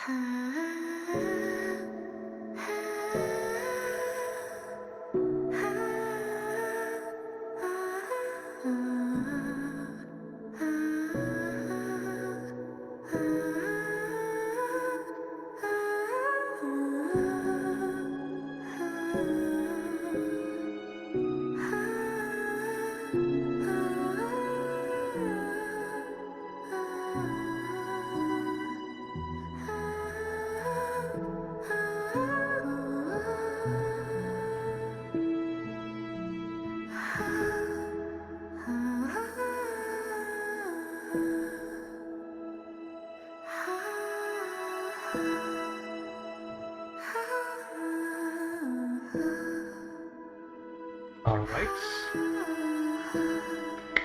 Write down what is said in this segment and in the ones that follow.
Alright.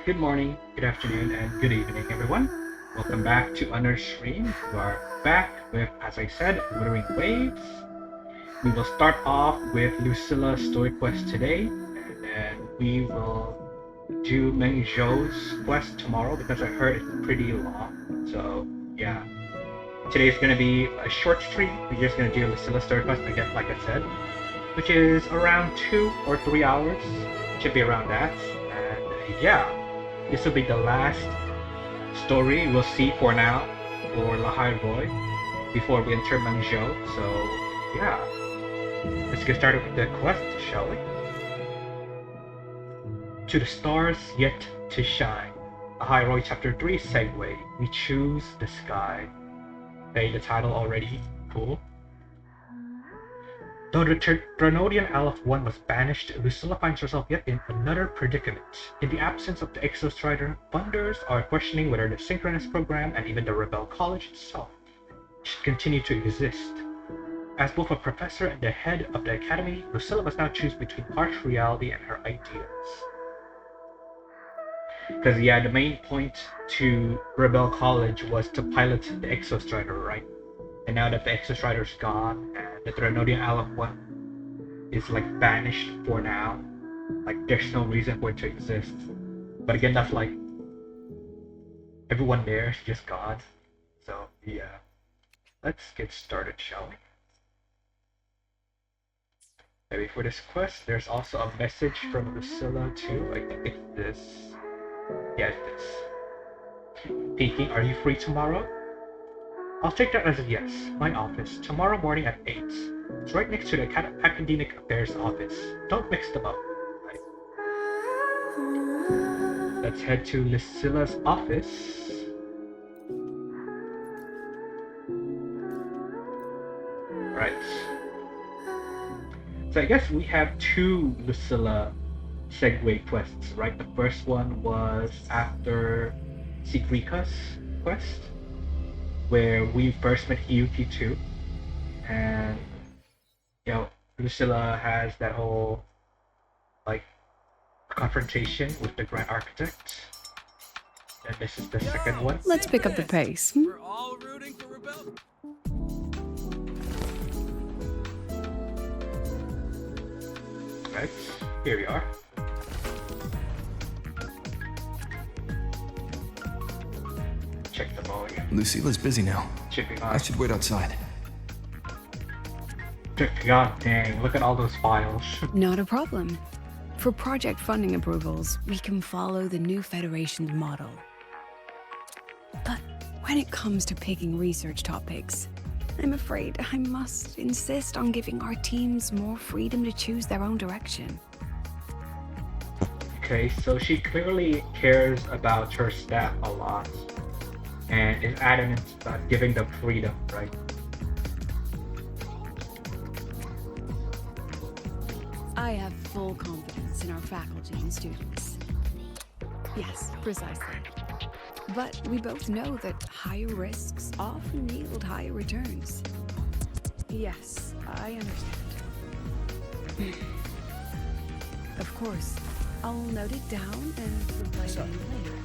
Good morning, good afternoon, and good evening, everyone. Welcome back to another stream. We are back with, as I said, Wuthering Waves. We will start off with Lucilla's story quest today, and then we will do Mengzhou's quest tomorrow because I heard it's pretty long. So, yeah. Today's going to be a short stream. We're just going to do Lucilla's story quest again, like I said, which is around 2 or 3 hours. It should be around that. And yeah, this will be the last story we'll see for now for Lahai Roi before we enter Mengzhou. So yeah, let's get started with the quest, shall we? To the stars yet to shine. Lahai Roi Chapter 3 Segue. We choose the sky. Okay, the title already. Cool. Though the Drenodian Aleph 1 was banished, Lucilla finds herself yet in another predicament. In the absence of the Exostrider, funders are questioning whether the Synchronous Program and even the Rebel College itself should continue to exist. As both a professor and the head of the academy, Lucilla must now choose between harsh reality and her ideals. Because yeah, the main point to Rebel College was to pilot the Exostrider, right? And now that the Exostrider's gone and the Drenodian Aleph 1 is like banished for now, like there's no reason for it to exist. But again, that's like everyone there is just gone. So yeah, let's get started, shall we? Maybe for this quest, there's also a message from Lucilla too. I think it's this. Yeah, it's this. Peking, are you free tomorrow? I'll take that as a yes. My office, tomorrow morning at 8. It's right next to the Academic Affairs office. Don't mix them up, right? Let's head to Lucilla's office. Right. So I guess we have two Lucilla Segue quests, right? The first one was after Sigrika's quest, where we first met Hiyuki too, and you know, Lucilla has that whole like confrontation with the Grand Architect, and this is the second one. Let's pick up the pace. We're all rooting for Rebel. Right, here we are. Check the volume. Lucilla's busy now. Chipping I on. should wait outside. God dang, look at all those files. Not a problem. For project funding approvals, we can follow the new Federation's model. But when it comes to picking research topics, I'm afraid I must insist on giving our teams more freedom to choose their own direction. Okay, so she clearly cares about her staff a lot and is adamant about giving them freedom, right? I have full confidence in our faculty and students. Yes, precisely. But we both know that higher risks often yield higher returns. Yes, I understand. Of course, I'll note it down and reply to So, you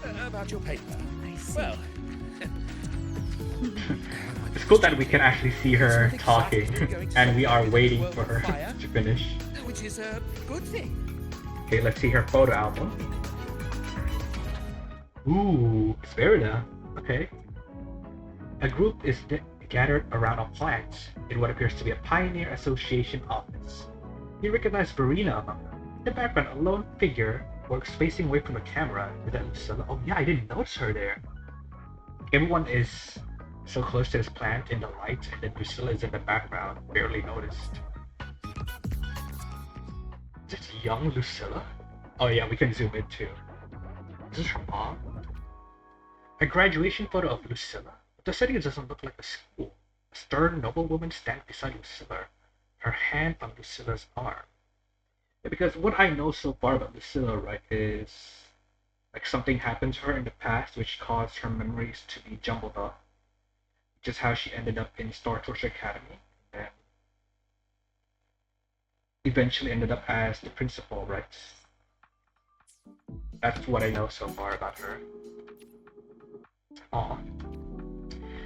later. about your paper. I see. Well, It's cool that we can actually see her talking and we are waiting for her to finish. which is a good thing. Okay, let's see her photo album. Ooh, Sperida. Okay. A group is gathered around a plant in what appears to be a Pioneer Association office. You recognize Verena among them. In the background, a lone figure works facing away from the camera. Is that Lucilla? Oh yeah, I didn't notice her there. Everyone is so close to this plant in the light, and then Lucilla is in the background, barely noticed. Is this young Lucilla? Oh yeah, we can zoom in too. Is this her mom? A graduation photo of Lucilla. But the setting doesn't look like a school. A stern noblewoman stands beside Lucilla, her hand on Lucilla's arm. Yeah, because what I know so far about Lucilla, right, is like something happened to her in the past which caused her memories to be jumbled up. Which is how she ended up in Star Torch Academy and eventually ended up as the principal, right? That's what I know so far about her. Aw.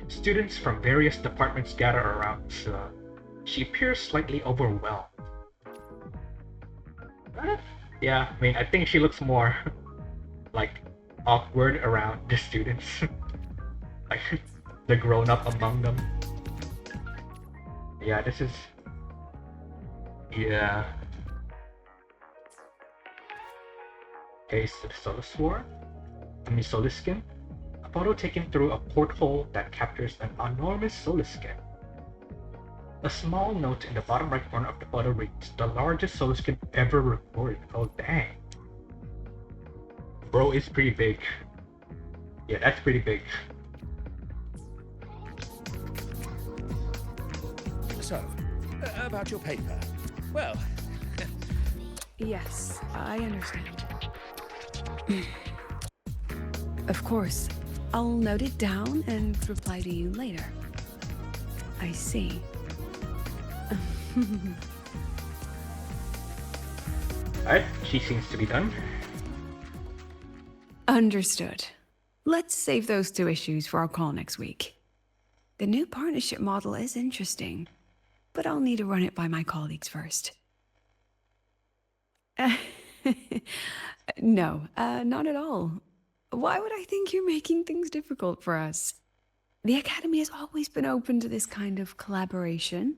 Students from various departments gather around Lucilla. She appears slightly overwhelmed. Yeah, I mean, I think she looks more like awkward around the students. Like the grown up among them. Yeah, this is. Yeah. Okay, so the Solar War. Soliskin. A photo taken through a porthole that captures an enormous Soliskin. A small note in the bottom right corner of the photo reads, "The largest Soliskin ever recorded." Oh dang. Bro is pretty big. Yeah, that's pretty big. So, about your paper. Well, Yes, I understand. Of course, I'll note it down and reply to you later. I see. Alright, she seems to be done. Understood. Let's save those two issues for our call next week. The new partnership model is interesting, but I'll need to run it by my colleagues first. No, not at all. Why would I think you're making things difficult for us? The Academy has always been open to this kind of collaboration.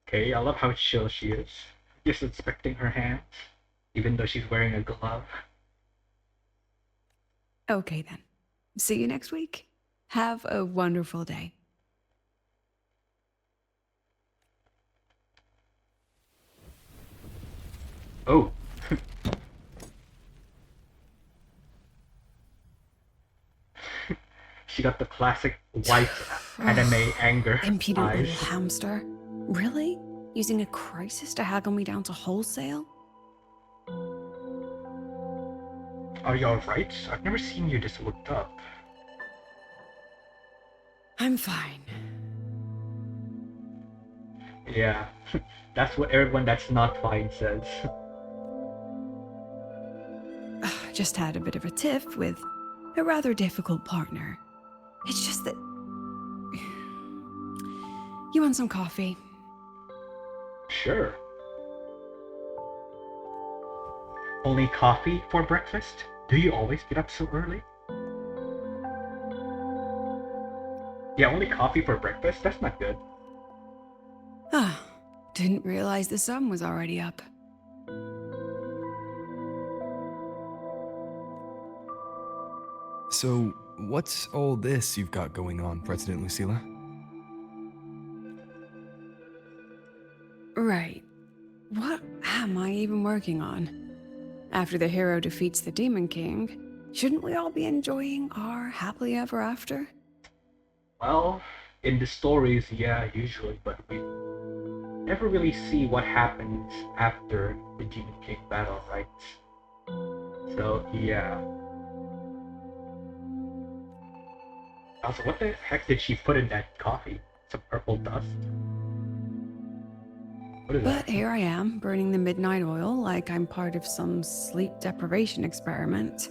Okay, I love how chill she is. Just inspecting her hands, even though she's wearing a glove. Okay then. See you next week. Have a wonderful day. Oh. She got the classic white anime anger Impudent eyes. little hamster. Really? Using a crisis to haggle me down to wholesale? Are you alright? I've never seen you this worked up. I'm fine. Yeah, that's what everyone that's not fine says. Just had a bit of a tiff with a rather difficult partner. It's just that... You want some coffee? Sure. Only coffee for breakfast? Do you always get up so early? Yeah, only coffee for breakfast? That's not good. Ah, didn't realize the sun was already up. So, what's all this you've got going on, President Lucilla? Right. What am I even working on? After the hero defeats the Demon King, shouldn't we all be enjoying our happily ever after? Well, in the stories, yeah, usually, but we never really see what happens after the Demon King battle, right? So, yeah. Also, what the heck did she put in that coffee? Some purple dust? What is But that? here I am, burning the midnight oil like I'm part of some sleep deprivation experiment.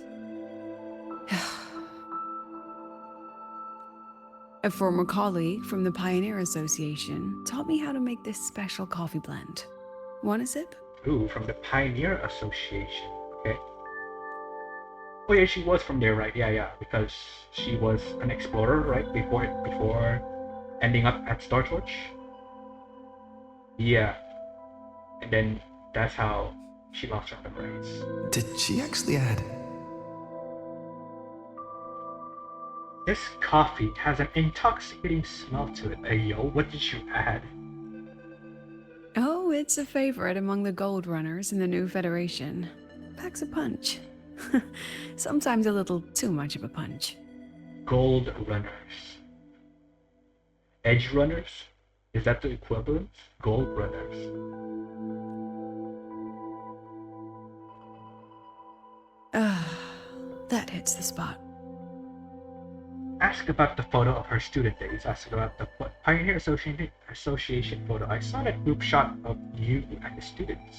A former colleague from the Pioneer Association taught me how to make this special coffee blend. Want a sip? Ooh, from the Pioneer Association. Okay. Oh yeah, she was from there, right? Yeah, yeah, because she was an explorer, right? Before ending up at Star Torch. Yeah, and then that's how she lost her memories. Did she actually add? This coffee has an intoxicating smell to it. Hey yo, what did you add? Oh, it's a favorite among the Gold Runners in the new Federation. Packs a punch. Sometimes a little too much of a punch. Gold runners. Edge runners? Is that the equivalent? Gold runners. That hits the spot. Ask about the photo of her student days. Ask about the Pioneer Association photo. I saw that group shot of you and the students.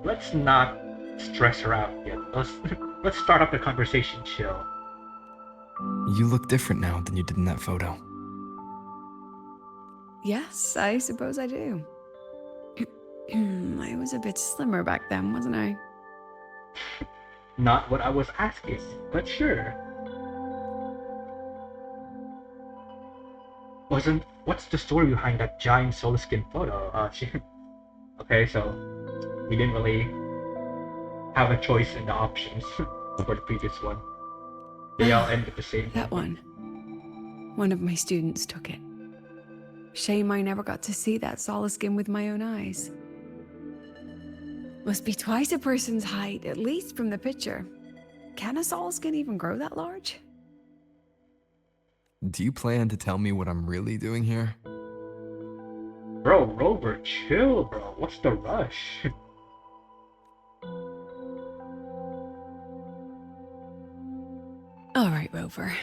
Let's not stress her out yet. Let's start up the conversation chill. You look different now than you did in that photo. Yes, I suppose I do. I was a bit slimmer back then, wasn't I? Not what I was asking, but sure. What's the story behind that giant solar skin photo? Okay, so we didn't really have a choice in the options for the previous one. They all ended the same. That one. One of my students took it. Shame I never got to see that solar skin with my own eyes. Must be twice a person's height, at least from the picture. Can a solar skin even grow that large? Do you plan to tell me what I'm really doing here? Bro, Rover, chill, bro. What's the rush? All right, Rover.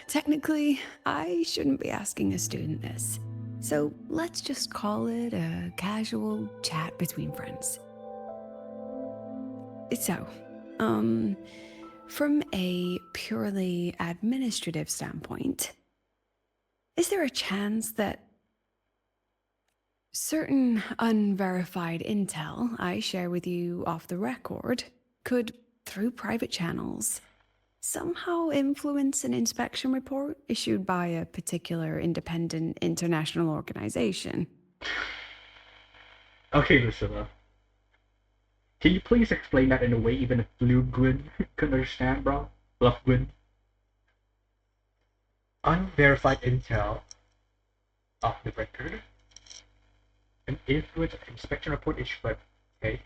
Technically, I shouldn't be asking a student this. So let's just call it a casual chat between friends. So, from a purely administrative standpoint, is there a chance that certain unverified intel I share with you off the record could, through private channels, somehow influence an inspection report issued by a particular independent international organization? Okay, Lucilla. Can you please explain that in a way even a Blue-Gwyn can understand, bro? Bluff-Gwyn? Unverified intel off the record. An influence inspection report issued by... Okay.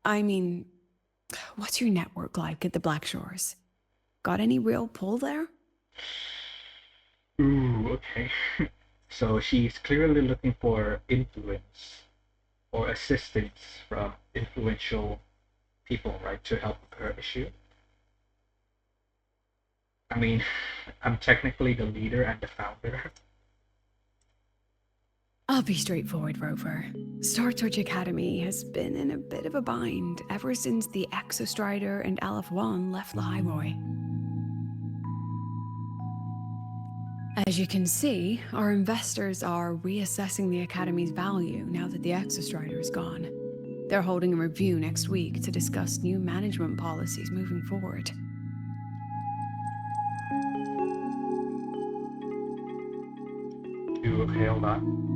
I mean, what's your network like at the Black Shores? Got any real pull there? Ooh, okay. So she's clearly looking for influence or assistance from influential people, right, to help her issue. I mean, I'm technically the leader and the founder. I'll be straightforward, Rover. Star Torch Academy has been in a bit of a bind ever since the Exostrider and Aleph One left Lahai Roi. As you can see, our investors are reassessing the Academy's value now that the Exostrider is gone. They're holding a review next week to discuss new management policies moving forward. Ooh, okay, hold on.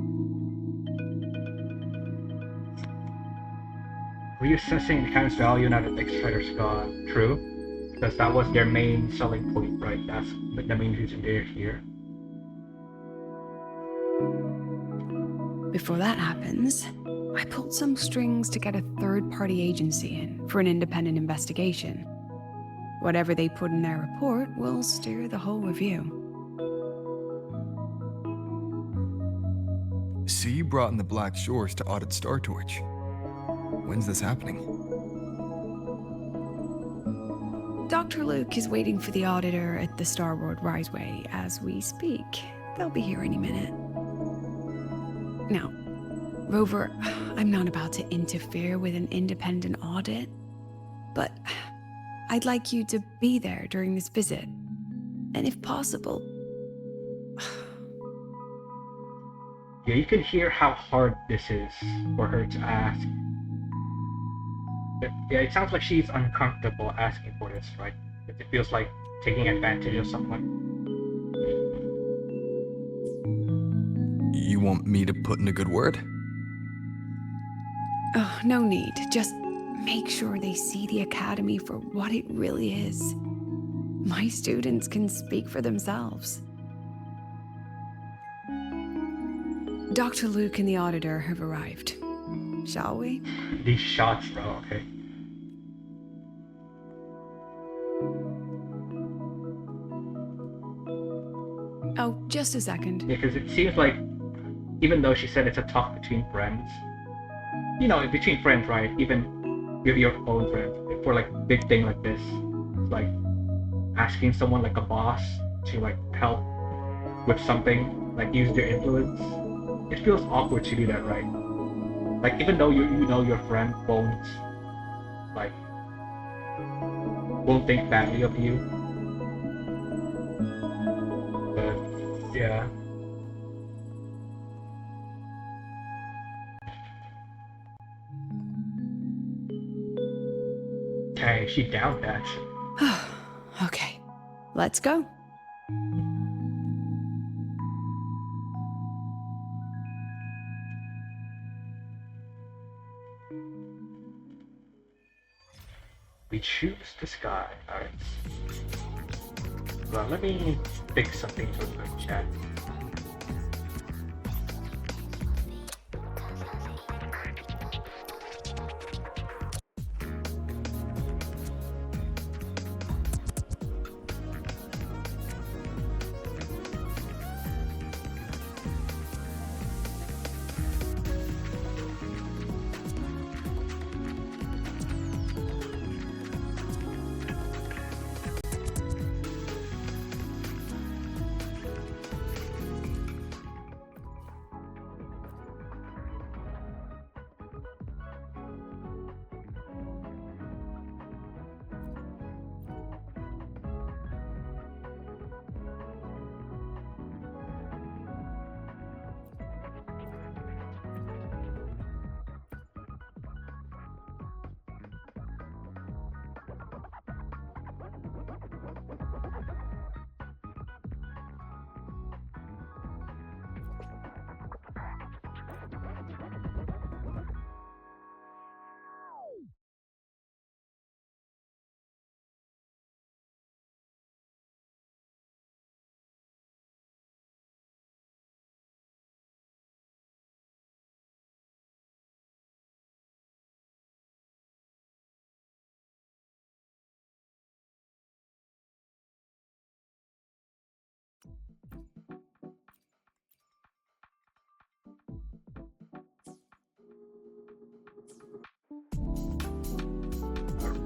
Reassessing the account's value now that the Extrader's gone. True. Because that was their main selling point, right? That's the main reason they're here. Before that happens, I pulled some strings to get a third-party agency in for an independent investigation. Whatever they put in their report will steer the whole review. So you brought in the Black Shores to audit Star Torch. When's this happening? Dr. Luke is waiting for the auditor at the Starboard Riseway as we speak. They'll be here any minute. Now, Rover, I'm not about to interfere with an independent audit, but I'd like you to be there during this visit. And if possible... Yeah, you can hear how hard this is for her to ask. Yeah, it sounds like she's uncomfortable asking for this, right? It feels like taking advantage of someone. You want me to put in a good word? Oh, no need. Just make sure they see the academy for what it really is. My students can speak for themselves. Dr. Luke and the auditor have arrived. Shall we? These shots, bro, okay. Oh, just a second. Yeah, because it seems like, even though she said it's a talk between friends, you know, between friends, right? Even with your own friends, for like big thing like this, it's like asking someone like a boss to like help with something, like use their influence. It feels awkward to do that, right? Like even though you know your friend like won't think badly of you, but yeah. Okay, she downed that. Okay, let's go. We choose the sky. Alright. Well, let me fix something for the chat.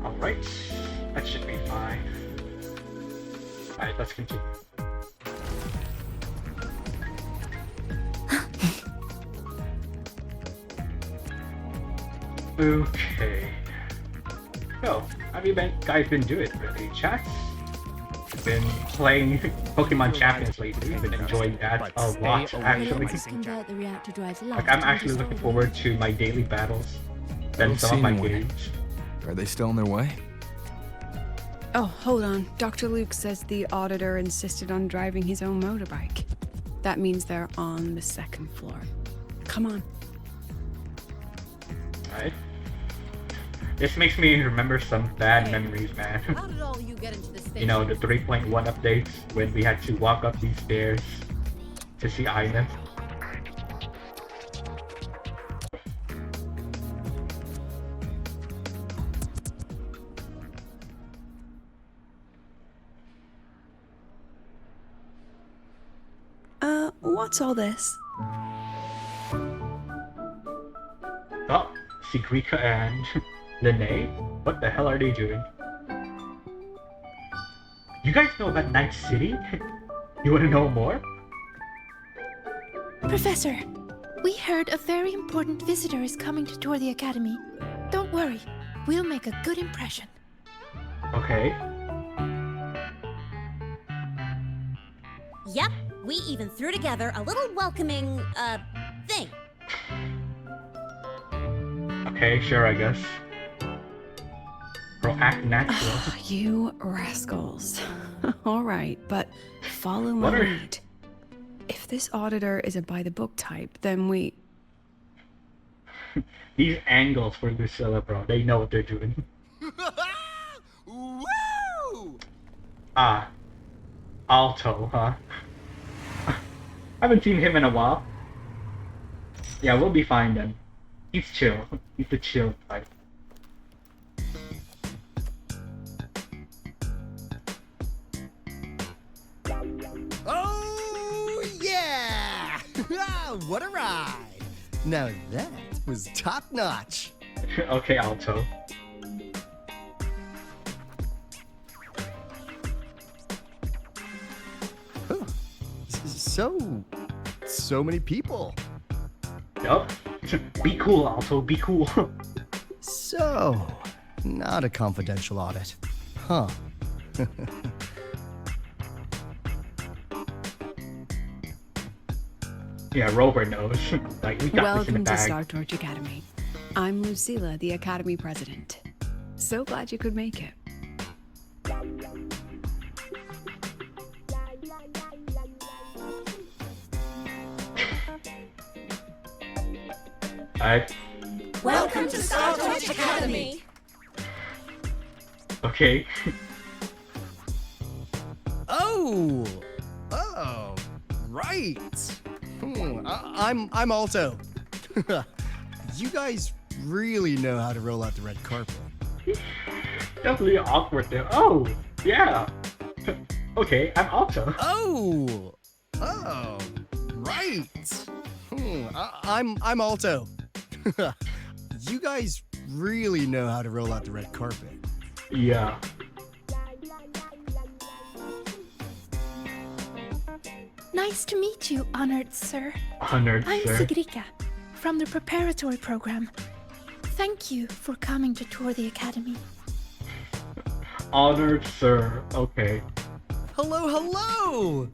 Alright, that should be fine. Alright, let's continue. Okay. So, how have you guys been doing really? Chats? Been playing Pokemon Champions lately. Been enjoying that a lot, actually. Like, I'm actually looking forward to my daily battles than some of my games. Are they still on their way? Oh, hold on. Dr. Luke says the auditor insisted on driving his own motorbike. That means they're on the second floor. Come on. Alright. This makes me remember some bad memories, man. How did all you get into this You know, the 3.1 updates when we had to walk up these stairs to see Ina. What's all this? Oh, Sigrika and Lene? What the hell are they doing? You guys know about Night City? You wanna know more? Professor, we heard a very important visitor is coming to tour the academy. Don't worry, we'll make a good impression. Okay. Yep, we even threw together a little welcoming, thing. Okay, sure, I guess. Act natural. You rascals. All right, but follow my What are- lead. If this auditor is a by-the-book type, then we... These angles for Lucilla, bro. They know what they're doing. Woo! Ah. Alto, huh? Haven't seen him in a while. Yeah, we'll be fine then. He's chill. He's the chill type. Oh, yeah! What a ride! Now that was top notch. Okay, Alto. So many people. Yup. Be cool, Alto. Be cool. So, not a confidential audit. Huh. Yeah, Rover knows. Like, we got this in the Welcome to bag. Star Torch Academy. I'm Lucilla, the Academy President. So glad you could make it. Alright. Welcome to Star Torch Academy. Okay. Oh, right. I'm Alto. You guys really know how to roll out the red carpet. Definitely awkward there. Oh, yeah. Okay, I'm Alto. Oh, right. I'm Alto. You guys really know how to roll out the red carpet. Yeah. Nice to meet you, honored sir. Honored, I'm sir. Sigrika, from the preparatory program. Thank you for coming to tour the academy. Honored, sir. Okay. Hello!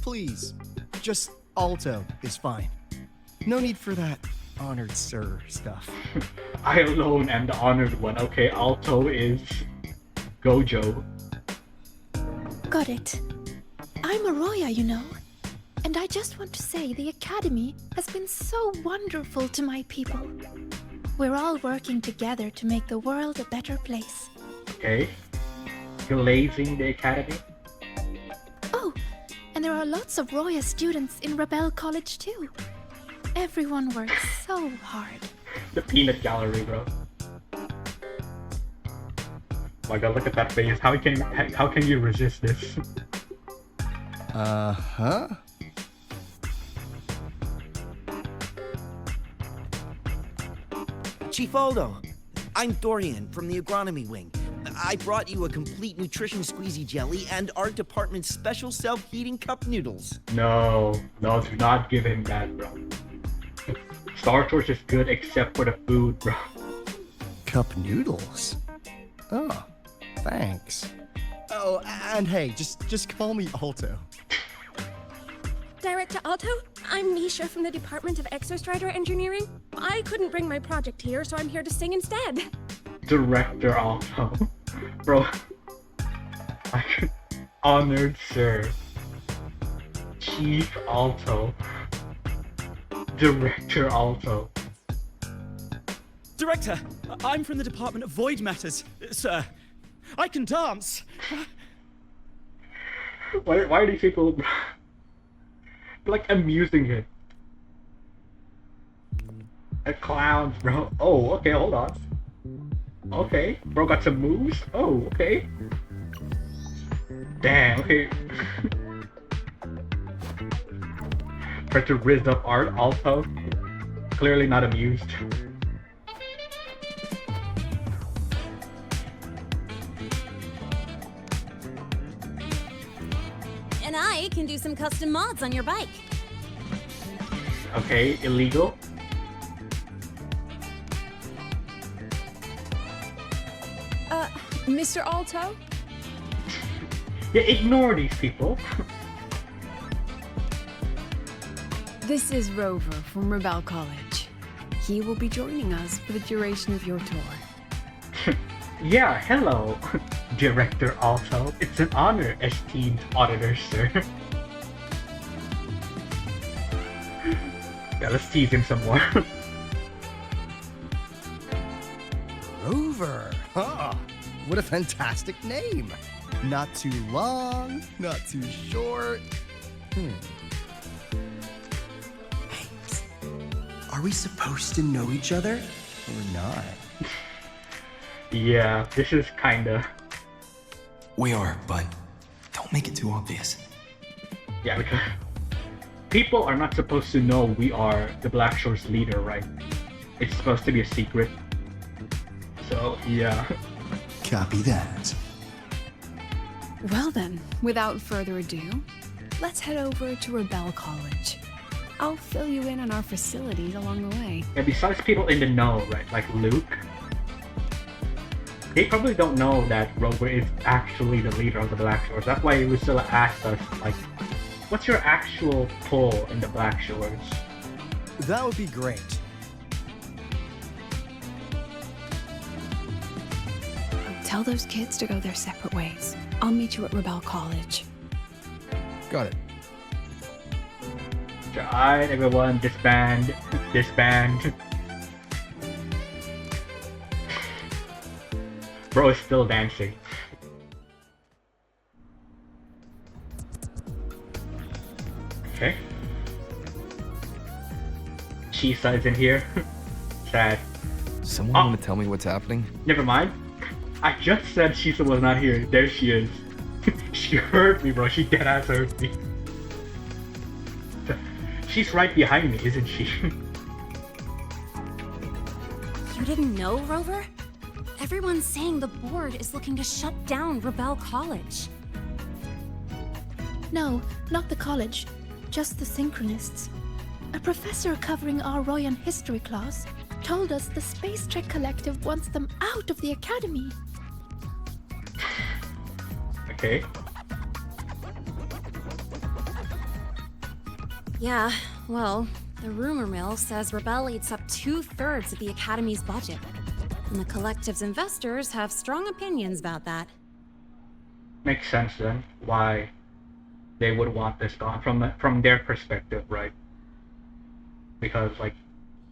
Please, just Alto is fine. No need for that honored sir stuff. I alone am the honored one. Okay, Alto is Gojo. Got it. I'm Arroya, you know. And I just want to say the academy has been so wonderful to my people. We're all working together to make the world a better place. Okay. Glazing the academy. Oh, and there are lots of Roya students in Rebel College too. Everyone works so hard. The peanut gallery, bro. Oh my god, look at that face. How can you resist this? Uh-huh. Chief Aldo, I'm Dorian from the agronomy wing. I brought you a complete nutrition squeezy jelly and our department's special self-heating cup noodles. No, do not give him that, bro. Star Torch is good except for the food, bro. Cup noodles? Oh, thanks. Oh, and hey, just call me Alto. Director Alto, I'm Nisha from the Department of Exostrider Engineering. I couldn't bring my project here, so I'm here to sing instead. Director Alto. Bro. Honored sir. Chief Alto. Director Alto. Director, I'm from the Department of Void Matters, sir. I can dance. Why are these people like amusing him? A clowns, bro. Oh, okay, hold on. Okay, bro got some moves. Oh, okay. Damn, okay. Try to rizz up art also. Clearly not amused. And I can do some custom mods on your bike. Okay, illegal. Mr. Alto? Yeah, ignore these people. This is Rover from Rebel College. He will be joining us for the duration of your tour. Yeah, hello, Director Alto. It's an honor, esteemed auditor, sir. Yeah, let's tease him some more. Rover. Huh. What a fantastic name. Not too long, not too short. Hey, are we supposed to know each other or not? Yeah, this is kinda... We are, but don't make it too obvious. Yeah, because people are not supposed to know we are the Black Shore's leader, right? It's supposed to be a secret. So, yeah. Copy that. Well then, without further ado, let's head over to Rebel College. I'll fill you in on our facilities along the way. And besides people in the know, right, like Luke, they probably don't know that Rover is actually the leader of the Black Shores. That's why Lucilla asked us, like, what's your actual pull in the Black Shores? That would be great. Tell those kids to go their separate ways. I'll meet you at Rebel College. Got it. Alright, everyone, disband. Disband. Bro is still dancing. Okay. Chisa is in here. Sad. Someone want to tell me what's happening? Never mind. I just said Chisa was not here. There she is. She heard me, bro. She deadass heard me. She's right behind me, isn't she? You didn't know, Rover? Everyone's saying the board is looking to shut down Rebel College. No, not the college. Just the Synchronists. A professor covering our Royan history class told us the Space Trek Collective wants them out of the academy. Okay. Yeah, well, the rumor mill says Rebel eats up 2/3 of the Academy's budget. And the Collective's investors have strong opinions about that. Makes sense then why they would want this gone from their perspective, right? Because like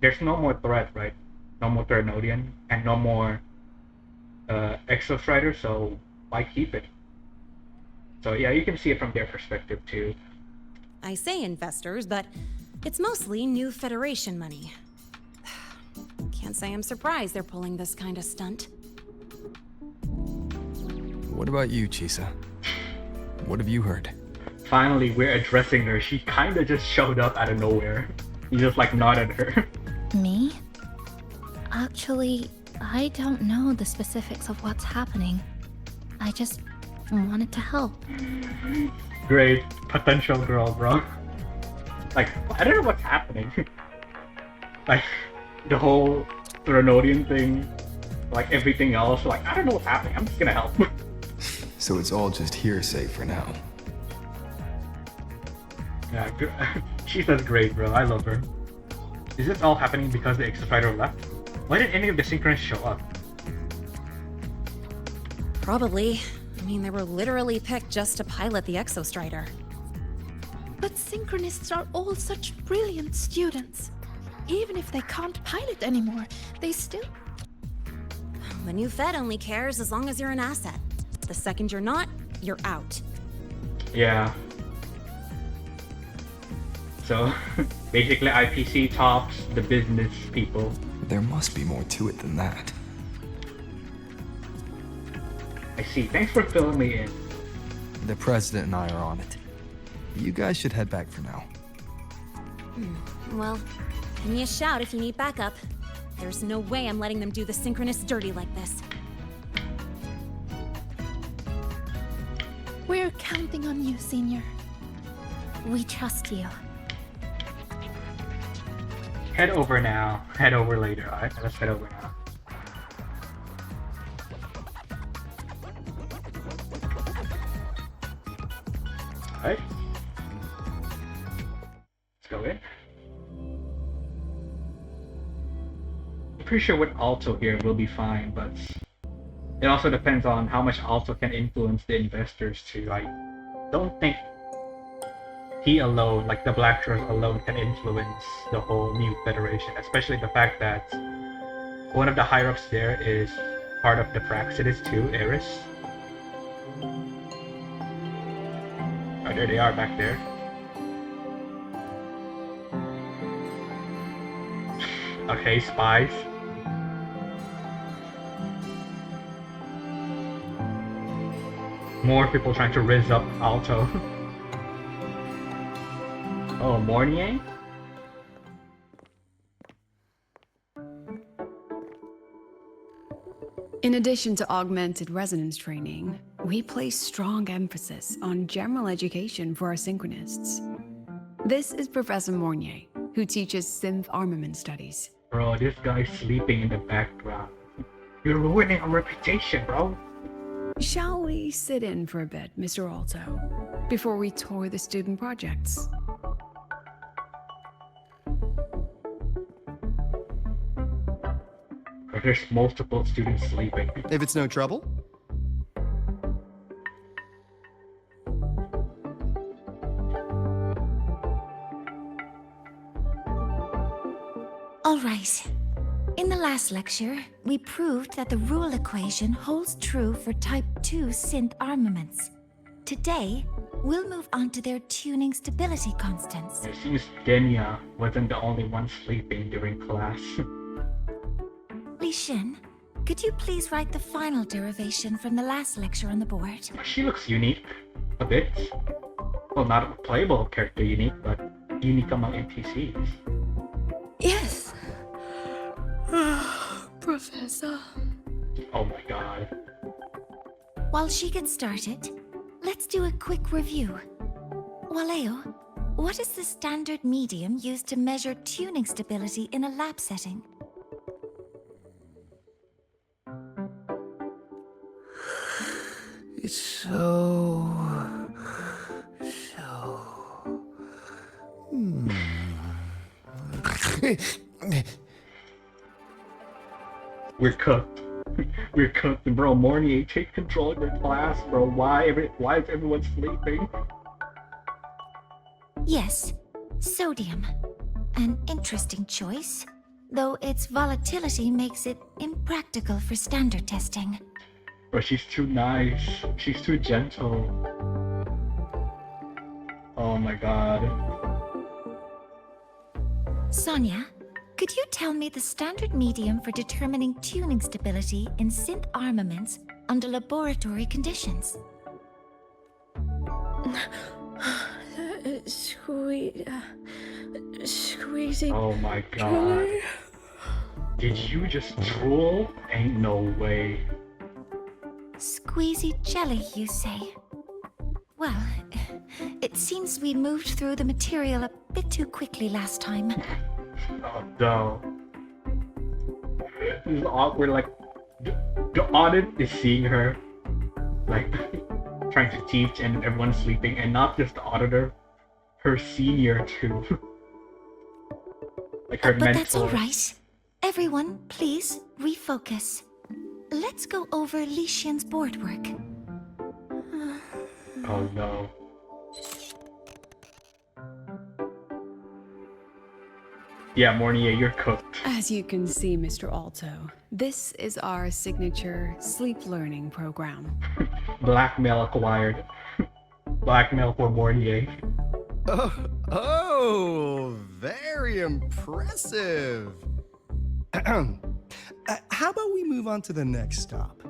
there's no more threat, right? No more Thermodian and no more Exostrider, so why keep it? So yeah, you can see it from their perspective too. I say investors, but it's mostly new Federation money. Can't say I'm surprised they're pulling this kind of stunt. What about you, Chisa? What have you heard? Finally, we're addressing her. She kinda just showed up out of nowhere. You just like nodded her. Me? Actually, I don't know the specifics of what's happening. I just wanted to help. Great potential girl, bro. Like, I don't know what's happening. Like, the whole Thermodian thing, like everything else, like, I don't know what's happening. I'm just gonna help. So it's all just hearsay for now. Yeah, she says great, bro. I love her. Is this all happening because the Exostrider left? Why didn't any of the Synchronists show up? Probably. I mean, they were literally picked just to pilot the Exostrider. But Synchronists are all such brilliant students. Even if they can't pilot anymore, they still... The new Fed only cares as long as you're an asset. The second you're not, you're out. Yeah. So, basically IPC tops the business people. There must be more to it than that. I see. Thanks for filling me in. The president and I are on it. You guys should head back for now. Well, give me a shout if you need backup. There's no way I'm letting them do the Synchronists dirty like this. We're counting on you, Senior. We trust you. Head over now. Head over later, alright? Let's head over now. Alright. Let's go in. I'm pretty sure with Alto here we'll be fine, but it also depends on how much alto can influence the investors too. I don't think he alone, like the Black Shores alone, can influence the whole new federation, especially the fact that one of the higher-ups there is part of the Praxidus too, Eris. Oh, there they are back there. Okay, spies. More people trying to rizz up Alto. Oh, Mornier? In addition to augmented resonance training, we place strong emphasis on general education for our synchronists. This is Professor Mornier, who teaches synth armament studies. Bro, this guy's sleeping in the background. You're ruining our reputation, bro. Shall we sit in for a bit, Mr. Alto, before we tour the student projects? There's multiple students sleeping. If it's no trouble. All right. In the last lecture, we proved that the rule equation holds true for Type 2 synth armaments. Today, we'll move on to their tuning stability constants. It seems Denya wasn't the only one sleeping during class. Li Xin, could you please write the final derivation from the last lecture on the board? She looks unique, a bit. Well, not a playable character unique, but unique among NPCs. Yes. Professor. Oh my god. While she gets started, let's do a quick review. Waleo, what is the standard medium used to measure tuning stability in a lab setting? It's so... We're cooked. We're cooked, bro. Mornier, take control of your class, bro. Why is everyone sleeping? Yes, sodium. An interesting choice, though its volatility makes it impractical for standard testing. Bro, she's too nice. She's too gentle. Oh my god. Sonia, could you tell me the standard medium for determining tuning stability in synth armaments under laboratory conditions? Squeezy. Oh my god. Did you just drool? Ain't no way. Squeezy jelly, you say? Well, it seems we moved through the material a bit too quickly last time. Oh no. This is awkward, like, the audit is seeing her, like, trying to teach and everyone's sleeping, and not just the auditor, her senior too. Like her But mentor. that's all right. Everyone, please refocus. Let's go over Li Xian's board work. Oh no. Yeah, Mornier, you're cooked. As you can see, Mr. Alto, this is our signature sleep learning program. Blackmail acquired. Blackmail for Mornier. Oh, very impressive. How about we move on to the next stop?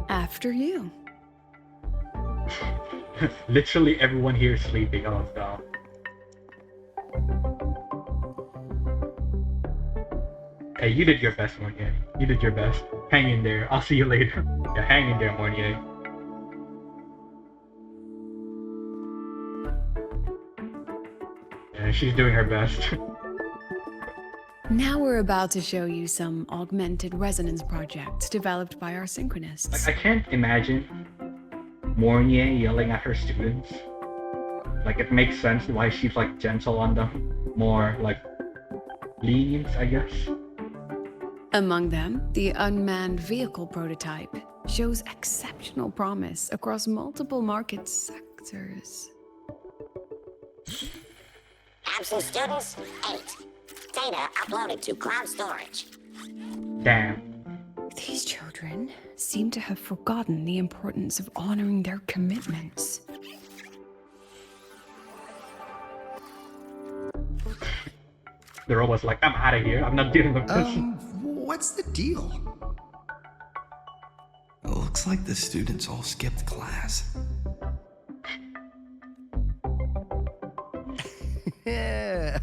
After you. Literally everyone here is sleeping. Oh no. Hey, you did your best, Mornier. You did your best. Hang in there. I'll see you later. Yeah, hang in there, Mornier. Yeah, she's doing her best. Now we're about to show you some augmented resonance projects developed by our synchronists. Like, I can't imagine Mornier yelling at her students. Like, it makes sense why she's like gentle on them. More like lenient, I guess. Among them, the unmanned vehicle prototype shows exceptional promise across multiple market sectors. Absent students, 8. Data uploaded to cloud storage. Damn. These children seem to have forgotten the importance of honoring their commitments. The robot's like, I'm out of here. I'm not dealing with this. What's the deal? It looks like the students all skipped class. Yeah,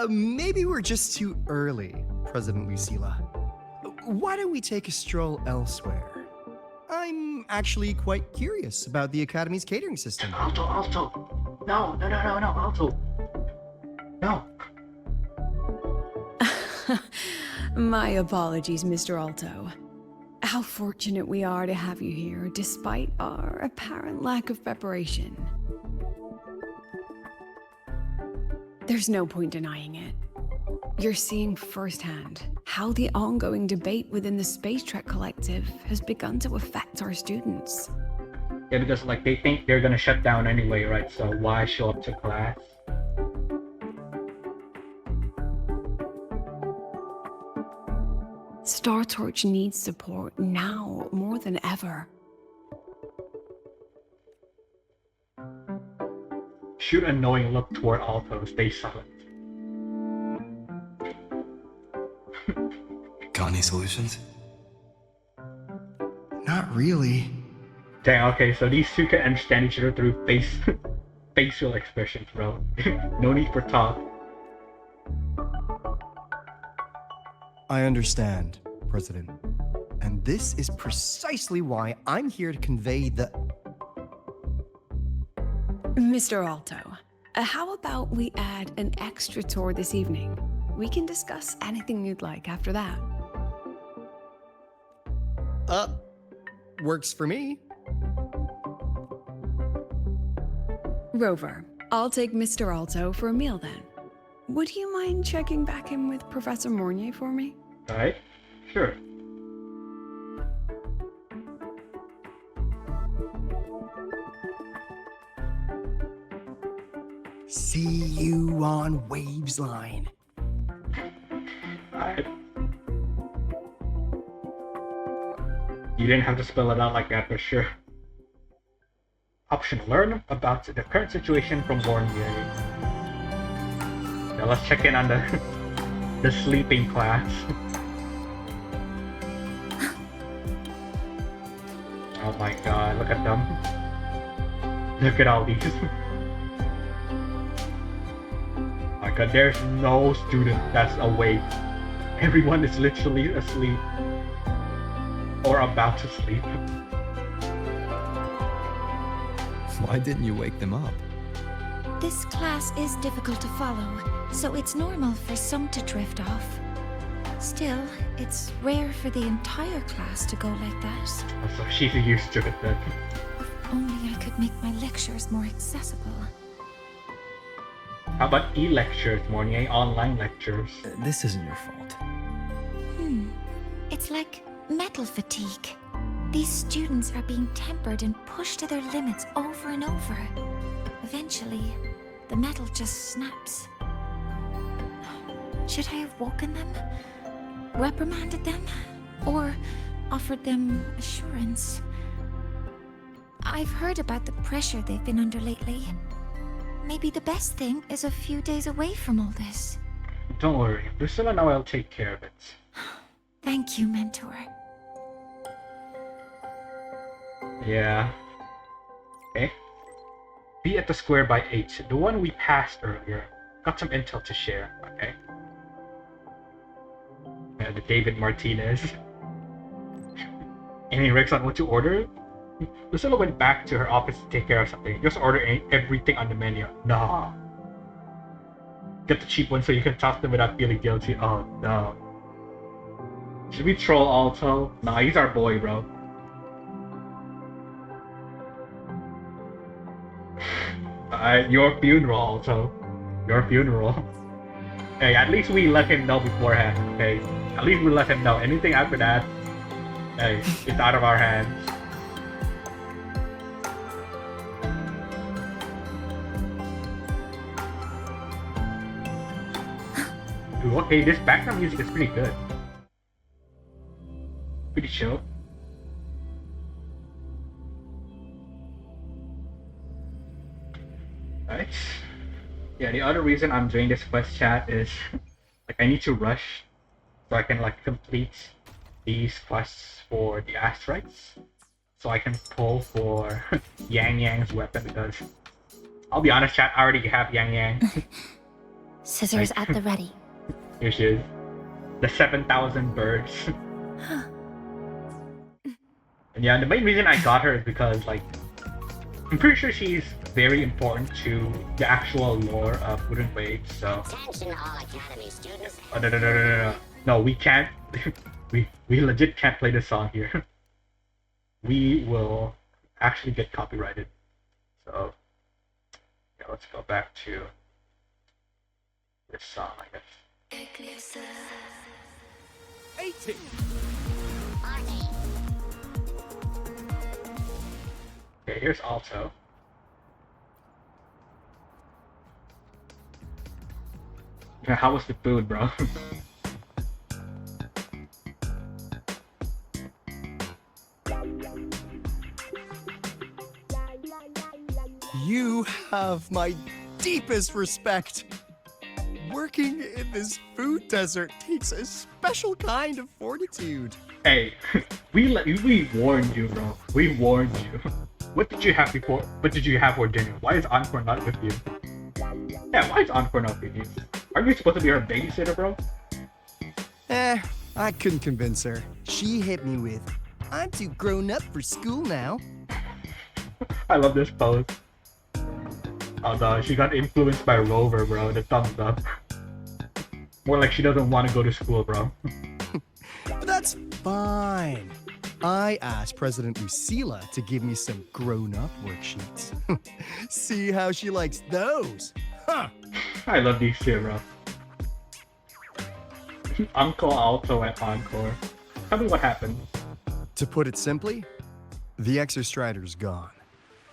maybe we're just too early, President Lucilla. Why don't we take a stroll elsewhere? I'm actually quite curious about the Academy's catering system. Alto. No, Alto. No. My apologies, Mr. Alto. How fortunate we are to have you here, despite our apparent lack of preparation. There's no point denying it. You're seeing firsthand how the ongoing debate within the Space Trek Collective has begun to affect our students. Yeah, because like they think they're gonna shut down anyway, right? So why show up to class? Star Torch needs support now more than ever. Shoot a knowing look toward Alto. Stay silent. Got any solutions? Not really. Dang, okay, so these two can understand each other through facial expressions, bro. No need for talk. I understand, President. And this is precisely why I'm here to convey the... Mr. Alto, how about we add an extra tour this evening? We can discuss anything you'd like after that. Works for me. Rover, I'll take Mr. Alto for a meal then. Would you mind checking back in with Professor Mornier for me? Alright, sure. See you on Waves Line. Alright. You didn't have to spell it out like that, but sure. Option: learn about the current situation from Mornier. Now let's check in on the sleeping class. Oh my god, look at them. Look at all these. Oh my god, there's no student that's awake. Everyone is literally asleep. Or about to sleep. Why didn't you wake them up? This class is difficult to follow, so it's normal for some to drift off. Still, it's rare for the entire class to go like that. So she's used to it then. If only I could make my lectures more accessible. How about e-lectures, Mornier? Online lectures. This isn't your fault. It's like metal fatigue. These students are being tempered and pushed to their limits over and over. Eventually, the metal just snaps. Should I have woken them? Reprimanded them? Or offered them assurance? I've heard about the pressure they've been under lately. Maybe the best thing is a few days away from all this. Don't worry, Lucilla and I will take care of it. Thank you, Mentor. Yeah. Okay. Be at the square by 8. The one we passed earlier. Got some intel to share, okay? The David Martinez. Any Rex on what to order? Lucilla went back to her office to take care of something. Just order everything on the menu. Nah. Get the cheap one so you can toss them without feeling guilty. Oh no. Should we troll Alto? Nah, he's our boy, bro. Your funeral, Alto. Your funeral. Hey, at least we let him know beforehand, okay? At least we let him know. Anything after that, hey, it's out of our hands. Ooh, okay, this background music is pretty good. Pretty chill. Right. Yeah, the other reason I'm doing this quest chat is like I need to rush so I can like complete these quests for the asteroids so I can pull for Yang Yang's weapon because I'll be honest chat, I already have Yang Yang. Scissors Like, at the ready. Here she is. The 7,000 birds. And yeah, the main reason I got her is because like I'm pretty sure she's very important to the actual lore of Wuthering Waves, so... Attention all Academy students. Oh, no. No, we can't. we legit can't play this song here. We will actually get copyrighted. So, yeah, let's go back to this song, I guess. 80. Okay, here's alto. Yeah, how was the food, bro? You have my deepest respect. Working in this food desert takes a special kind of fortitude. Hey, we warned you, bro. We warned you. What did you have before? What did you have for dinner? Why is Encore not with you? Yeah, why is Encore not with you? Aren't you supposed to be her babysitter, bro? I couldn't convince her. She hit me with, "I'm too grown up for school now." I love this pose. Oh no, she got influenced by Rover, bro. The thumbs up. More like she doesn't want to go to school, bro. But that's fine. I asked President Lucilla to give me some grown-up worksheets. See how she likes those. Huh. I love these two, bro. Uncle Alto and Encore. Tell me what happened. To put it simply, the Exostrider's gone.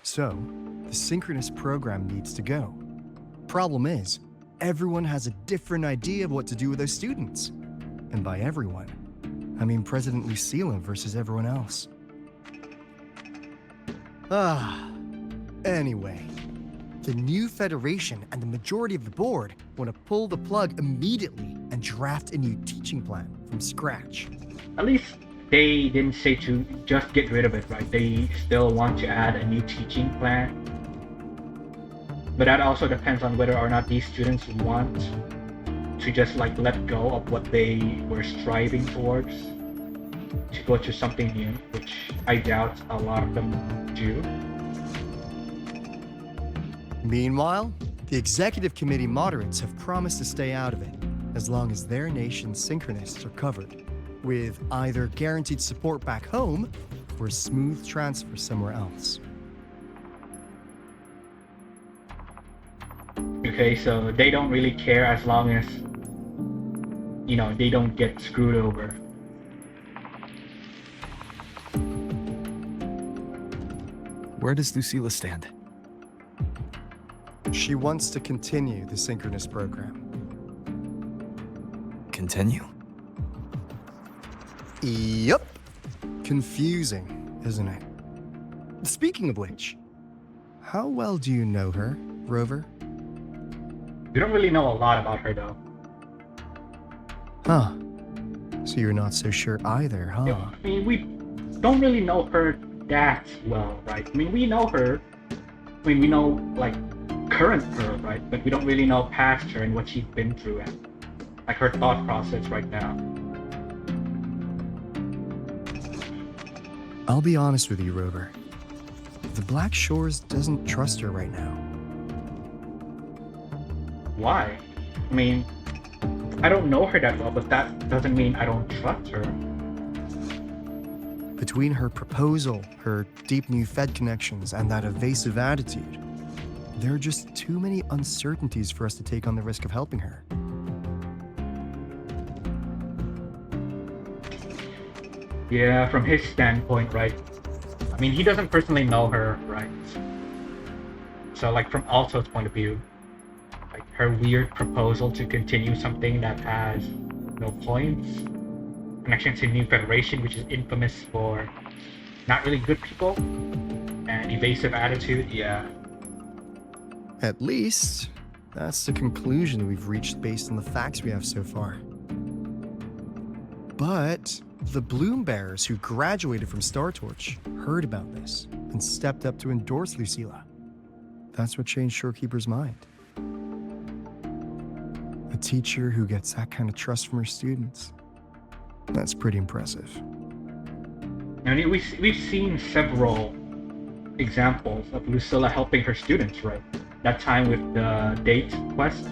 So, the synchronous program needs to go. Problem is, everyone has a different idea of what to do with those students. And by everyone, I mean President Lucilla versus everyone else. Anyway, the new Federation and the majority of the board want to pull the plug immediately and draft a new teaching plan from scratch. At least they didn't say to just get rid of it, right? They still want to add a new teaching plan. But that also depends on whether or not these students want to just like let go of what they were striving towards to go to something new, which I doubt a lot of them do. Meanwhile, the executive committee moderates have promised to stay out of it as long as their nation's synchronists are covered, with either guaranteed support back home or a smooth transfer somewhere else. Okay, so they don't really care as long as, you know, they don't get screwed over. Where does Lucilla stand? She wants to continue the synchronous program. Continue? Yup. Confusing, isn't it? Speaking of which, how well do you know her, Rover? We don't really know a lot about her though. Huh. So you're not so sure either, huh? Yeah, I mean, we don't really know her that well, right? I mean, we know her. I mean, we know like current her, right? But we don't really know past her and what she's been through and like her thought process right now. I'll be honest with you, Rover. The Black Shores doesn't trust her right now. Why? I mean, I don't know her that well, but that doesn't mean I don't trust her. Between her proposal, her deep new Fed connections, and that evasive attitude, there are just too many uncertainties for us to take on the risk of helping her. Yeah, from his standpoint, right? I mean, he doesn't personally know her, right? So, like, from Alto's point of view, like, her weird proposal to continue something that has no points, connection to New Federation, which is infamous for not really good people, and evasive attitude, yeah. At least, that's the conclusion we've reached based on the facts we have so far. But the Bloom Bearers who graduated from Star Torch heard about this and stepped up to endorse Lucilla. That's what changed Shorekeeper's mind. A teacher who gets that kind of trust from her students. That's pretty impressive. I mean, we've seen several examples of Lucilla helping her students, right? That time with the date quest,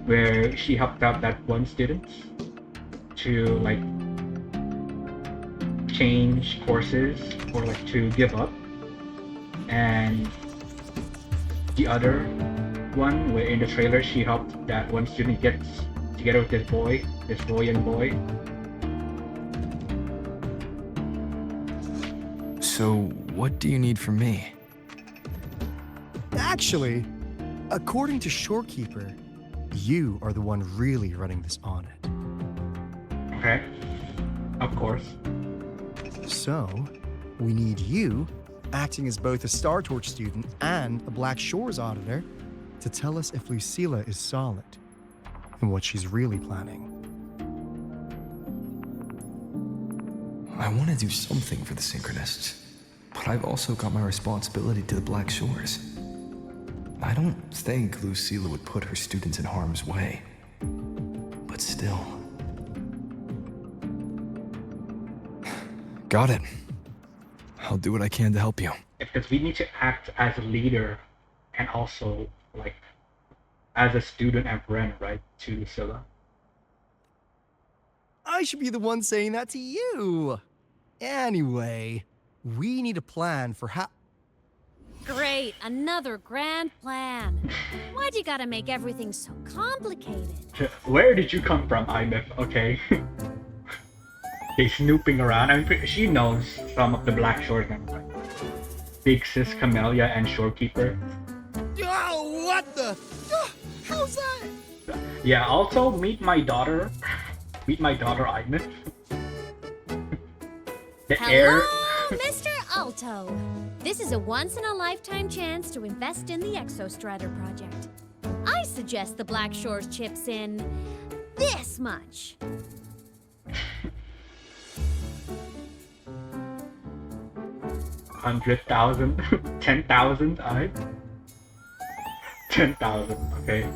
where she helped out that one student to, like, change courses or, like, to give up. And the other one, where in the trailer she helped that one student get together with this boy, this Royan boy. So, what do you need from me? Actually, according to Shorekeeper, you are the one really running this audit. Okay. Of course. So, we need you, acting as both a Star Torch student and a Black Shores auditor, to tell us if Lucilla is solid and what she's really planning. I want to do something for the Synchronists, but I've also got my responsibility to the Black Shores. I don't think Lucilla would put her students in harm's way, but still. Got it. I'll do what I can to help you. Because we need to act as a leader and also, like, as a student and friend, right, to Lucilla. I should be the one saying that to you. Anyway, we need a plan for how... Great, another grand plan. Why'd you gotta make everything so complicated? Where did you come from, IMF? Okay. Okay, snooping around. I mean, she knows some of the Black Shores members. Big Sis Camellia and Shorekeeper. Oh, what the? How's that? Yeah, also meet my daughter. Meet my daughter, IMF. The heir. Hello, Mr. Alto. This is a once-in-a-lifetime chance to invest in the Exostrator project. I suggest the Black Shores chips in this much. $100,000, 10,000, I. 10,000. Okay.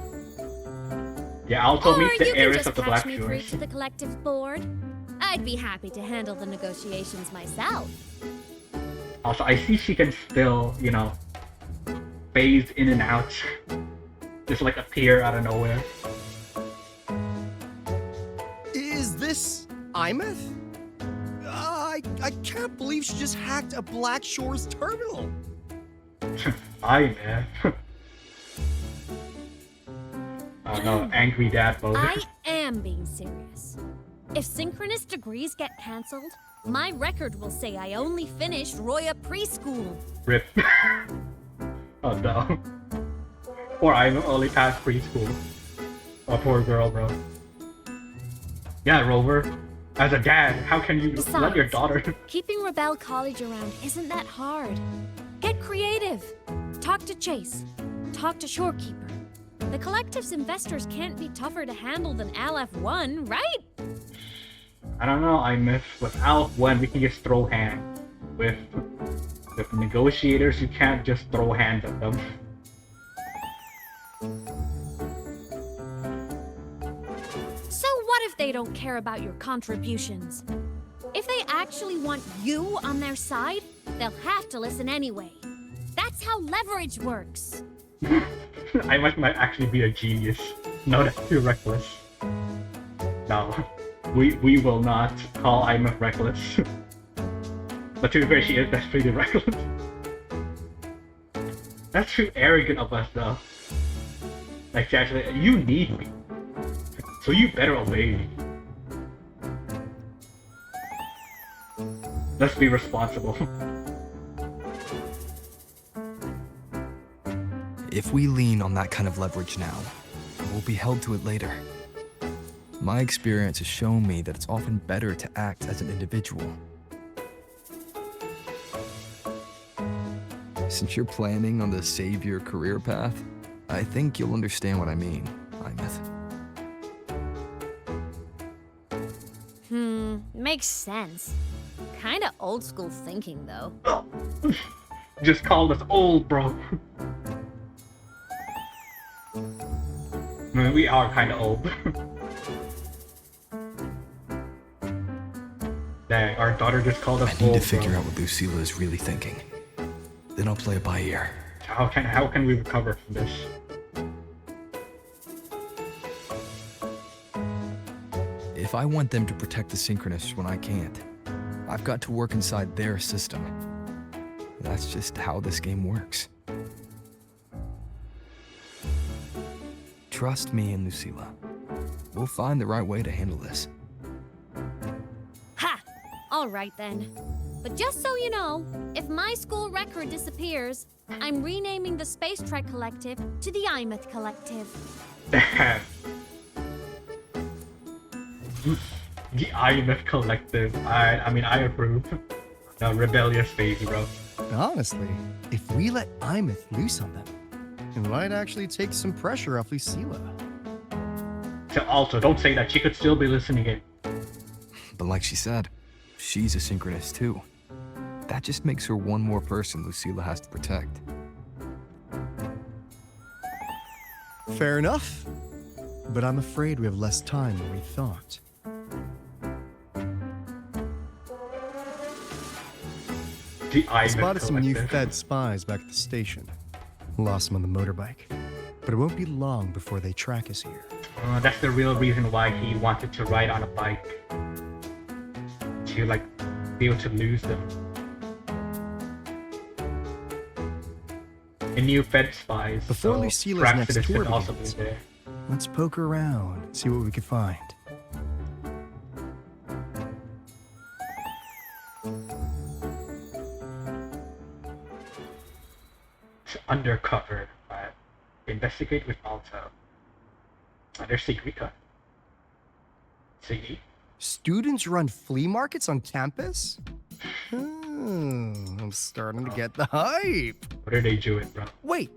Yeah, Alto meet the heiress of the Black Or you can just patch me Shores. through to the collective board. I'd be happy to handle the negotiations myself. Also, I see she can still, you know, phase in and out. Just like appear out of nowhere. Is this Imeth? I can't believe she just hacked a Black Shores terminal. IMF. Oh no, angry dad mode. I am being serious. If synchronous degrees get cancelled, my record will say I only finished Roya preschool. Rip. Oh no. Or I'm only past preschool. Oh, poor girl, bro. Yeah, Rover. As a dad, how can you let your daughter... Keeping Rebel College around isn't that hard. Get creative. Talk to Chase. Talk to Shorekeeper. The Collective's investors can't be tougher to handle than LF1, right? I don't know, I miss with Alf-1 we can just throw hands. With negotiators you can't just throw hands at them. So what if they don't care about your contributions? If they actually want you on their side, they'll have to listen anyway. That's how leverage works. I might actually be a genius. No, that's too reckless. No, we will not call IMF reckless. But to be fair, she is, that's pretty reckless. That's too arrogant of us though. Like, she actually, you need me. So you better obey me. Let's be responsible. If we lean on that kind of leverage now, we'll be held to it later. My experience has shown me that it's often better to act as an individual. Since you're planning on the savior career path, I think you'll understand what I mean, Imeth. Makes sense. Kinda old school thinking, though. Just called us old, bro. I mean, we are kind of old. Dang, our daughter just called us I old. need to figure bro. out what Lucilla is really thinking. Then I'll play it by ear. How can we recover from this? If I want them to protect the Synchronists when I can't, I've got to work inside their system. That's just how this game works. Trust me and Lucilla. We'll find the right way to handle this. Ha! Alright then. But just so you know, if my school record disappears, I'm renaming the Space Trek Collective to the Imeth Collective. The IMF Collective. I mean, I approve. No, rebellious phase, bro. Honestly, if we let Imeth loose on them, it might actually take some pressure off Lucilla. So also, don't say that. She could still be listening in. But like she said, she's a Synchronist too. That just makes her one more person Lucilla has to protect. Fair enough. But I'm afraid we have less time than we thought. The I IMF spotted some new Collective. Fed spies back at the station. Lost them on the motorbike. But it won't be long before they track us here. That's the real reason why he wanted to ride on a bike. To, like, be able to lose them. A new Fed spies. Before so Lucilla's perhaps next it tour could also be begins, there. let's poke around and see what we can find. Undercover. Investigate with Alto. There's Sigrika. Siggy. Students run flea markets on campus? I'm starting to get the hype. What are they doing, bro? Wait,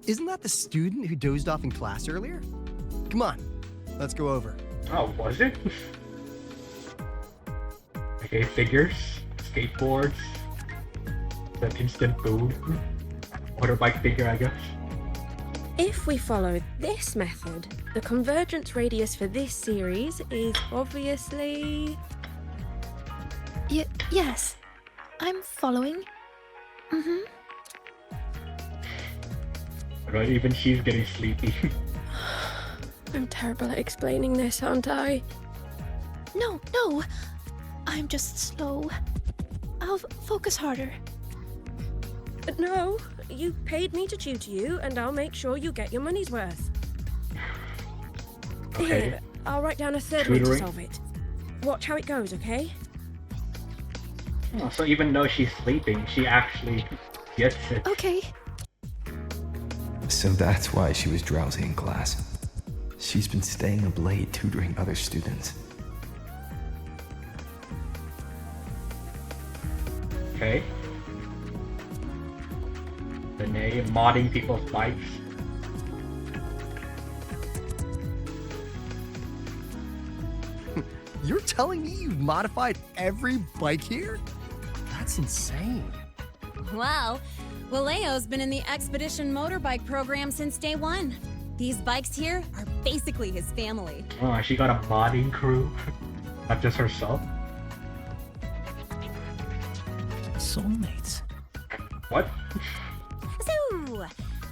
isn't that the student who dozed off in class earlier? Come on, let's go over. Oh, was it? Okay, figures, skateboards, the instant food, motorbike figure, I guess. If we follow this method, the convergence radius for this series is obviously... Yes, I'm following. Right, even she's getting sleepy. I'm terrible at explaining this, aren't I? No, I'm just slow. I'll focus harder. No, you paid me to tutor you, and I'll make sure you get your money's worth. Okay. Here, I'll write down a third way to Tutoring. solve it. Watch how it goes, okay? Oh, so even though she's sleeping, she actually gets it. Okay. So that's why she was drowsy in class. She's been staying up late tutoring other students. Okay. Danae modding people's bikes. You're telling me you've modified every bike here? That's insane. Wow. Waleo's been in the Expedition motorbike program since day one. These bikes here are basically his family. Oh, she got a modding crew. Not just herself. Soulmates. What? So,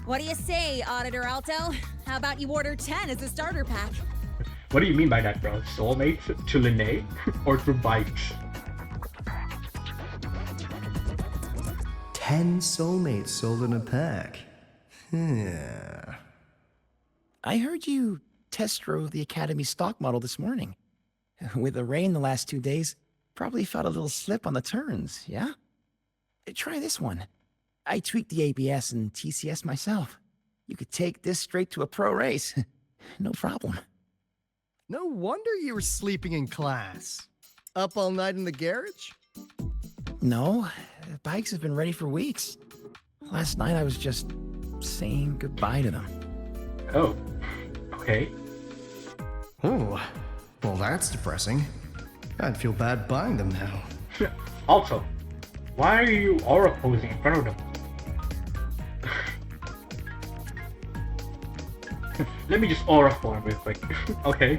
what do you say, Auditor Alto? How about you order 10 as a starter pack? What do you mean by that, bro? Soulmates to Linnae? Or through bikes? 10 soulmates sold in a pack. I heard you test drove the Academy stock model this morning. With the rain the last 2 days, probably felt a little slip on the turns, yeah? Try this one. I tweaked the ABS and TCS myself. You could take this straight to a pro race. No problem. No wonder you were sleeping in class. Up all night in the garage? No, the bikes have been ready for weeks. Last night I was just saying goodbye to them. Oh, okay. Oh, well that's depressing. I'd feel bad buying them now. Also, why are you aura posing in front of them? Let me just aura form real quick. Okay.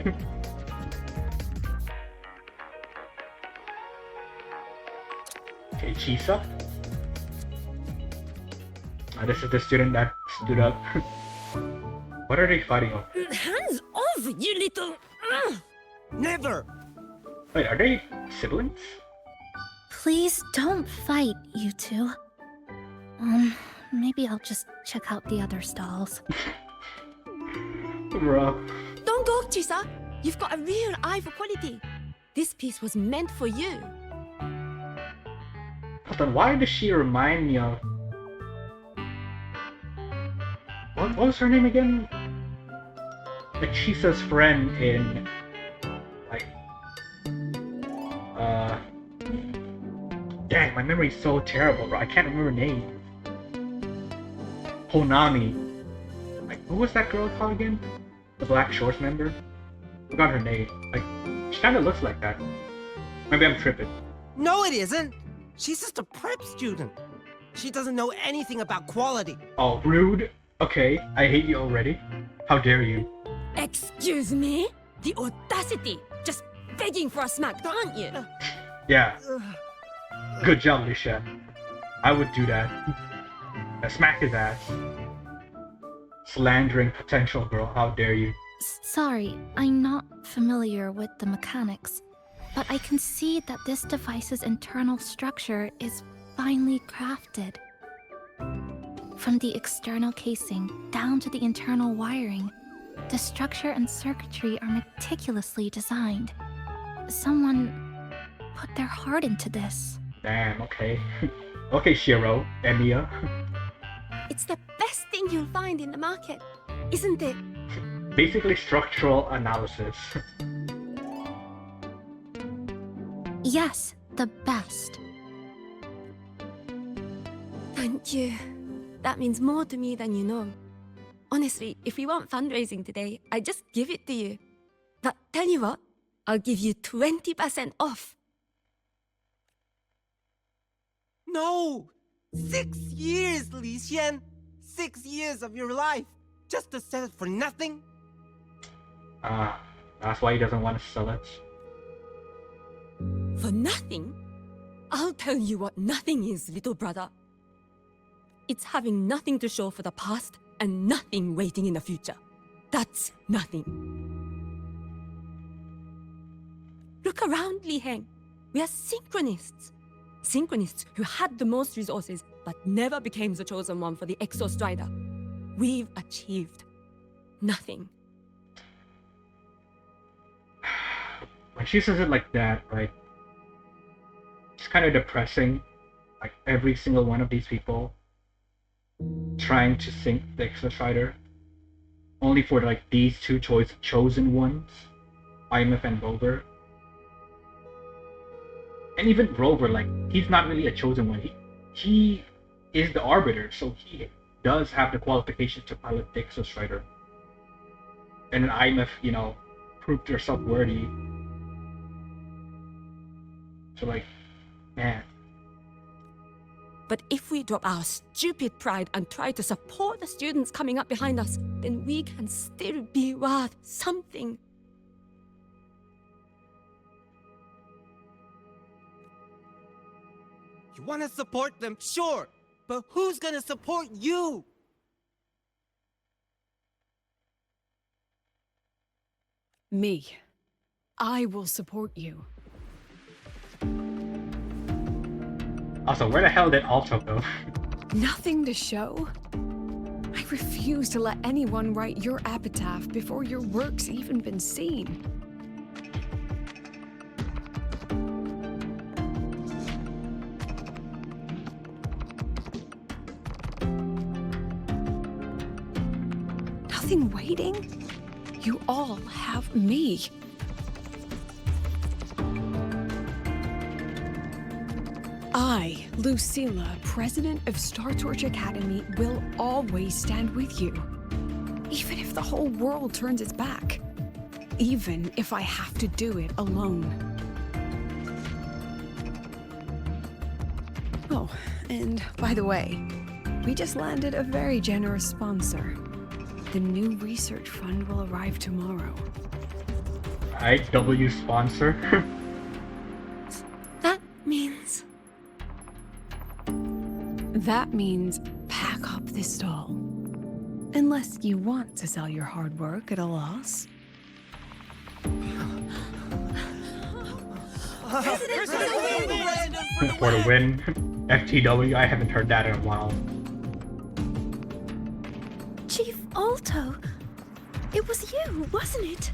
Okay, Chisa. This is the student that stood up. What are they fighting over? Hands off, you little... Never! Wait, are they siblings? Please don't fight, you two. Maybe I'll just check out the other stalls. Bruh. Don't go, Chisa. You've got a real eye for quality. This piece was meant for you. Hold on, why does she remind me of... What was her name again? Like Chisa's friend in... Like... Dang, my memory's so terrible, bro. I can't remember her name. Honami. Like, who was that girl called again? The Black Shores member? Forgot her name. Like, she kinda looks like that. Maybe I'm tripping. No, it isn't! She's just a prep student. She doesn't know anything about quality. Oh, rude. Okay, I hate you already. How dare you? Excuse me? The audacity! Just begging for a smack, aren't you? Yeah. Good job, Lisha. I would do that. Smack his ass. Slandering potential girl, how dare you? Sorry, I'm not familiar with the mechanics, but I can see that this device's internal structure is finely crafted. From the external casing down to the internal wiring, the structure and circuitry are meticulously designed. Someone put their heart into this. Damn, okay. Okay, Shiro, Emiya. It's the best thing you'll find in the market, isn't it? Basically structural analysis. Yes, the best. Thank you. That means more to me than you know. Honestly, if we want fundraising today, I'd just give it to you. But tell you what, I'll give you 20% off. No! 6 years, Li Xian! 6 years of your life! Just to sell it for nothing? That's why he doesn't want to sell it. For nothing? I'll tell you what nothing is, little brother. It's having nothing to show for the past and nothing waiting in the future. That's nothing. Look around, Li Heng. We are synchronists. Synchronists who had the most resources but never became the chosen one for the Exo Strider. We've achieved nothing. When she says it like that, like, it's kind of depressing. Like, every single one of these people trying to sync the Exo Strider, only for like these two chosen ones, IMF and Rover. And even Rover, like, he's not really a chosen one. He is the Arbiter, so he does have the qualifications to pilot the Exo Strider. And then IMF, you know, proved herself worthy. So, like, man. But if we drop our stupid pride and try to support the students coming up behind us, then we can still be worth something. You want to support them, sure, but who's gonna support you? Me. I will support you. Also, where the hell did Alto go? Nothing to show? I refuse to let anyone write your epitaph before your work's even been seen. anything waiting? You all have me. I, Lucilla, president of Star Torch Academy, will always stand with you. Even if the whole world turns its back. Even if I have to do it alone. Oh, and by the way, we just landed a very generous sponsor. The new research fund will arrive tomorrow. IW sponsor? That means... That means pack up this stall. Unless you want to sell your hard work at a loss. For the win. FTW, I haven't heard that in a while. Chief Alto, it was you, wasn't it?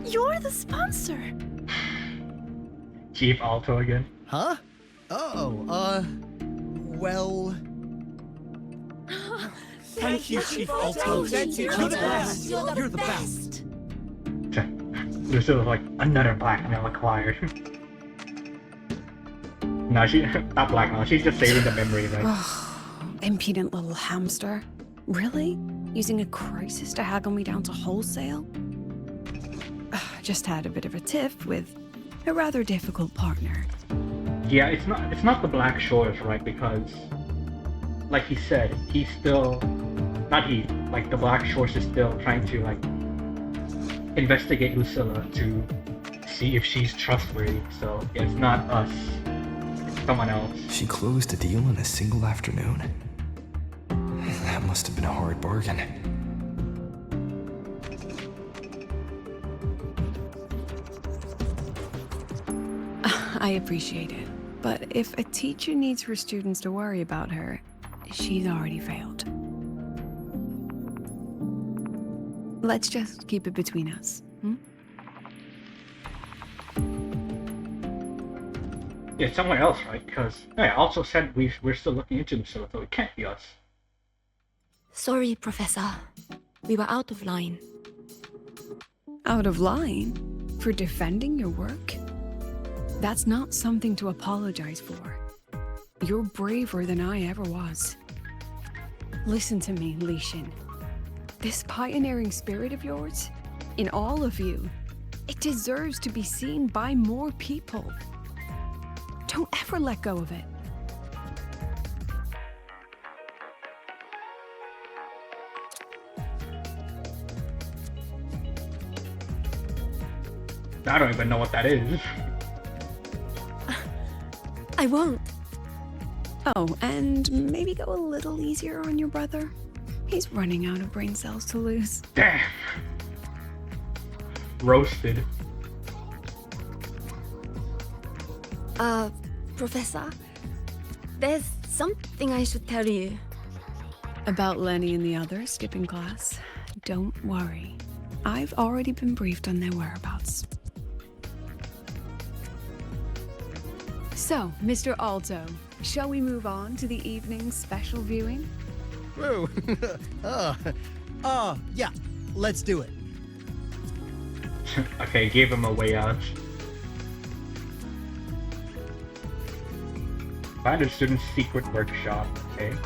You're the sponsor. Chief Alto again. Huh? Oh, well... Thank you, Chief Alto. You're the best. You're the best. This is like another blackmail acquired. No, she not blackmail. She's just saving the memory, right? Impudent little hamster. Really? Using a crisis to haggle me down to wholesale? Just had a bit of a tiff with a rather difficult partner. Yeah, it's not the Black Shores, right? Because, like he said, he's still like the Black Shores is still trying to like investigate Lucilla to see if she's trustworthy. So yeah, it's not us, it's someone else. She closed a deal in a single afternoon. That must have been a hard bargain. I appreciate it, but if a teacher needs her students to worry about her, she's already failed. Let's just keep it between us, hmm? Yeah, it's someone else, right? Because I also said we're still looking into Lucilla, so it can't be us. Sorry, Professor. We were out of line. Out of line? For defending your work? That's not something to apologize for. You're braver than I ever was. Listen to me, Li Xin. This pioneering spirit of yours, in all of you, it deserves to be seen by more people. Don't ever let go of it. I don't even know what that is. I won't. Oh, and maybe go a little easier on your brother. He's running out of brain cells to lose. Damn. Roasted. Professor, there's something I should tell you. About Lenny and the others skipping class? Don't worry. I've already been briefed on their whereabouts. So, Mr. Alto, shall we move on to the evening's special viewing? Whoa. Yeah, let's do it. Okay, gave him a way out. Find a student's secret workshop, okay?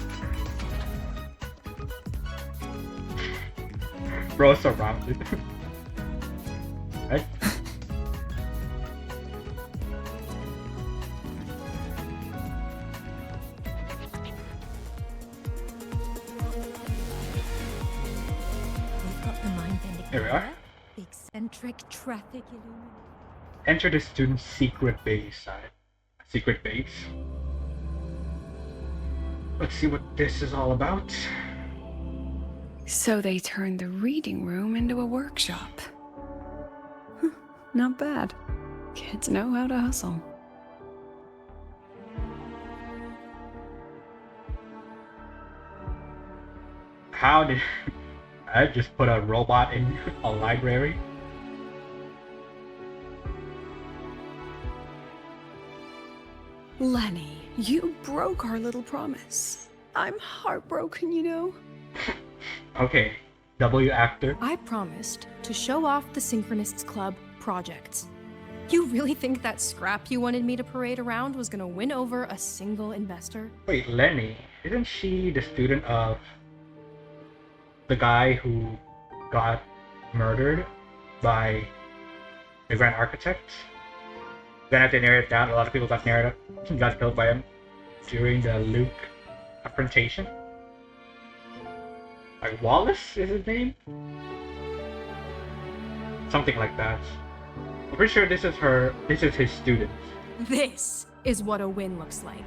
Bro surrounded. Right? Here we are. Eccentric traffic illumination. Enter the student's secret base side. Secret base. Let's see what this is all about. So they turned the reading room into a workshop. Not bad. Kids know how to hustle. How did I just put a robot in a library? Lenny, you broke our little promise. I'm heartbroken, you know. Okay, W actor. I promised to show off the Synchronists Club projects. You really think that scrap you wanted me to parade around was gonna win over a single investor? Wait, Lenny, isn't she the student of the guy who got murdered by the Grand Architect? Then if they narrowed it down, a lot of people got killed by him during the Luke confrontation. Like Wallace is his name? Something like that. I'm pretty sure this is his student. This is what a win looks like.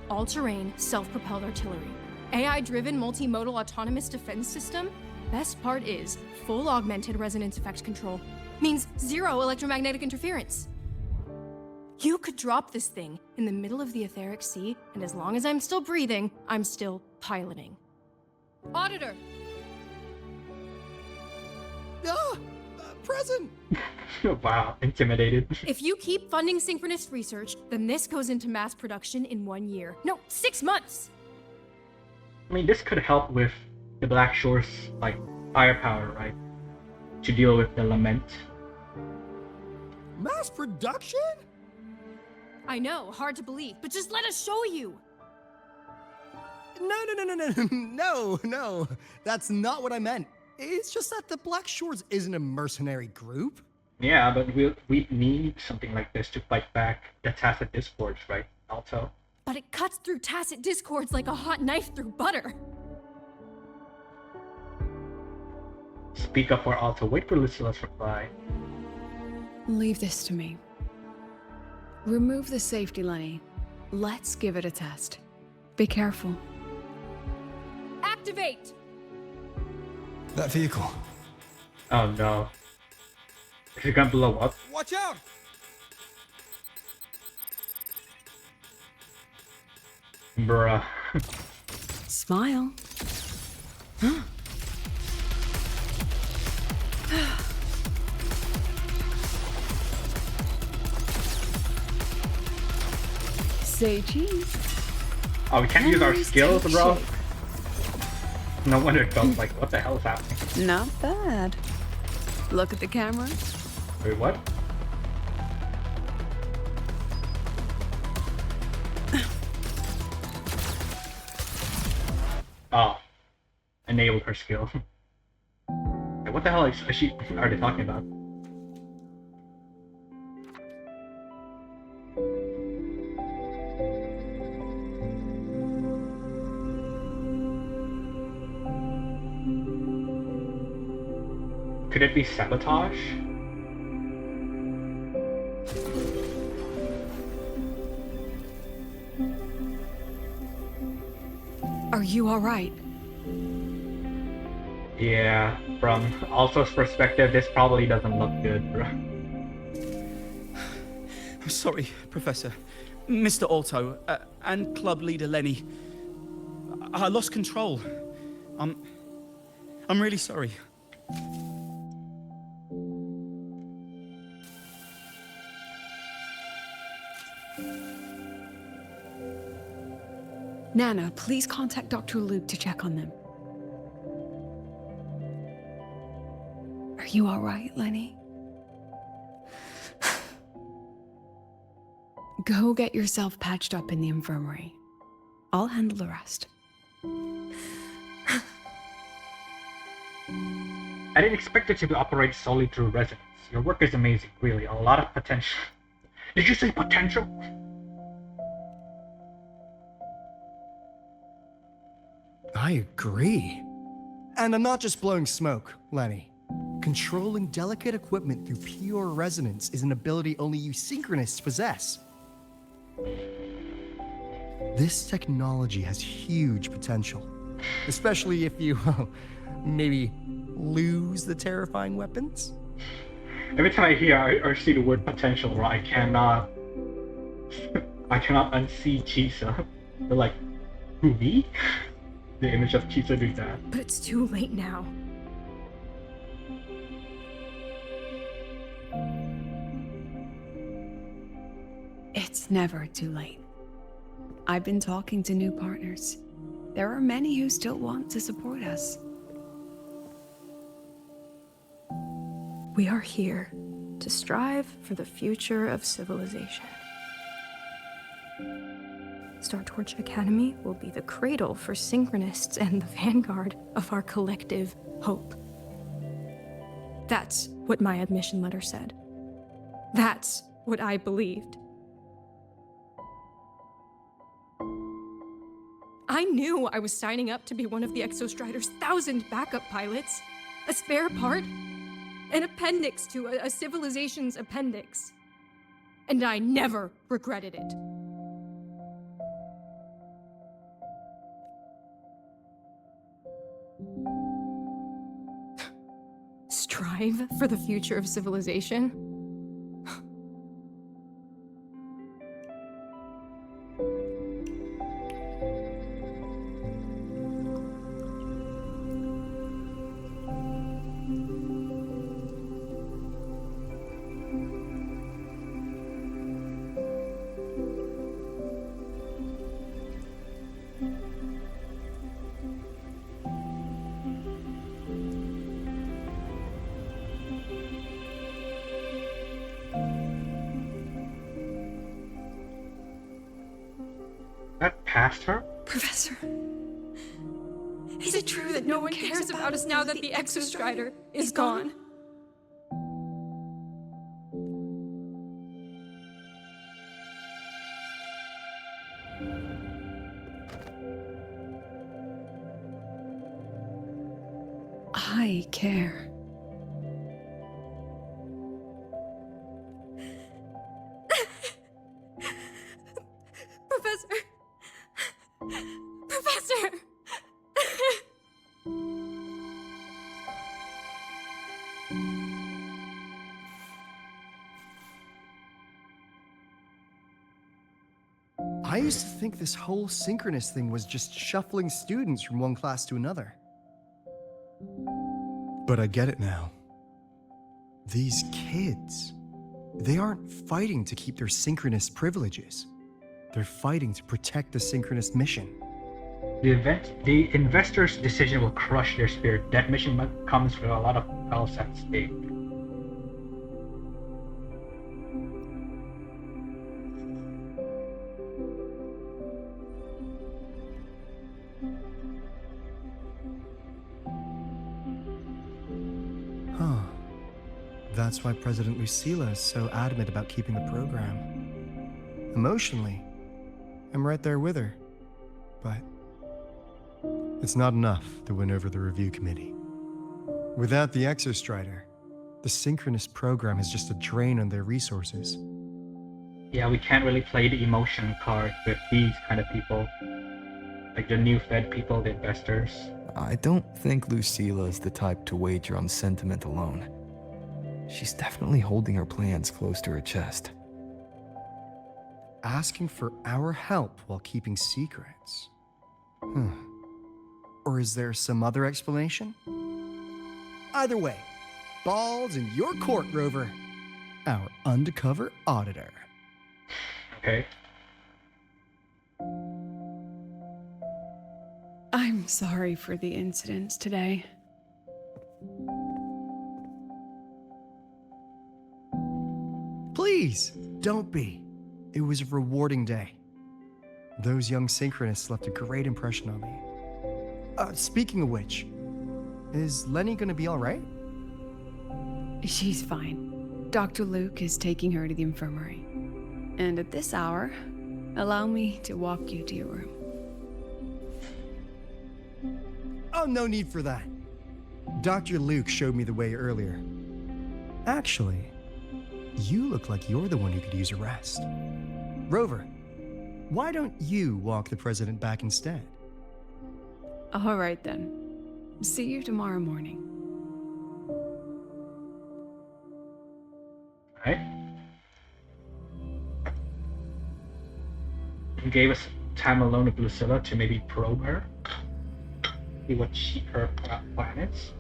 All-terrain, self-propelled artillery. AI-driven multimodal autonomous defense system. Best part is full augmented resonance effect control. Means zero electromagnetic interference. You could drop this thing in the middle of the etheric sea, and as long as I'm still breathing, I'm still piloting. Auditor! Present! Wow, intimidated. If you keep funding synchronous research, then this goes into mass production in 1 year. No, 6 months! I mean, this could help with the Black Shore's, like, firepower, right? To deal with the lament. Mass production? I know, hard to believe, but just let us show you! No, that's not what I meant. It's just that the Black Shores isn't a mercenary group. Yeah, but we need something like this to fight back the tacit discords, right, Alto? But it cuts through tacit discords like a hot knife through butter. Speak up for Alto. Wait for Lucilla's reply. Leave this to me. Remove the safety, Lenny. Let's give it a test. Be careful. Activate! That vehicle. Oh no. Is it gonna blow up? Watch out! Bruh. Smile. Say cheese. Oh, we can't use our skills, bro? No wonder it felt like, what the hell is happening? Not bad. Look at the camera. Wait, what? Oh. Enabled her skill. Hey, what the hell is she already talking about? Could it be sabotage? Are you alright? Yeah, from Alto's perspective, this probably doesn't look good, bro. I'm sorry, Professor. Mr. Alto, and club leader Lenny. I lost control. I'm really sorry. Nana, please contact Dr. Luke to check on them. Are you all right, Lenny? Go get yourself patched up in the infirmary. I'll handle the rest. I didn't expect it to operate solely through resonance. Your work is amazing, really. A lot of potential. Did you say potential? I agree. And I'm not just blowing smoke, Lenny. Controlling delicate equipment through pure resonance is an ability only you synchronists possess. This technology has huge potential, especially if you, maybe lose the terrifying weapons. Every time I hear or see the word potential, bro, I cannot unsee Chisa. They're like, who, me? The image of Chisa doing that. But it's too late now. It's never too late. I've been talking to new partners. there are many who still want to support us. We are here to strive for the future of civilization. Startorch Academy will be the cradle for synchronists and the vanguard of our collective hope. That's what my admission letter said. That's what I believed. I knew I was signing up to be one of the Exostrider's 1,000 backup pilots, a spare part, an appendix to a civilization's appendix. And I never regretted it. Strive for the future of civilization? That passed her? Professor, is it true that no one cares about us now that the Exostrider is gone? I care. Professor! Professor! I used to think this whole synchronous thing was just shuffling students from one class to another. But I get it now. These kids, they aren't fighting to keep their synchronous privileges. They're fighting to protect the synchronous mission. The investor's decision will crush their spirit. That mission comes with a lot of else at stake. Huh. That's why President Lucilla is so adamant about keeping the program. Emotionally, I'm right there with her. But it's not enough to win over the review committee. Without the Exostrider, the synchronous program is just a drain on their resources. Yeah, we can't really play the emotion card with these kind of people. Like the new Fed people, the investors. I don't think Lucilla is the type to wager on sentiment alone. She's definitely holding her plans close to her chest. Asking for our help while keeping secrets. Or is there some other explanation? Either way, ball's in your court, Rover. Our undercover auditor. Okay. I'm sorry for the incidents today. Please, don't be. It was a rewarding day. Those young synchronists left a great impression on me. Speaking of which, is Lenny gonna be all right? She's fine. Dr. Luke is taking her to the infirmary. And at this hour, allow me to walk you to your room. Oh, no need for that. Dr. Luke showed me the way earlier. Actually, you look like you're the one who could use a rest. Rover, why don't you walk the president back instead? All right then. See you tomorrow morning. Right. He gave us time alone with Lucilla to maybe probe her. See what her plan is.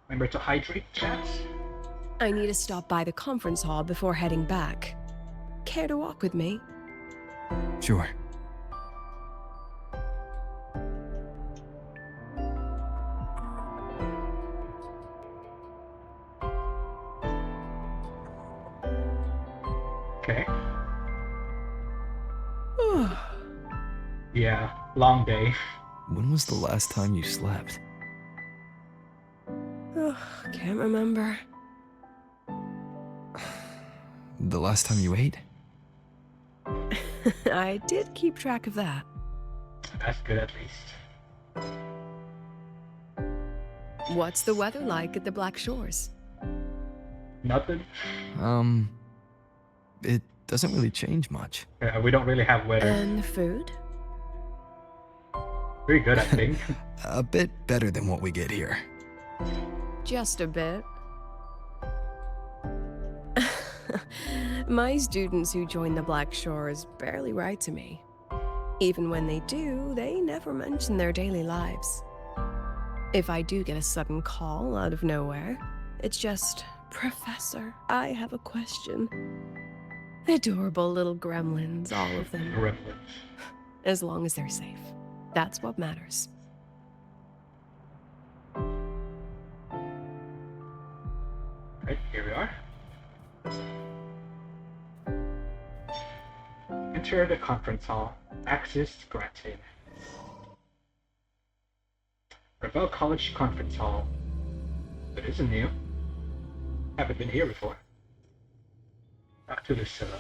Remember to hydrate, chats. I need to stop by the conference hall before heading back. Care to walk with me? Sure. Okay. Yeah, long day. When was the last time you slept? Can't remember. The last time you ate? I did keep track of that. That's good at least. What's the weather like at the Black Shores? Nothing. It doesn't really change much. Yeah, we don't really have weather. And the food? Pretty good, I think. A bit better than what we get here. Just a bit. My students who join the Black Shores barely write to me. Even when they do, they never mention their daily lives. If I do get a sudden call out of nowhere, it's just, "Professor, I have a question." Adorable little gremlins, all of them. Gremlins. As long as they're safe. That's what matters. Right, here we are. Enter the conference hall. Access granted. Ravel College Conference Hall. It isn't new. Haven't been here before. Back to Lucilla.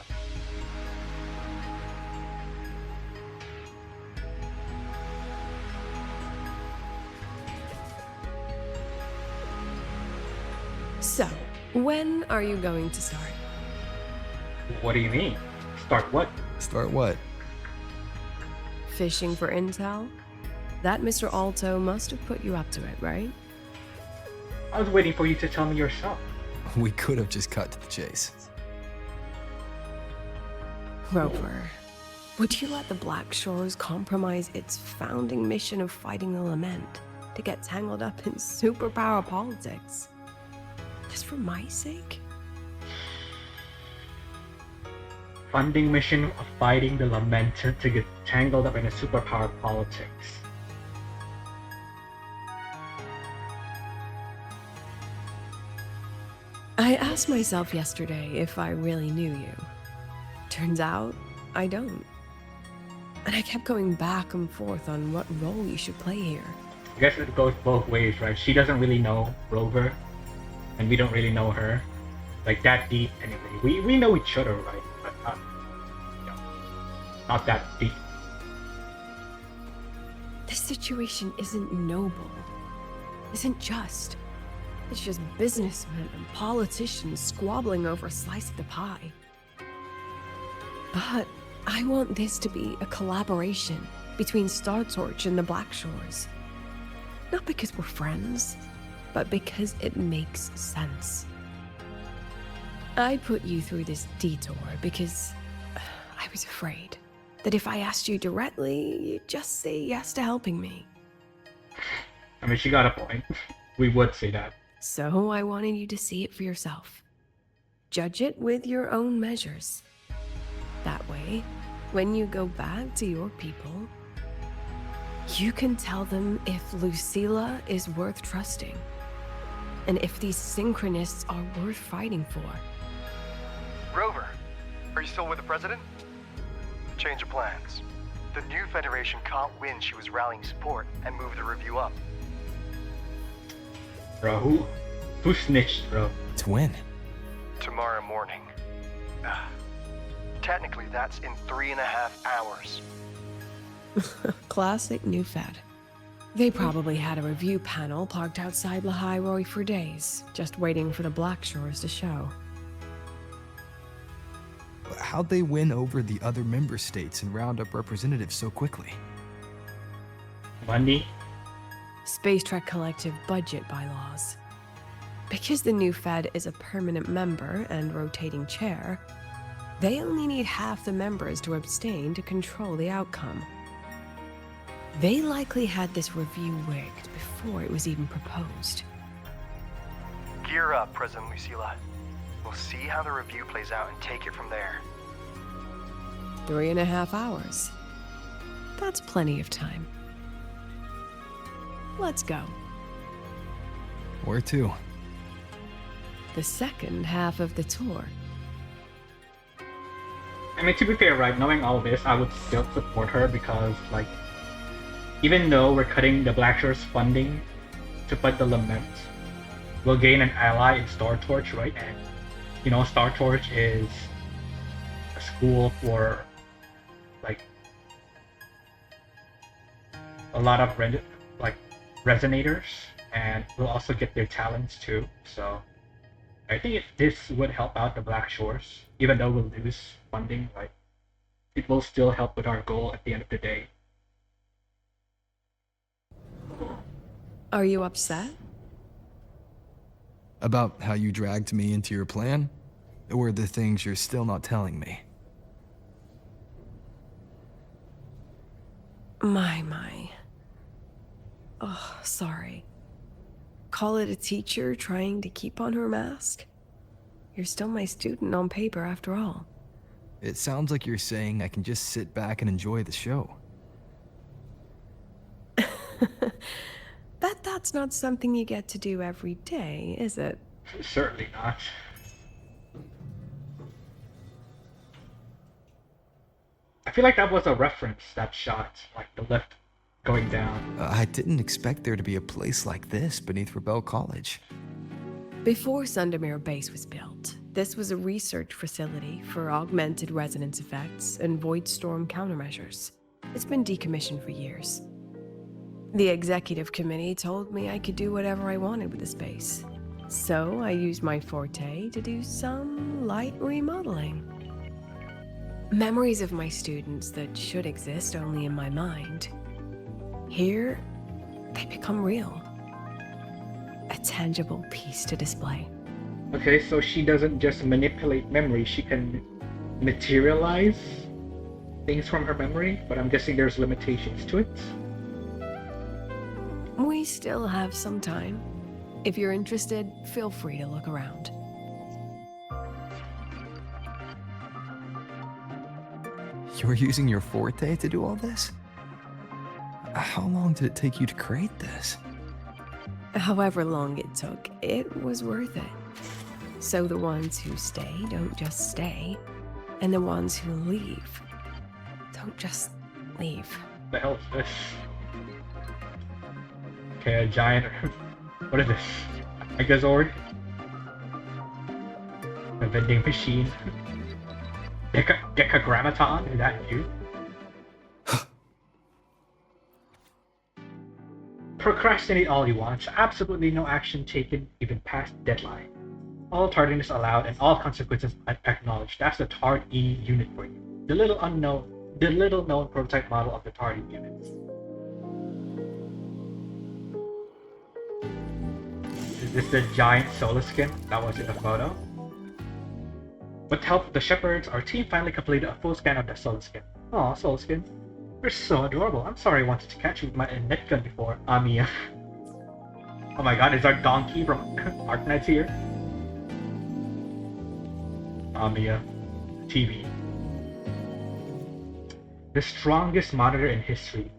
So, when are you going to start? What do you mean? Start what? Start what? Fishing for intel? That Mr. Alto must have put you up to it, right? I was waiting for you to tell me yourself. We could have just cut to the chase. Rover, would you let the Black Shores compromise its founding mission of fighting the Lament to get tangled up in superpower politics? Just for my sake? Funding mission of fighting the Lament to get tangled up in a superpower politics. I asked myself yesterday if I really knew you. Turns out, I don't. And I kept going back and forth on what role you should play here. I guess it goes both ways, right? She doesn't really know Rover, and we don't really know her. Like, that deep anyway. We know each other, right? But not, not that deep. This situation isn't noble. Isn't just. It's just businessmen and politicians squabbling over a slice of the pie. But I want this to be a collaboration between Star Torch and the Black Shores. Not because we're friends, but because it makes sense. I put you through this detour because I was afraid that if I asked you directly, you'd just say yes to helping me. I mean, she got a point. We would say that. So I wanted you to see it for yourself. Judge it with your own measures. That way, when you go back to your people, you can tell them if Lucilla is worth trusting, and if these synchronists are worth fighting for. Rover, are you still with the President? Change of plans. The new Federation can't win. She was rallying support and moved the review up. Bro, who snitched, bro? To win. Tomorrow morning. Technically, that's in 3.5 hours. Classic new Fed. They probably had a review panel parked outside Lahai Roi for days, just waiting for the Black Shores to show. How'd they win over the other member states and round up representatives so quickly? Money? Space Trek Collective budget bylaws. Because the new Fed is a permanent member and rotating chair, they only need half the members to abstain to control the outcome. They likely had this review rigged before it was even proposed. Gear up, President Lucilla. We'll see how the review plays out and take it from there. 3.5 hours. That's plenty of time. Let's go. Where to? The second half of the tour. I mean, to be fair, right, knowing all this, I would still support her because, like, even though we're cutting the Black Shore's funding to fight the Lament, we'll gain an ally in Star Torch, right? And, you know, Star Torch is a school for, like, a lot of resonators, and we'll also get their talents too. So I think this would help out the Black Shores, even though we'll lose funding. Like, it will still help with our goal at the end of the day. Are you upset? About how you dragged me into your plan? Or the things you're still not telling me? My. Oh, sorry. Call it a teacher trying to keep on her mask? You're still my student on paper after all. It sounds like you're saying I can just sit back and enjoy the show. That's not something you get to do every day, is it? Certainly not. I feel like that was a reference, that shot, like the lift going down. I didn't expect there to be a place like this beneath Rebel College. Before Sundermere Base was built, this was a research facility for augmented resonance effects and void storm countermeasures. It's been decommissioned for years. The executive committee told me I could do whatever I wanted with the space. So I used my forte to do some light remodeling. Memories of my students that should exist only in my mind. Here, they become real. A tangible piece to display. Okay, so she doesn't just manipulate memory, she can materialize things from her memory, but I'm guessing there's limitations to it. We still have some time. If you're interested, feel free to look around. You're using your forte to do all this? How long did it take you to create this? However long it took, it was worth it. So the ones who stay don't just stay, and the ones who leave don't just leave. The hell is this? Okay, a giant. What is this? A Megazord? A vending machine? Decagrammaton? Is that you? Procrastinate all you want. Absolutely no action taken even past deadline. All tardiness allowed and all consequences acknowledged. That's the TARD E unit for you. The little known prototype model of the TARD E unit. Is this the giant solar skin that was in the photo? With the help of the shepherds, our team finally completed a full scan of the solar skin. Aw, solar skin. You're so adorable. I'm sorry I wanted to catch you with my net gun before, Amiya. Oh my god, is our donkey from Arknights here? Amiya. TV. The strongest monitor in history.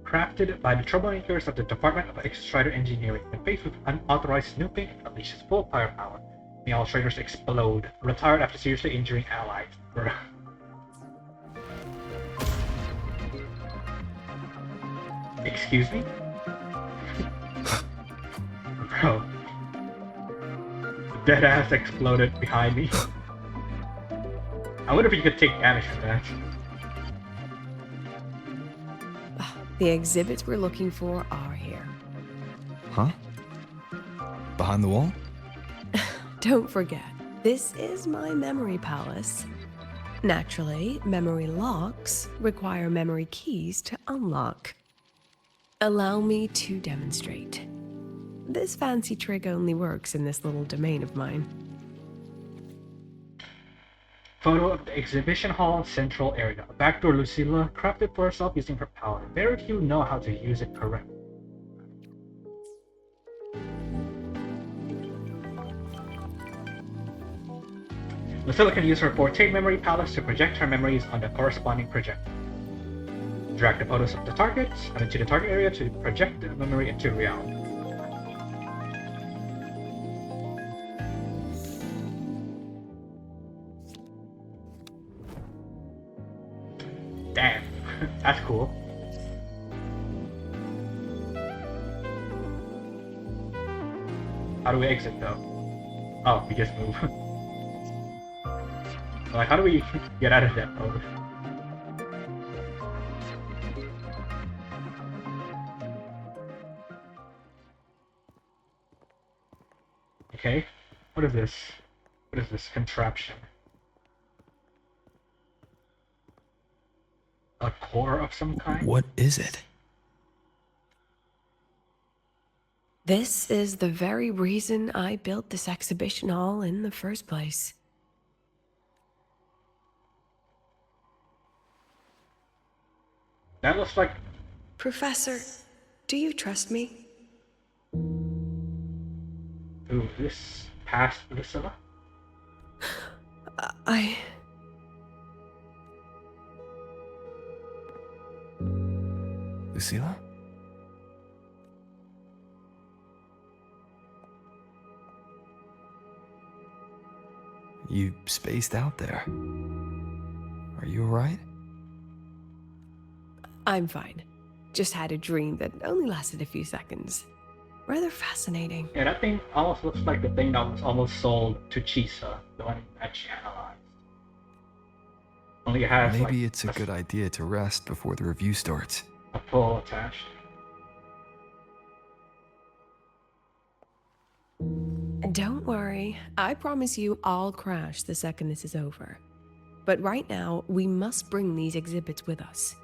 Crafted by the troublemakers of the Department of Extrader Engineering, when faced with unauthorized snooping, it unleashes full firepower. May all traders explode. Retired after seriously injuring allies. Excuse me? Bro. The deadass exploded behind me. I wonder if you could take damage from that. The exhibits we're looking for are here. Huh? Behind the wall? Don't forget, this is my memory palace. Naturally, memory locks require memory keys to unlock. Allow me to demonstrate. This fancy trick only works in this little domain of mine. Photo of the exhibition hall central area. A backdoor Lucilla crafted for herself using her power. Very few know how to use it correctly. Lucilla can use her Forte memory palace to project her memories on the corresponding projector. Drag the photos of the targets and into the target area to project the memory into reality. Damn, that's cool. How do we exit though? Oh, we just move. Like, how do we get out of that mode? Okay, what is this? What is this contraption? A core of some kind? What is it? This is the very reason I built this exhibition hall in the first place. That looks like... Professor, do you trust me? Ooh, this past Lucilla? Lucilla? You spaced out there. Are you alright? I'm fine. Just had a dream that only lasted a few seconds. Rather fascinating. Yeah, that thing almost looks like the thing that was almost sold to Chisa, the one that she analyzed. Only it has Maybe like, it's a good idea to rest before the review starts. A pull attached. Don't worry, I promise you I'll crash the second this is over. But right now, we must bring these exhibits with us.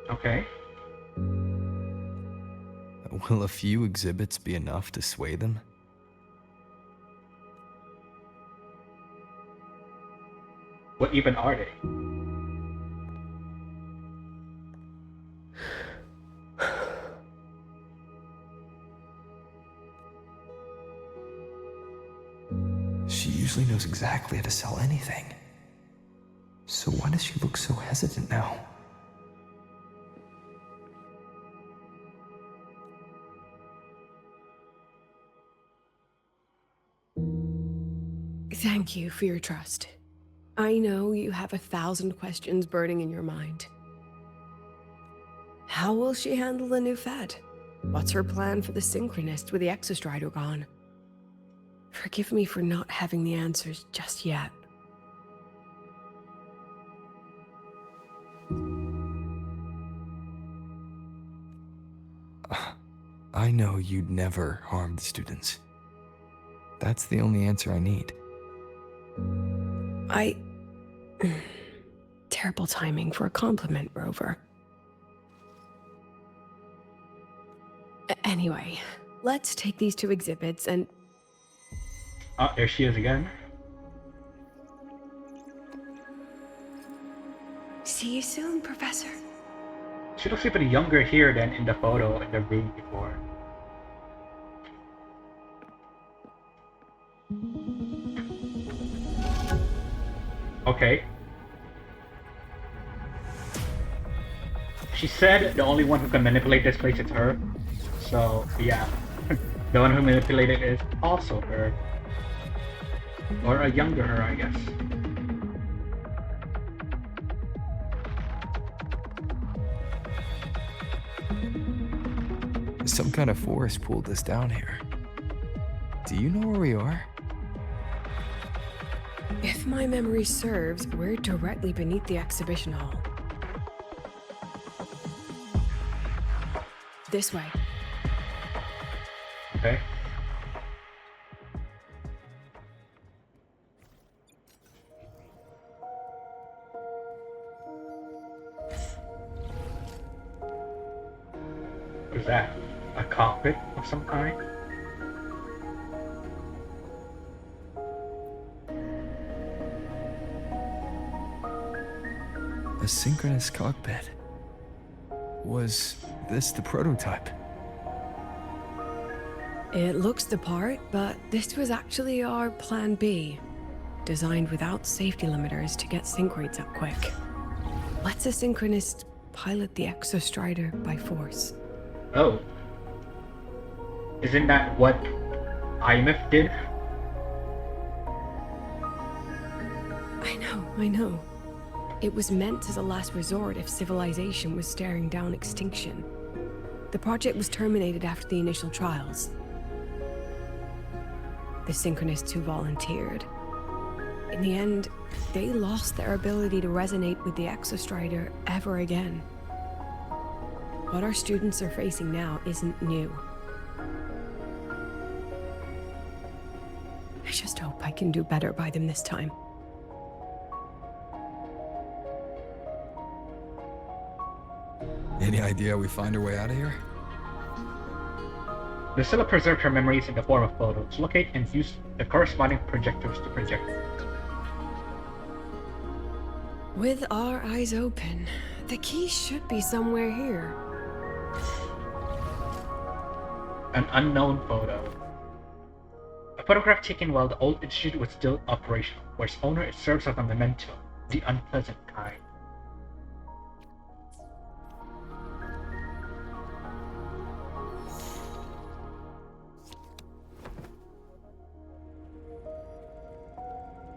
Okay. Will a few exhibits be enough to sway them? What even are they? She usually knows exactly how to sell anything. So why does she look so hesitant now? Thank you for your trust. I know you have 1,000 questions burning in your mind. How will she handle the new Fed? What's her plan for the Synchronist with the Exostrider gone? Forgive me for not having the answers just yet. I know you'd never harm the students. That's the only answer I need. Terrible timing for a compliment, Rover. Anyway, let's take these two exhibits and... Oh, there she is again. See you soon, Professor. She looks even younger here than in the photo in the room before. Okay. She said the only one who can manipulate this place is her. So, yeah. The one who manipulated is also her. Or a younger her, I guess. Some kind of force pulled us down here. Do you know where we are? If my memory serves, we're directly beneath the exhibition hall. This way. Okay. What is that? A cockpit of some kind? A synchronous cockpit. Was this the prototype? It looks the part, but this was actually our plan B. designed without safety limiters to get sync rates up quick. Lets a synchronist pilot the exostrider by force. Oh. Isn't that what IMF did? I know. It was meant as a last resort if civilization was staring down extinction. The project was terminated after the initial trials. The synchronists who volunteered, in the end, they lost their ability to resonate with the exostrider ever again. What our students are facing now isn't new. I just hope I can do better by them this time. Any idea how we find our way out of here? Lucilla preserved her memories in the form of photos. Locate and use the corresponding projectors to project. With our eyes open, the key should be somewhere here. An unknown photo. A photograph taken while the old institute was still operational, where its owner serves as a memento, the unpleasant kind.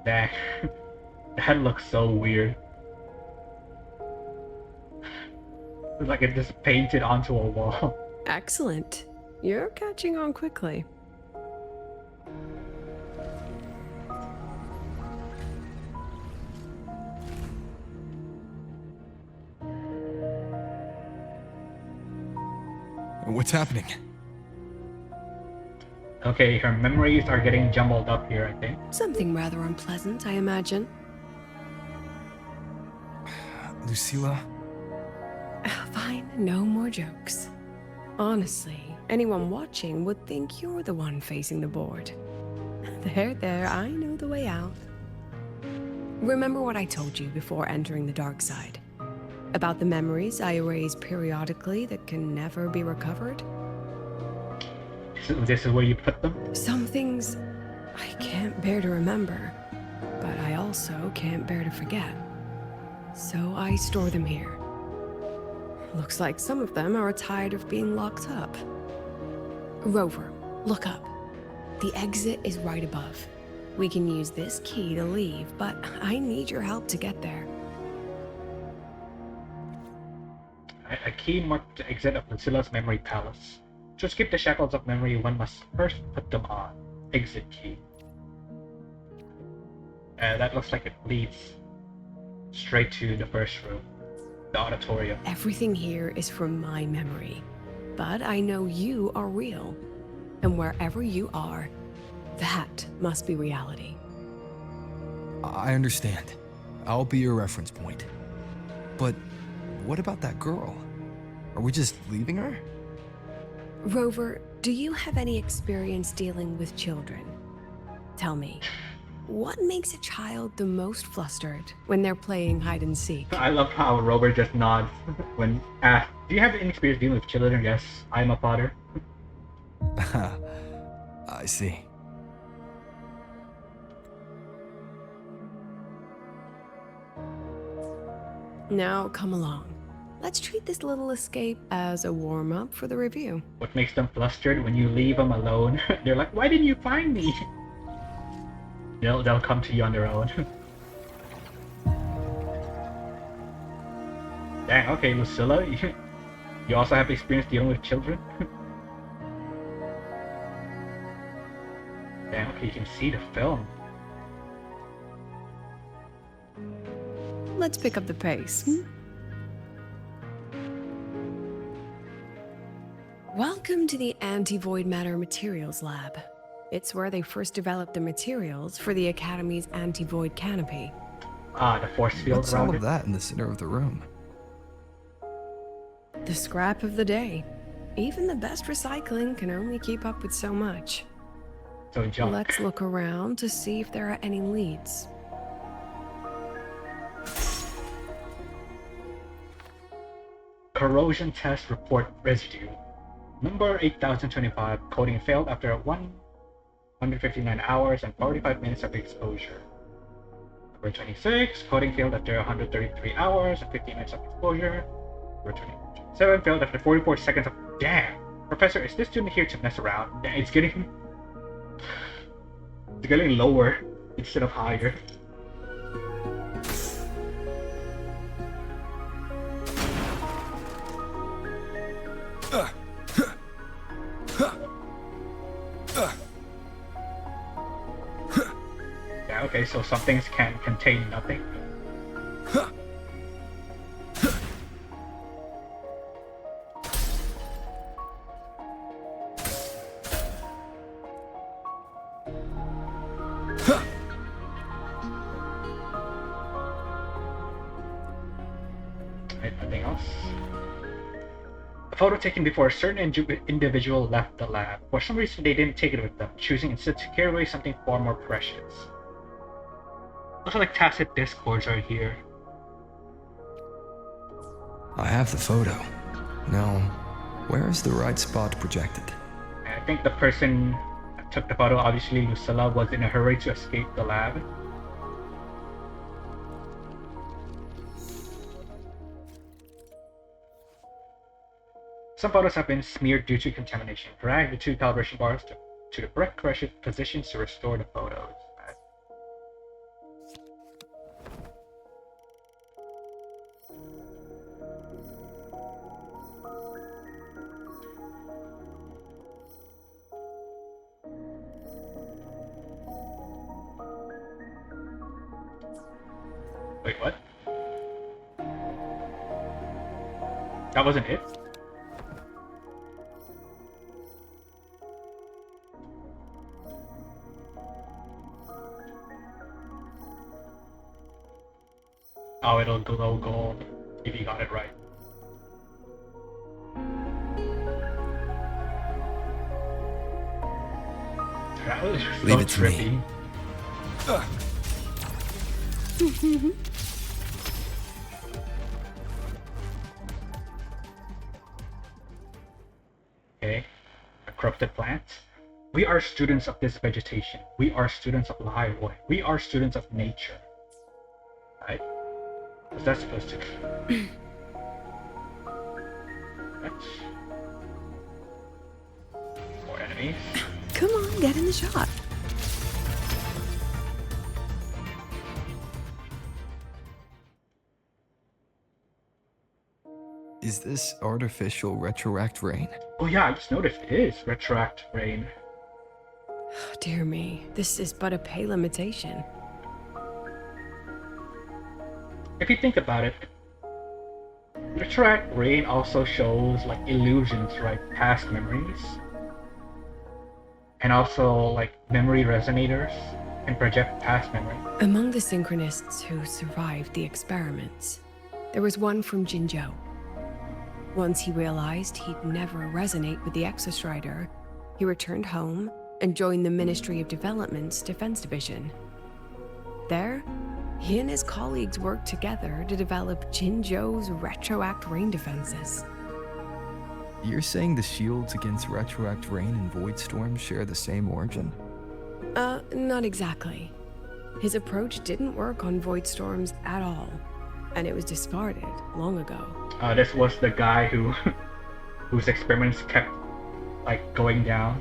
That looks so weird. It's like it just painted onto a wall. Excellent. You're catching on quickly. What's happening? Okay, her memories are getting jumbled up here, I think. Something rather unpleasant, I imagine. Lucilla? Fine, no more jokes. Honestly, anyone watching would think you're the one facing the board. There, I know the way out. Remember what I told you before entering the dark side? About the memories I erase periodically that can never be recovered? This is where you put them? Some things I can't bear to remember, but I also can't bear to forget. So I store them here. Looks like some of them are tired of being locked up. Rover, look up. The exit is right above. We can use this key to leave, but I need your help to get there. A key marked the exit of Lucilla's memory palace. To escape the shackles of memory, one must first put them on. Exit key. That looks like it leads straight to the first room, the auditorium. Everything here is from my memory, but I know you are real, and wherever you are, that must be reality. I understand. I'll be your reference point. But what about that girl? Are we just leaving her? Rover, do you have any experience dealing with children? Tell me, what makes a child the most flustered when they're playing hide and seek? I love how Rover just nods when asked, do you have any experience dealing with children? Yes, I'm a father. I see. Now, come along. Let's treat this little escape as a warm-up for the review. What makes them flustered when you leave them alone? They're like, why didn't you find me? They'll come to you on their own. Dang, okay, Lucilla, you also have experience dealing with children? Dang, okay, you can see the film. Let's pick up the pace. Welcome to the Anti-Void Matter Materials Lab. It's where they first developed the materials for the Academy's anti-void canopy. Ah, the force field What's around all it? of that in the center of the room? The scrap of the day. Even the best recycling can only keep up with so much. So junk. Let's look around to see if there are any leads. Corrosion test report residue. Number 8025, coating failed after 159 hours and 45 minutes of exposure. Number 26, coding failed after 133 hours and 15 minutes of exposure. Number 27, failed after 44 seconds of... Damn! Professor, is this student here to mess around? Yeah, it's getting lower instead of higher. Yeah, okay, so some things can contain nothing. Right, nothing else. A photo taken before a certain individual left the lab. For some reason, they didn't take it with them, choosing instead to carry away something far more precious. Also, like tacit discords are here. I have the photo. Now, where is the right spot projected? I think the person that took the photo, obviously Lucilla, was in a hurry to escape the lab. Some photos have been smeared due to contamination. Drag the two calibration bars to the correct positions to restore the photos. Wait, what? That wasn't it? Oh, it'll glow gold if you got it right. That was so Leave it to trippy. Okay, a corrupted plant. We are students of this vegetation. We are students of Lahai Roi. We are students of nature. Right? What's that supposed to be? What? More enemies. Come on, get in the shot. Is this artificial retroact rain? Oh yeah, I just noticed it is retroact rain. Dear me, this is but a pale imitation. If you think about it, retroact rain also shows like illusions, right? Past memories. And also like memory resonators can project past memory. Among the synchronists who survived the experiments, there was one from Mengzhou. Once he realized he'd never resonate with the Exostrider, he returned home and joined the Ministry of Development's Defense Division. There, he and his colleagues worked together to develop Mengzhou's retroact rain defenses. You're saying the shields against retroact rain and void storms share the same origin? Not exactly. His approach didn't work on void storms at all, and it was discarded long ago. This was the guy who whose experiments kept like going down.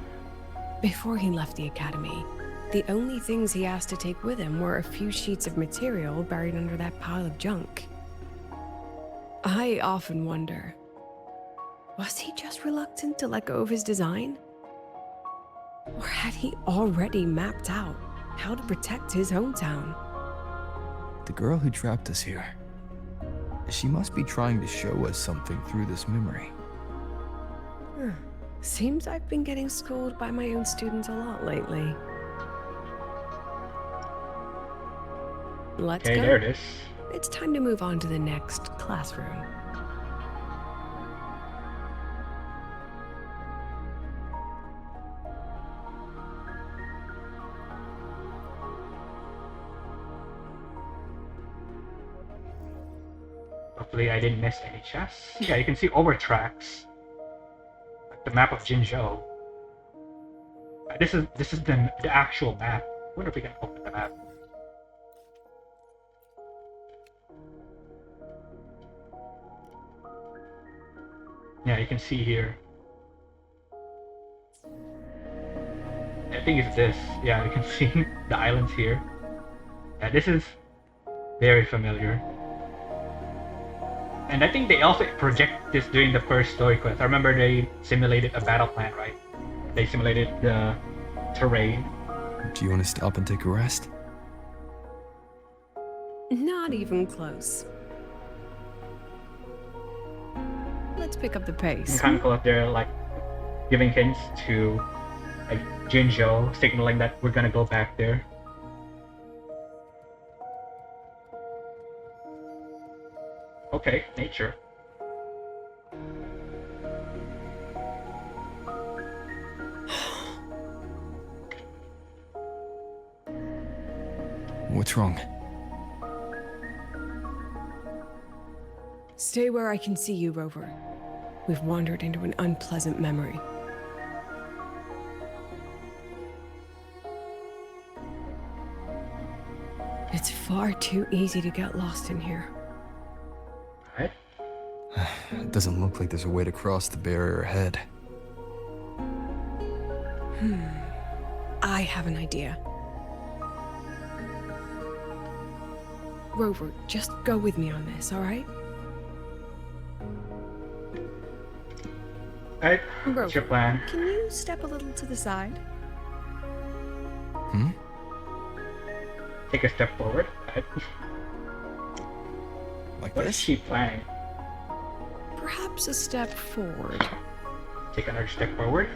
Before he left the academy, the only things he asked to take with him were a few sheets of material buried under that pile of junk. I often wonder, was he just reluctant to let go of his design? Or had he already mapped out how to protect his hometown? The girl who trapped us here, she must be trying to show us something through this memory. Seems I've been getting schooled by my own students a lot lately. Let's go. Okay, there it is. It's time to move on to the next classroom. Hopefully I didn't miss any chests. Yeah, you can see over tracks. Like the map of Mengzhou. This is the actual map. I wonder if we can open the map. Yeah, you can see here. I think it's this. Yeah, you can see the islands here. Yeah, this is very familiar. And I think they also project this during the first story quest. I remember they simulated a battle plan, right? They simulated the terrain. Do you want to stop and take a rest? Not even close. Let's pick up the pace. Kind of cool if they're like giving hints to like Jinzhou, signaling that we're gonna go back there. Okay, nature. What's wrong? Stay where I can see you, Rover. We've wandered into an unpleasant memory. It's far too easy to get lost in here. Right? It doesn't look like there's a way to cross the barrier ahead. I have an idea. Rover, just go with me on this, alright? Alright, what's your plan? Can you step a little to the side? Take a step forward. Right. Like what this? is she planning? Perhaps a step forward. Take another step forward.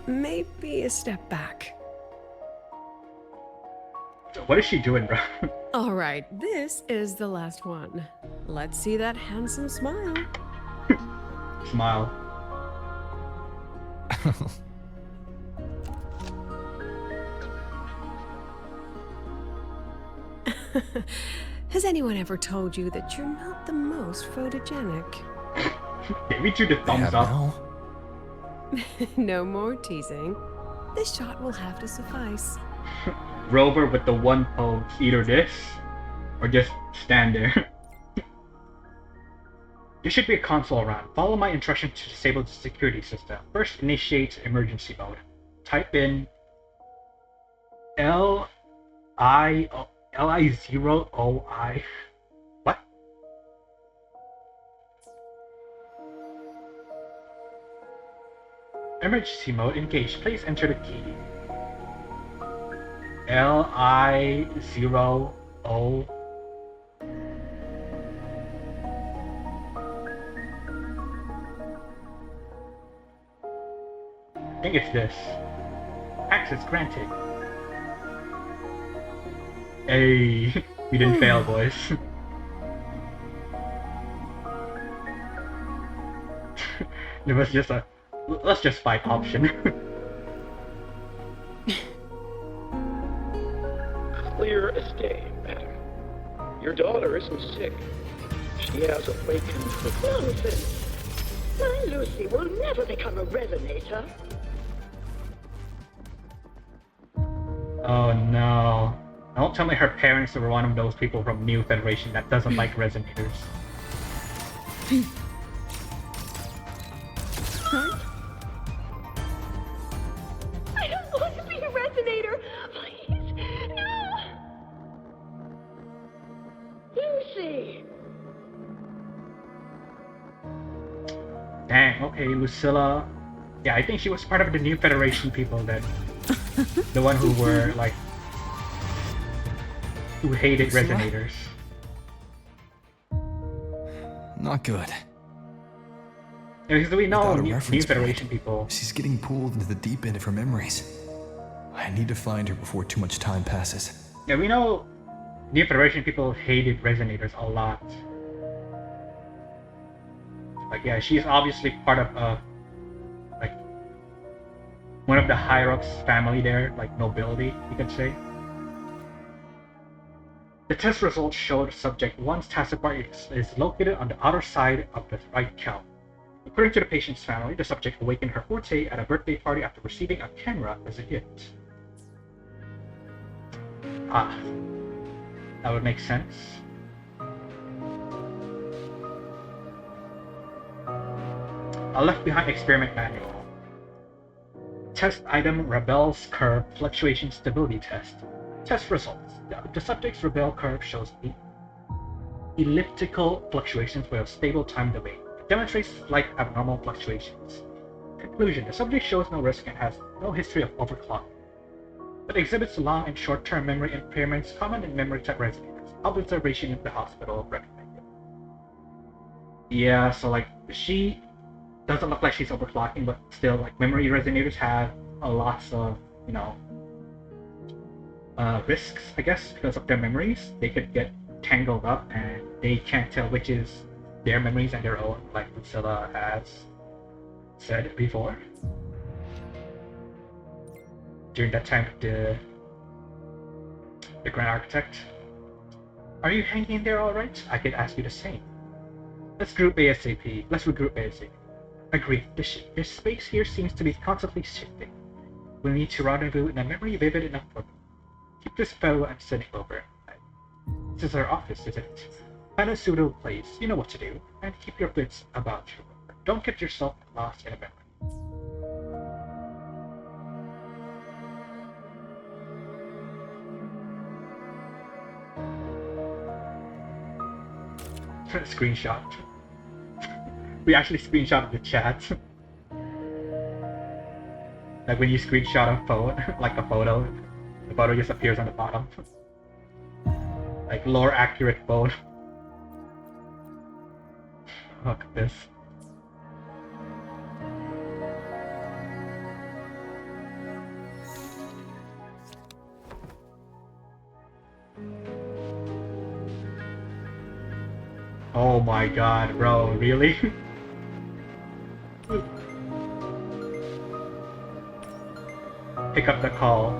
Maybe a step back. What is she doing, bro? Alright, this is the last one. Let's see that handsome smile. Smile. Has anyone ever told you that you're not the most photogenic? Gave me the thumbs up. No more teasing. This shot will have to suffice. Rover with the one pose, either this or just stand there. There should be a console around. Follow my instructions to disable the security system. First, initiate emergency mode. Type in Li0OI. What? Emergency mode engaged. Please enter the key. Li0O. I think it's this. Access granted. Hey, we didn't fail, boys. There was just a let's just fight option. Clear as day, madam. Your daughter isn't sick. She has awakened the Nonsense. My Lucy will never become a resonator. Oh no. Don't tell me her parents were one of those people from New Federation that doesn't like resonators. I don't want to be a resonator. Please, no. Lucy. Dang, okay, Lucilla. Yeah, I think she was part of the New Federation people then. The one who were like who hated resonators. Not good. Yeah, because we know Without a New reference Federation point, people. She's getting pulled into the deep end of her memories. I need to find her before too much time passes. Yeah, we know New Federation people hated resonators a lot. Like, yeah, she's obviously part of like one of the higher-ups family there, like nobility, you could say. The test results showed subject 1's taskbar is located on the outer side of the right cow. According to the patient's family, the subject awakened her forte at a birthday party after receiving a camera as a gift. Ah, that would make sense. A left behind experiment manual. Test item Rebel's curve fluctuation stability test. Test results. The subject's Rebel curve shows elliptical fluctuations with a stable time domain. It demonstrates slight abnormal fluctuations. Conclusion. The subject shows no risk and has no history of overclocking, but exhibits long and short-term memory impairments common in memory-type resonators. Observation in the hospital recommended. Yeah, so like she doesn't look like she's overclocking, but still, like memory resonators have lots of, you know, risks, I guess, because of their memories. They could get tangled up and they can't tell which is their memories and their own, like Lucilla has said before. During that time, the Grand Architect. Are you hanging in there alright? I could ask you the same. Let's group ASAP. Let's regroup ASAP. Agreed. This space here seems to be constantly shifting. We'll need to rendezvous in a memory vivid enough for me. Keep this fellow I'm sending over. This is our office, isn't it? Find a suitable place, you know what to do, and keep your wits about you. Don't get yourself lost in a memory. Screenshot. We actually screenshotted the chat. Like when you screenshot a phone, like a photo, the photo just appears on the bottom. Like lore accurate phone. Look at this. Oh my god, bro, really? Pick up the call.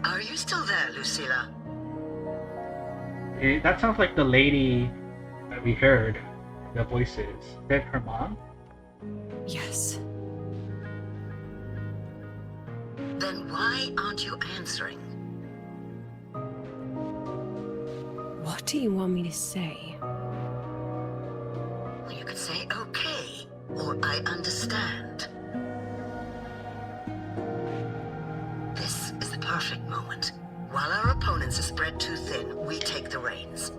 Are you still there, Lucilla? That sounds like the lady that we heard the voices. Is that her mom? Yes. Then why aren't you answering? What do you want me to say? You could say okay, or I understand. This is the perfect moment. While our opponents are spread too thin, we take the reins.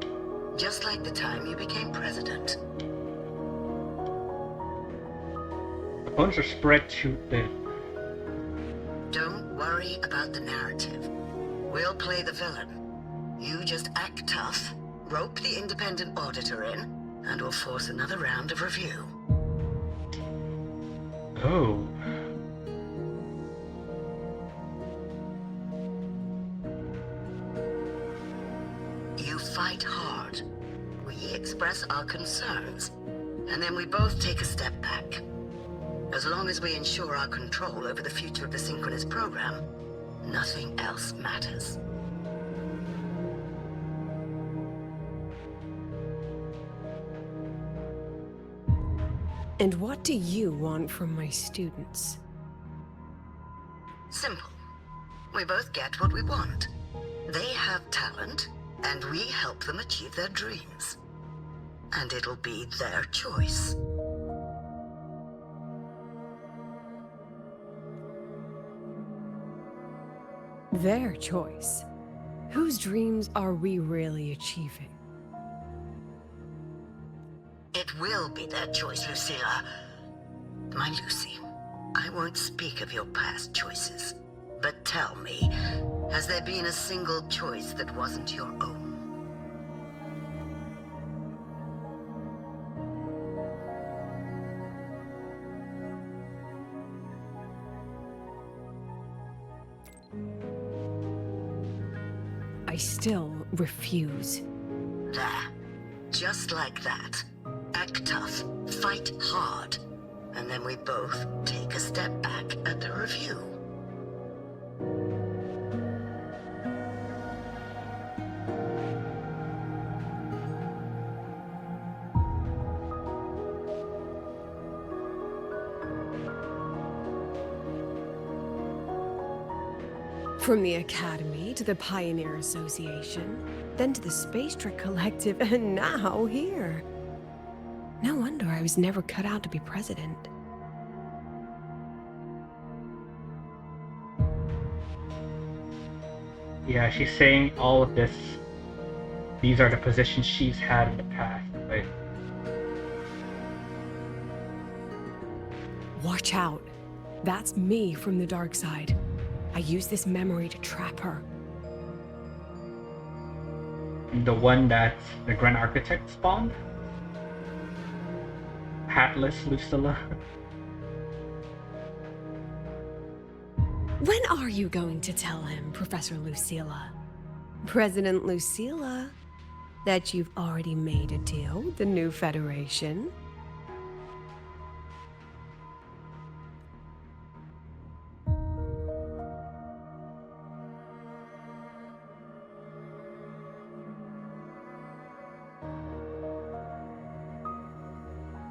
Just like the time you became president. Opponents are spread too thin. Don't worry about the narrative. We'll play the villain. You just act tough, rope the independent auditor in, and we'll force another round of review. Oh. You fight hard. We express our concerns, and then we both take a step back. As long as we ensure our control over the future of the synchronous program, nothing else matters. And what do you want from my students? Simple. We both get what we want. They have talent, and we help them achieve their dreams. And it'll be their choice. Their choice? Whose dreams are we really achieving? It will be their choice, Lucilla. My Lucy, I won't speak of your past choices. But tell me, has there been a single choice that wasn't your own? I still refuse. There. Just like that. Act tough, fight hard, and then we both take a step back at the review. From the Academy to the Pioneer Association, then to the Space Trek Collective, and now here. No wonder I was never cut out to be president. Yeah, she's saying all of this. These are the positions she's had in the past, right? Watch out. That's me from the dark side. I use this memory to trap her. The one that the Grand Architect spawned? Hatless Lucilla? When are you going to tell him, Professor Lucilla? President Lucilla, that you've already made a deal with the new Federation?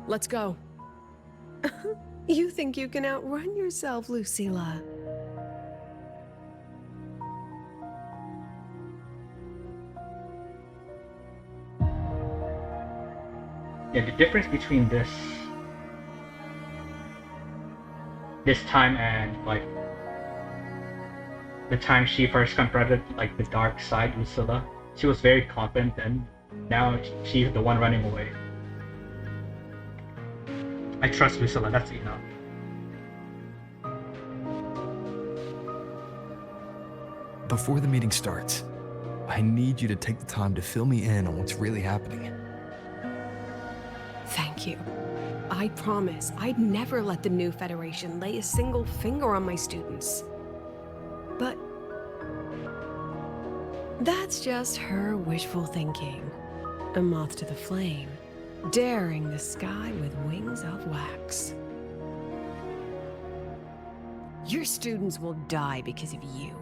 Let's go. You think you can outrun yourself, Lucilla? Yeah, the difference between this time and like the time she first confronted like the dark side, Lucilla, she was very confident, and now she's the one running away. I trust Lucilla, that's enough. Before the meeting starts, I need you to take the time to fill me in on what's really happening. Thank you. I promise I'd never let the new Federation lay a single finger on my students. But that's just her wishful thinking. A moth to the flame, daring the sky with wings of wax. Your students will die because of you.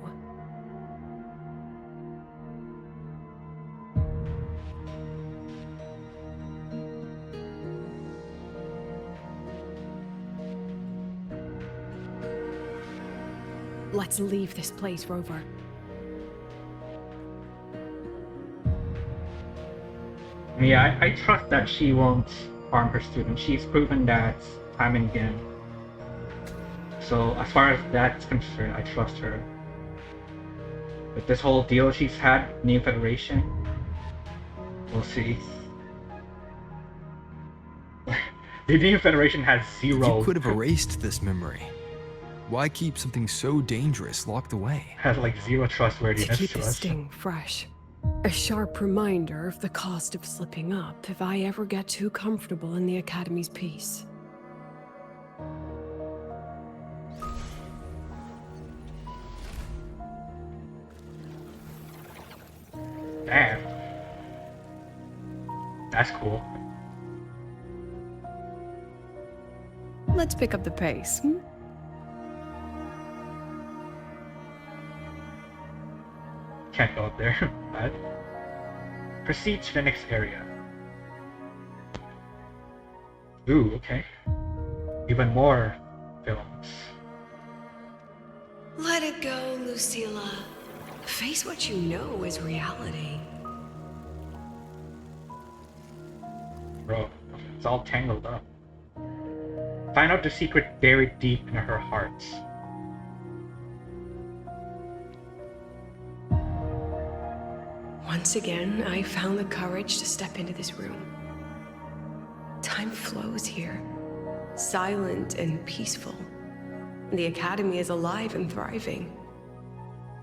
Let's leave this place, Rover. Yeah, I trust that she won't harm her students. She's proven that time and again. So as far as that's concerned, I trust her. But this whole deal she's had, New Federation, we'll see. The New Federation has zero. You could have erased this memory. Why keep something so dangerous locked away? Has like zero trustworthiness to keep to the us. sting fresh. A sharp reminder of the cost of slipping up if I ever get too comfortable in the Academy's peace. Damn. That's cool. Let's pick up the pace, hmm? Can't go up there. Bad. Proceed to the next area. Ooh, okay. Even more films. Let it go, Lucilla. Face what you know is reality. Bro, it's all tangled up. Find out the secret buried deep in her heart. Once again, I found the courage to step into this room. Time flows here, silent and peaceful. The Academy is alive and thriving.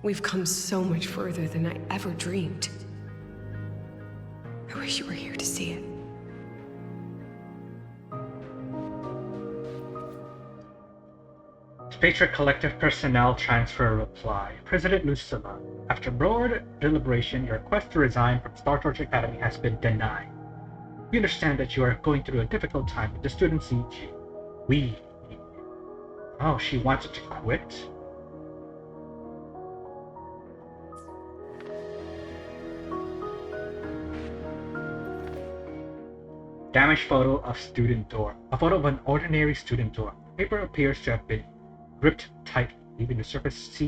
We've come so much further than I ever dreamed. I wish you were here to see it. Space Trek Collective personnel transfer reply. President Lucilla, after broad deliberation, your request to resign from Star Torch Academy has been denied. We understand that you are going through a difficult time, but the students need you. We need you. Oh, she wants to quit? Damaged photo of student door. A photo of an ordinary student door. Paper appears to have been gripped tightly, leaving the surface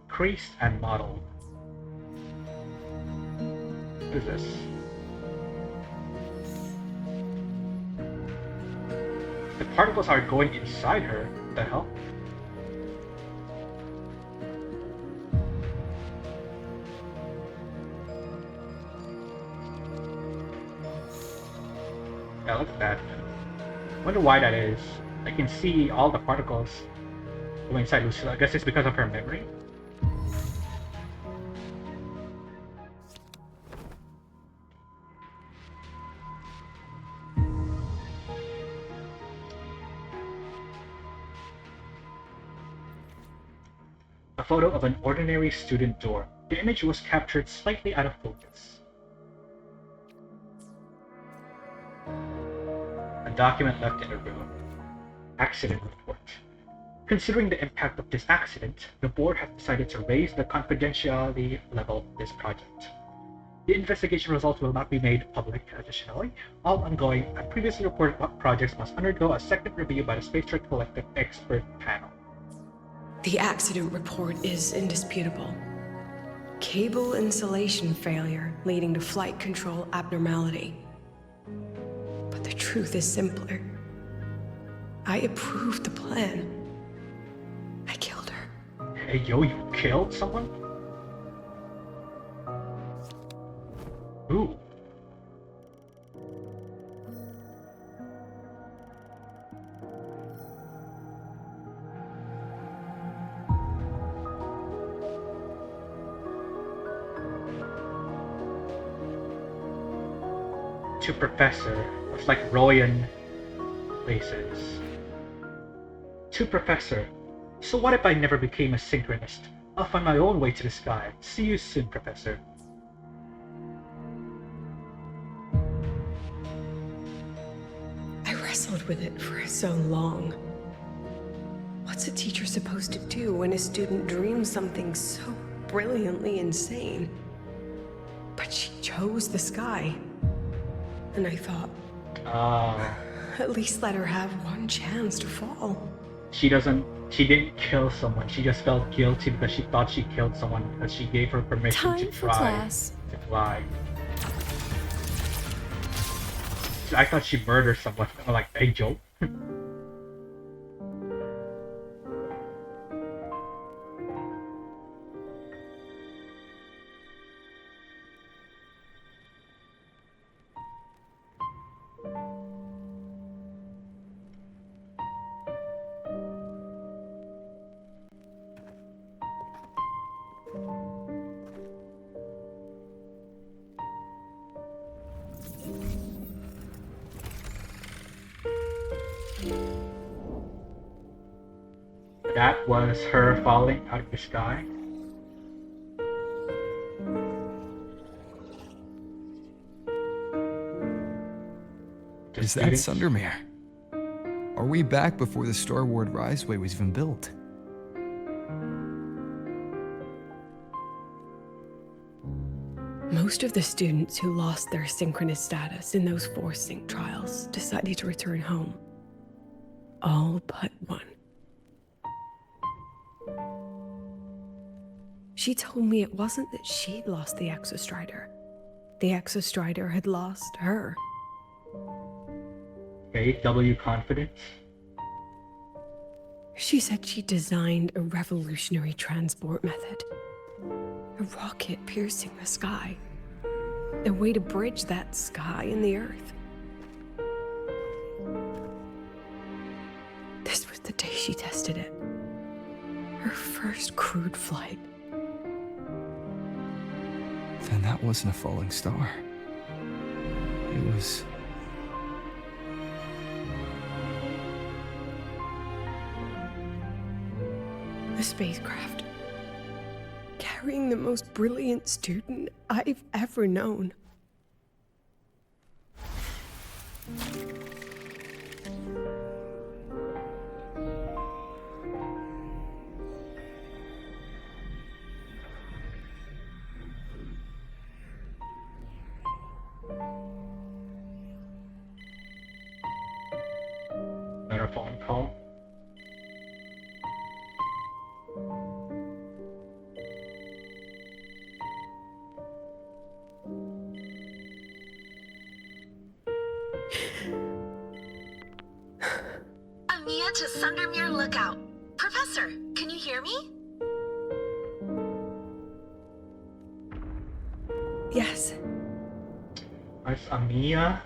creased and mottled. What is this? The particles are going inside her. What the hell? Yeah, look at that. Wonder why that is. I can see all the particles going inside Lucilla. I guess it's because of her memory. A photo of an ordinary student door. The image was captured slightly out of focus. A document left in the room. Accident report. Considering the impact of this accident, the board has decided to raise the confidentiality level of this project. The investigation results will not be made public. Additionally, all ongoing and previously reported projects must undergo a second review by the Space Trek Collective expert panel. The accident report is indisputable. Cable insulation failure leading to flight control abnormality. But the truth is simpler. I approved the plan. I killed her. Hey yo, you killed someone? Ooh. To Professor. It's like Royan places. To Professor. So what if I never became a synchronist? I'll find my own way to the sky. See you soon, Professor. I wrestled with it for so long. What's a teacher supposed to do when a student dreams something so brilliantly insane? But she chose the sky. And I thought, at least let her have one chance to fall. She didn't kill someone. She just felt guilty because she thought she killed someone because she gave her permission to try to fly. I thought she murdered someone. I'm like, hey, Joe. That was her falling out of the sky. Is that Sundermere? Are we back before the Star Ward Riseway was even built? Most of the students who lost their synchronous status in those force sync trials decided to return home. All but one. She told me it wasn't that she'd lost the Exostrider. The Exostrider had lost her. Okay, W confidence. She said she designed a revolutionary transport method. A rocket piercing the sky. A way to bridge that sky and the Earth. This was the day she tested it. Her first crewed flight. Then that wasn't a falling star. It was... a spacecraft. Carrying the most brilliant student I've ever known. phone call. Amia to Sundermere Lookout. Professor, can you hear me? Yes. It's Amia.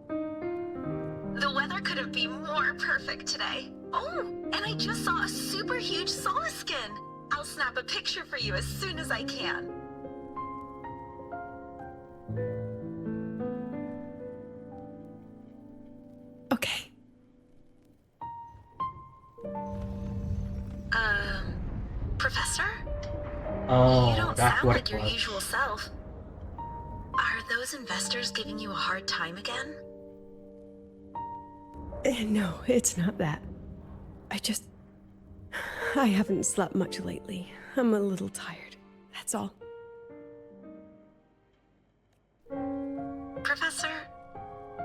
The weather couldn't be more perfect today. Oh, and I just saw a super huge solaskin. I'll snap a picture for you as soon as I can. Okay. Professor? Oh, You don't that's sound what like it your was. usual self. Are those investors giving you a hard time again? No, it's not that. I haven't slept much lately. I'm a little tired. That's all. Professor,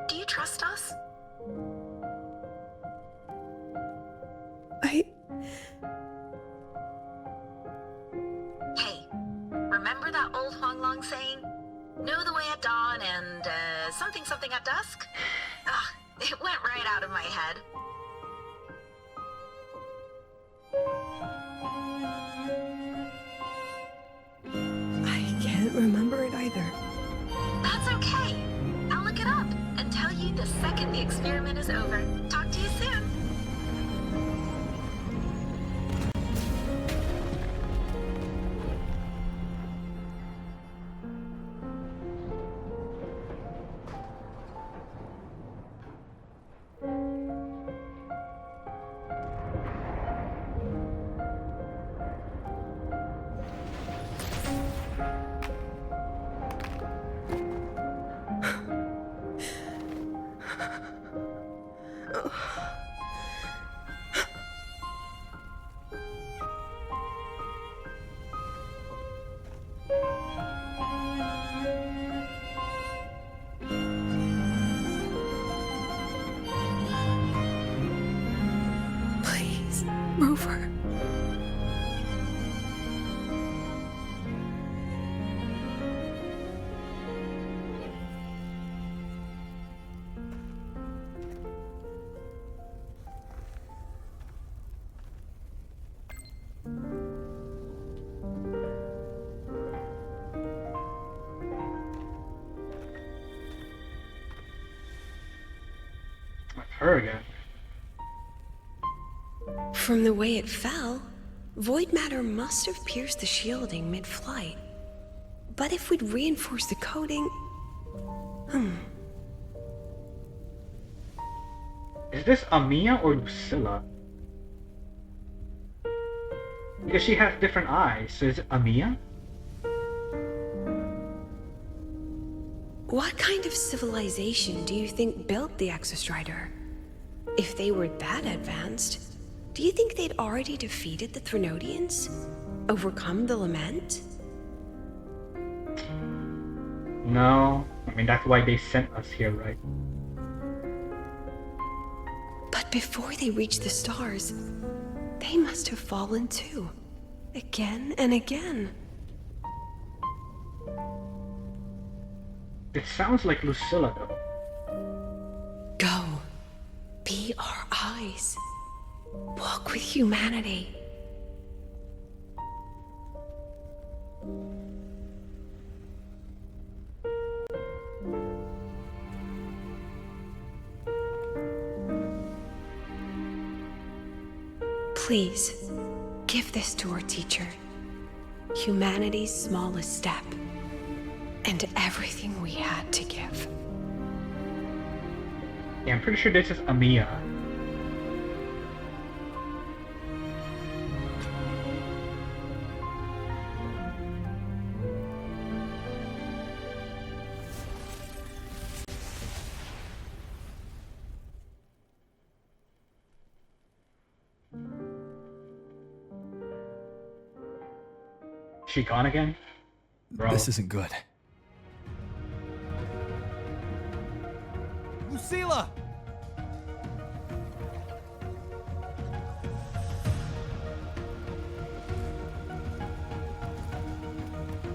do you trust us? Hey, remember that old Huanglong saying? Know the way at dawn and, something something at dusk? Ah, it went right out of my head. I can't remember it either. That's okay. I'll look it up and tell you the second the experiment is over. Talk to you soon. Please, Rover. That's her again. From the way it fell, void matter must have pierced the shielding mid-flight. But if we'd reinforced the coating... Is this Amia or Lucilla? Because she has different eyes, so is it Amia? What kind of civilization do you think built the Exostrider? If they were that advanced, do you think they'd already defeated the Threnodians? Overcome the Lament? No. I mean, that's why they sent us here, right? But before they reached the stars, they must have fallen too. Again and again. It sounds like Lucilla, though. Go. Be our eyes. Walk with humanity. Please, give this to our teacher. Humanity's smallest step. And everything we had to give. Yeah, I'm pretty sure this is Amia. She gone again? Bro. This isn't good. Lucilla!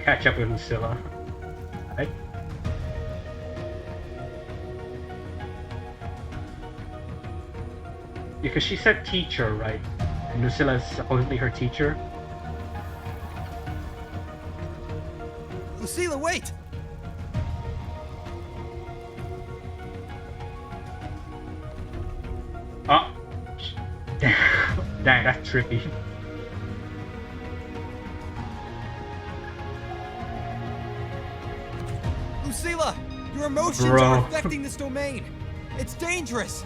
catch up with Lucilla. Right? Because she said teacher, right? And Lucilla is supposedly her teacher. Lucilla, wait! Oh! Dang, that's trippy. Lucilla, your emotions Bro. are affecting this domain. It's dangerous.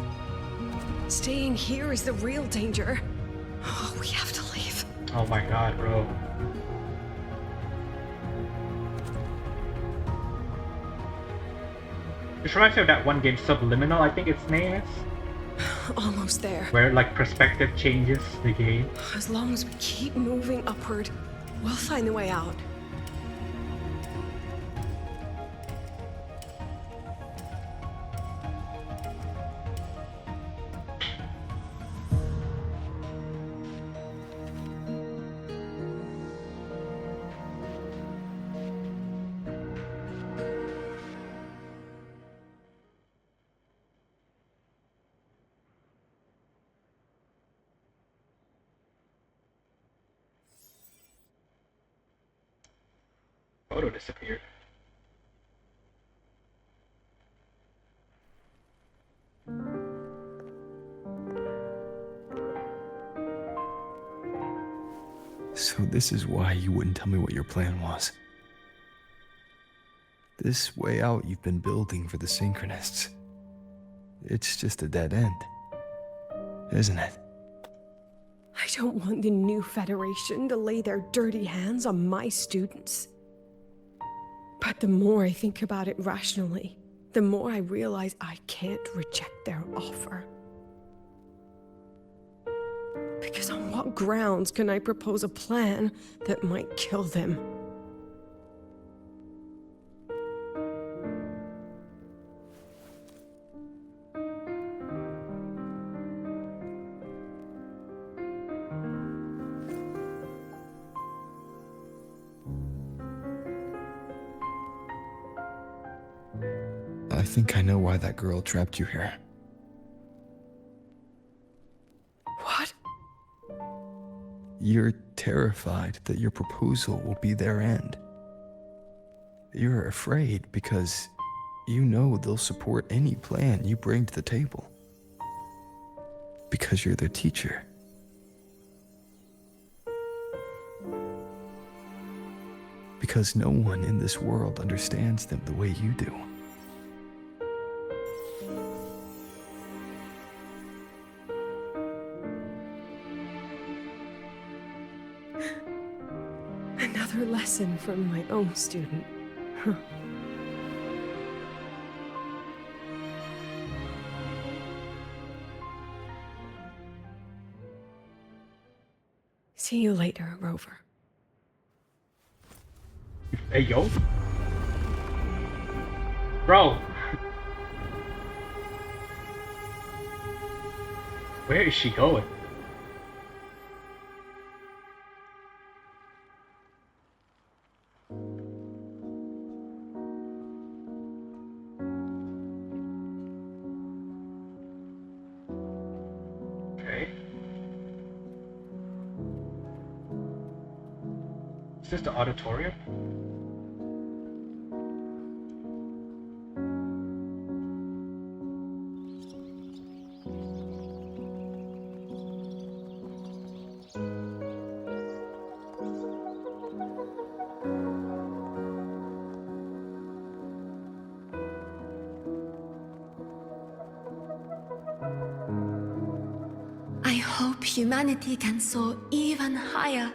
Staying here is the real danger. Oh, we have to leave. Oh my god, bro. This reminds me of that one game, Subliminal, I think its name is. Almost there. Where like perspective changes the game. As long as we keep moving upward, we'll find the way out. Photo disappeared. So this is why you wouldn't tell me what your plan was. This way out you've been building for the Synchronists. It's just a dead end, isn't it? I don't want the new Federation to lay their dirty hands on my students. But the more I think about it rationally, the more I realize I can't reject their offer. Because on what grounds can I propose a plan that might kill them? I think I know why that girl trapped you here. What? You're terrified that your proposal will be their end. You're afraid because you know they'll support any plan you bring to the table. Because you're their teacher. Because no one in this world understands them the way you do. Another lesson from my own student. Huh. See you later, Rover. Hey, yo. Bro. Where is she going? Okay. Is this the auditorium? I hope humanity can soar even higher.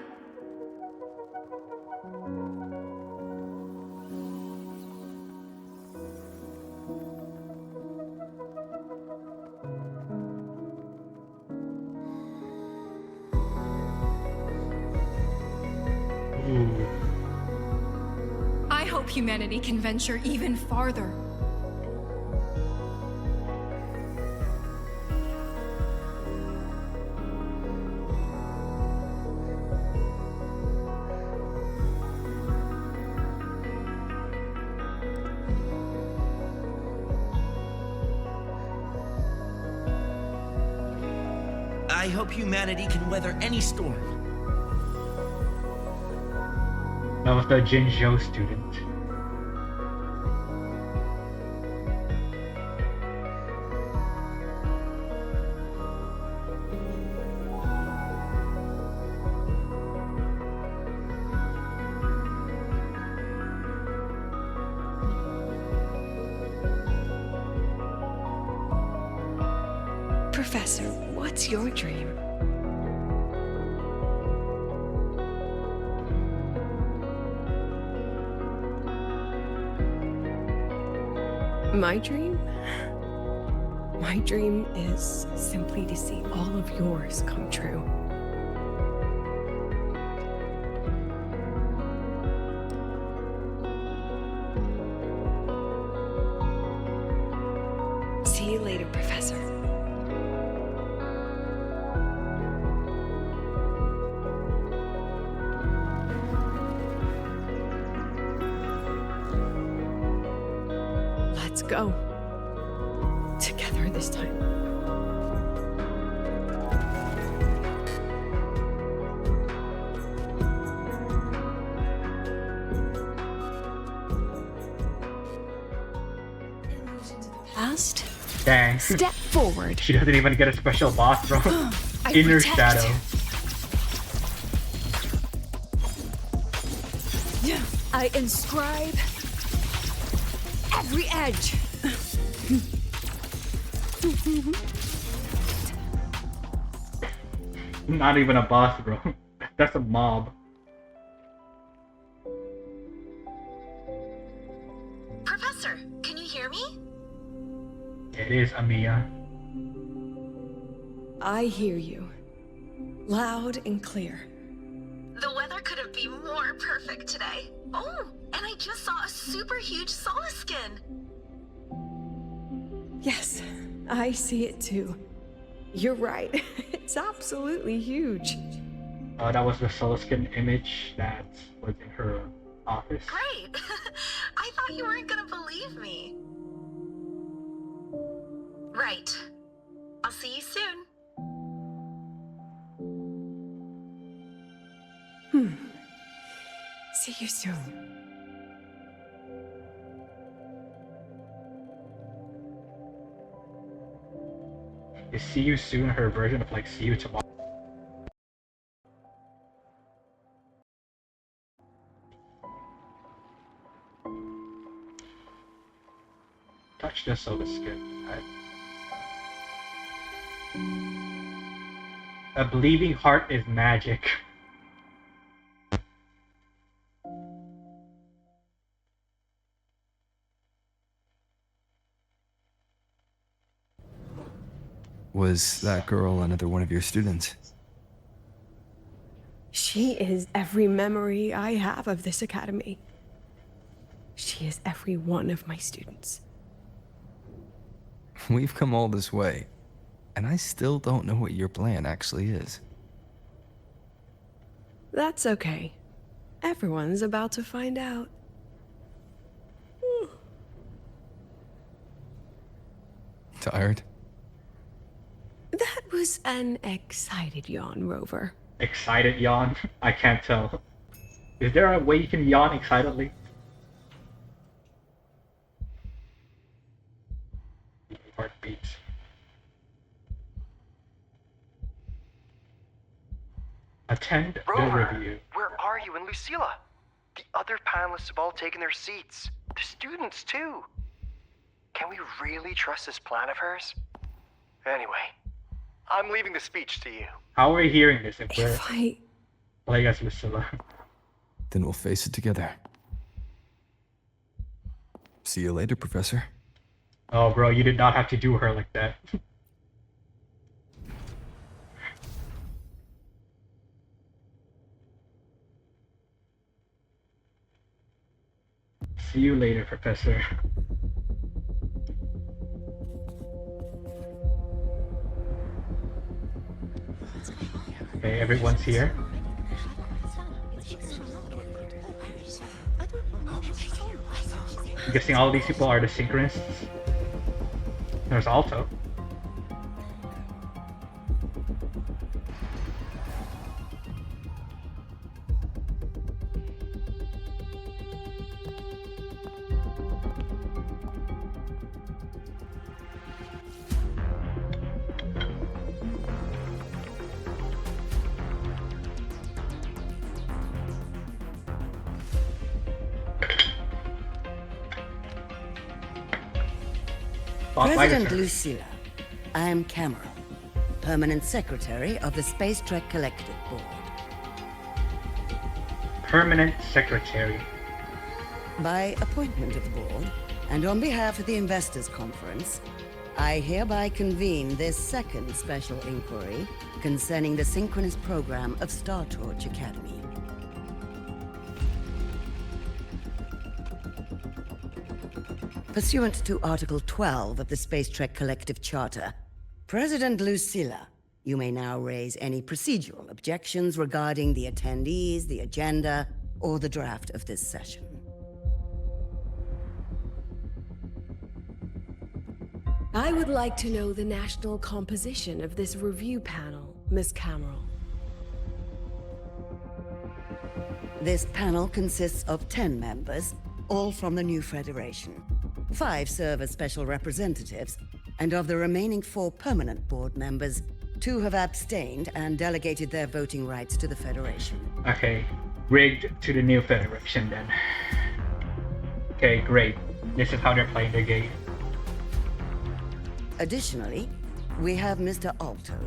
I hope humanity can venture even farther. I hope humanity can weather any storm. That was the Mengzhou student. Professor, what's your dream? My dream? My dream is simply to see all of yours come true. See you later, Professor. Let's go. Together this time. Past. Dang. Step forward. She doesn't even get a special boss, bro. I Inner protect. shadow. I inscribe every edge. Not even a boss, bro. That's a mob. Professor, can you hear me? It is Amiya. I hear you. Loud and clear. The weather couldn't be more perfect today. Oh, and I just saw a super huge solar skin. Yes, I see it too. You're right. It's absolutely huge. That was the Solaskin image that was in her office. Great. I thought you weren't gonna believe me. Right. I'll see you soon. See you soon. Is see you soon her version of like see you tomorrow? Touch the Solaskin. A believing heart is magic. Was that girl another one of your students? She is every memory I have of this academy. She is every one of my students. We've come all this way, and I still don't know what your plan actually is. That's okay. Everyone's about to find out. Tired? That was an excited yawn, Rover. Excited yawn? I can't tell. Is there a way you can yawn excitedly? Heartbeats. Attend Rover, the review. where are you and Lucilla? The other panelists have all taken their seats. The students, too. Can we really trust this plan of hers? Anyway, I'm leaving the speech to you. How are we hearing this if we're I... playing as Lucilla? Then we'll face it together. See you later, Professor. Oh, bro, you did not have to do her like that. See you later, Professor. Okay, everyone's here. I'm guessing all of these people are the synchronists. There's Alto. spotlight is President hers. Lucilla, I am Cameron, Permanent Secretary of the Space Trek Collective Board. Permanent Secretary. By appointment of the board, and on behalf of the Investors Conference, I hereby convene this second special inquiry concerning the synchronous program of Star Torch Academy. Pursuant to Article 12 of the Space Trek Collective Charter, President Lucilla, you may now raise any procedural objections regarding the attendees, the agenda, or the draft of this session. I would like to know the national composition of this review panel, Miss Cameron. This panel consists of 10 members, all from the new Federation. 5 serve as special representatives, and of the remaining 4 permanent board members, 2 have abstained and delegated their voting rights to the Federation. Okay, rigged to the new Federation then. Okay, great. This is how they're playing the game. Additionally, we have Mr. Alto,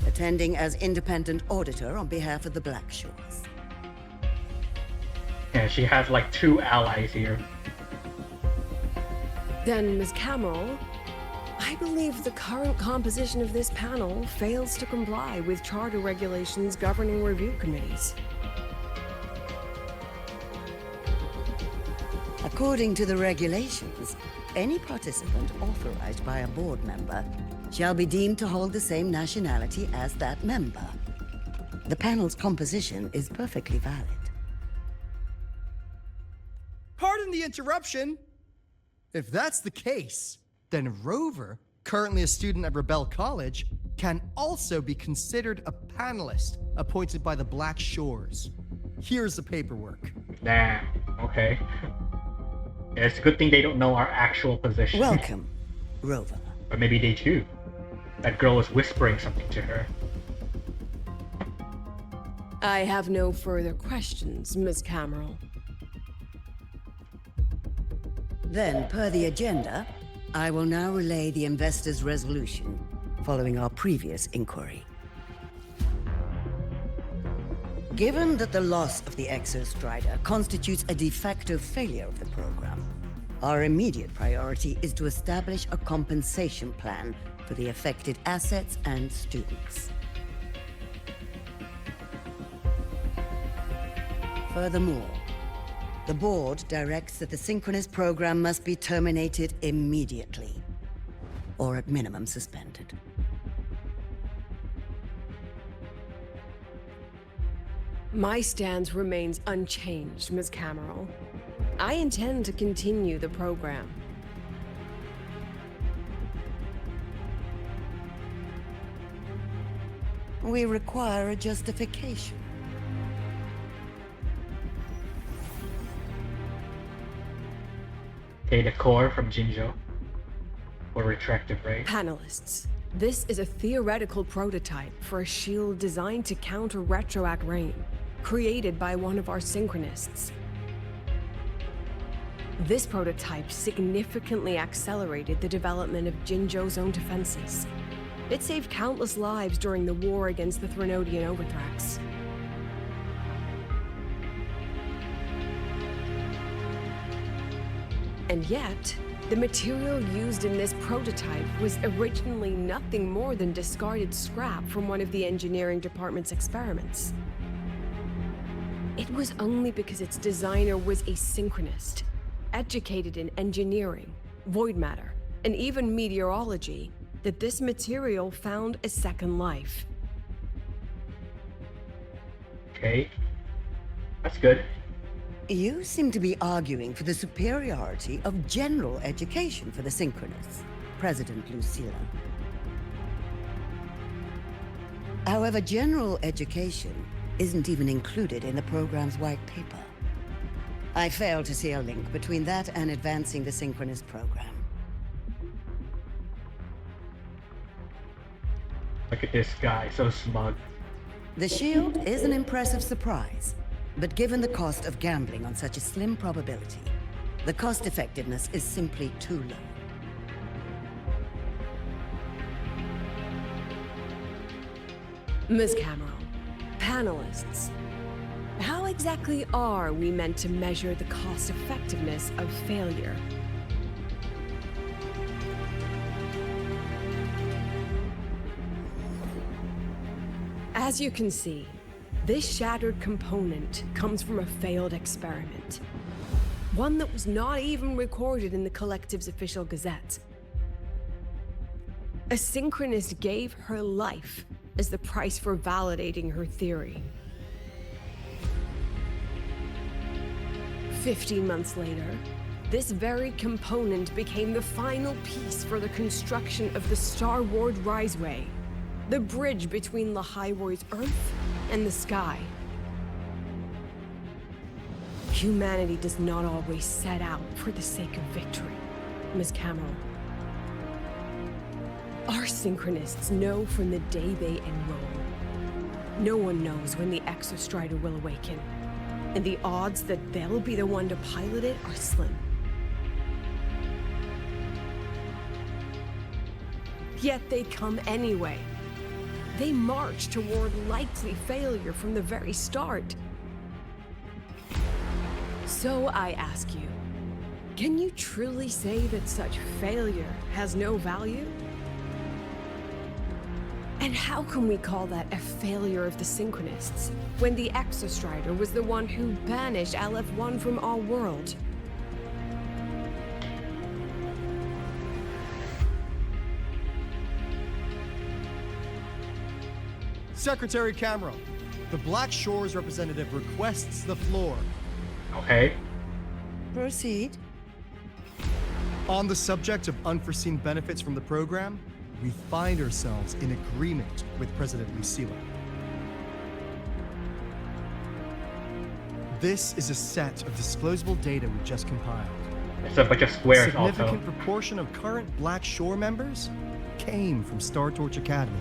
attending as independent auditor on behalf of the Black Shores. Yeah, she has like 2 allies here. Then, Ms. Cameron, I believe the current composition of this panel fails to comply with charter regulations governing review committees. According to the regulations, any participant authorized by a board member shall be deemed to hold the same nationality as that member. The panel's composition is perfectly valid. Pardon the interruption. If that's the case, then Rover, currently a student at Rebel College, can also be considered a panelist appointed by the Black Shores. Here's the paperwork. Damn, okay. Yeah, it's a good thing they don't know our actual position. Welcome, Rover. Or maybe they do. That girl was whispering something to her. I have no further questions, Ms. Cameron. Then, per the agenda, I will now relay the investors' resolution following our previous inquiry. Given that the loss of the Exostrider constitutes a de facto failure of the program, our immediate priority is to establish a compensation plan for the affected assets and students. Furthermore, the board directs that the synchronous program must be terminated immediately, or at minimum suspended. My stance remains unchanged, Ms. Cameron. I intend to continue the program. We require a justification. Okay, the core from Jinzhou. Or retractive ray. Panelists, this is a theoretical prototype for a shield designed to counter retroact rain, created by one of our synchronists. This prototype significantly accelerated the development of Jinzhou's own defenses. It saved countless lives during the war against the Threnodian Overthrax. And yet, the material used in this prototype was originally nothing more than discarded scrap from one of the engineering department's experiments. It was only because its designer was a synchronist, educated in engineering, void matter, and even meteorology, that this material found a second life. Okay. That's good. You seem to be arguing for the superiority of general education for the synchronists, President Lucilla. However, general education isn't even included in the program's white paper. I fail to see a link between that and advancing the synchronous program. Look at this guy, so smug. The shield is an impressive surprise, but given the cost of gambling on such a slim probability, the cost effectiveness is simply too low. Ms. Cameron, panelists, how exactly are we meant to measure the cost-effectiveness of failure? As you can see, this shattered component comes from a failed experiment. One that was not even recorded in the Collective's official gazette. A synchronist gave her life as the price for validating her theory. 15 months later, this very component became the final piece for the construction of the Starward Riseway, the bridge between Lahai Roi's Earth and the sky. Humanity does not always set out for the sake of victory, Ms. Cameron. Our synchronists know from the day they enroll. No one knows when the Exostrider will awaken, and the odds that they'll be the one to pilot it are slim. Yet they come anyway. They march toward likely failure from the very start. So I ask you, can you truly say that such failure has no value? And how can we call that a failure of the Synchronists, when the Exostrider was the one who banished LF1 from our world? Secretary Cameron, the Black Shores representative requests the floor. Okay. Proceed. On the subject of unforeseen benefits from the program, we find ourselves in agreement with President Lucilla. This is a set of disclosable data we just compiled. It's a bunch of squares Significant also. proportion of current Black Shore members came from Star Torch Academy.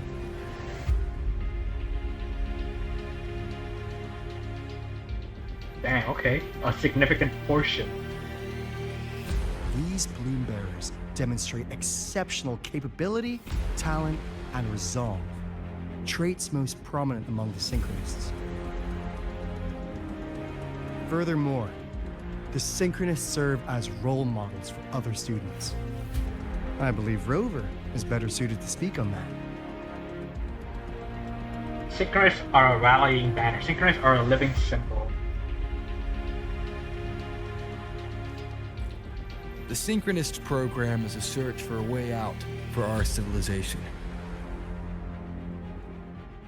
Dang, okay. A significant portion. These bloom bearers demonstrate exceptional capability, talent, and resolve, traits most prominent among the Synchronists. Furthermore, the Synchronists serve as role models for other students. I believe Rover is better suited to speak on that. Synchronists are a rallying banner. Synchronists are a living symbol. The Synchronist program is a search for a way out for our civilization.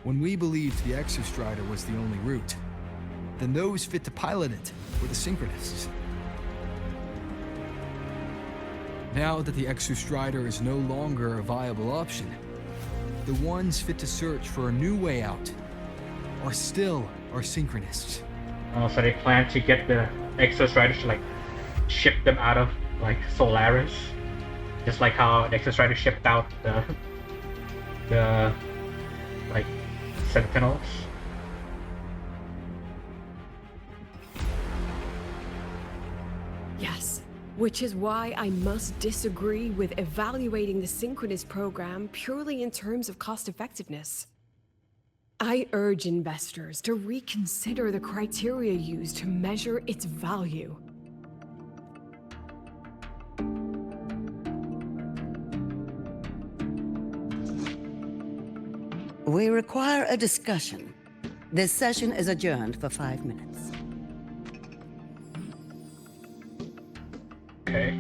When we believed the Exostrider was the only route, then those fit to pilot it were the Synchronists. Now that the Exostrider is no longer a viable option, the ones fit to search for a new way out are still our Synchronists. Oh, so they plan to get the Exostriders to, like, ship them out of, like, Solaris, just like how the Exostrider shipped out the like Sentinels. Yes, which is why I must disagree with evaluating the Synchronist program purely in terms of cost effectiveness. I urge investors to reconsider the criteria used to measure its value. We require a discussion. This session is adjourned for 5 minutes. Okay.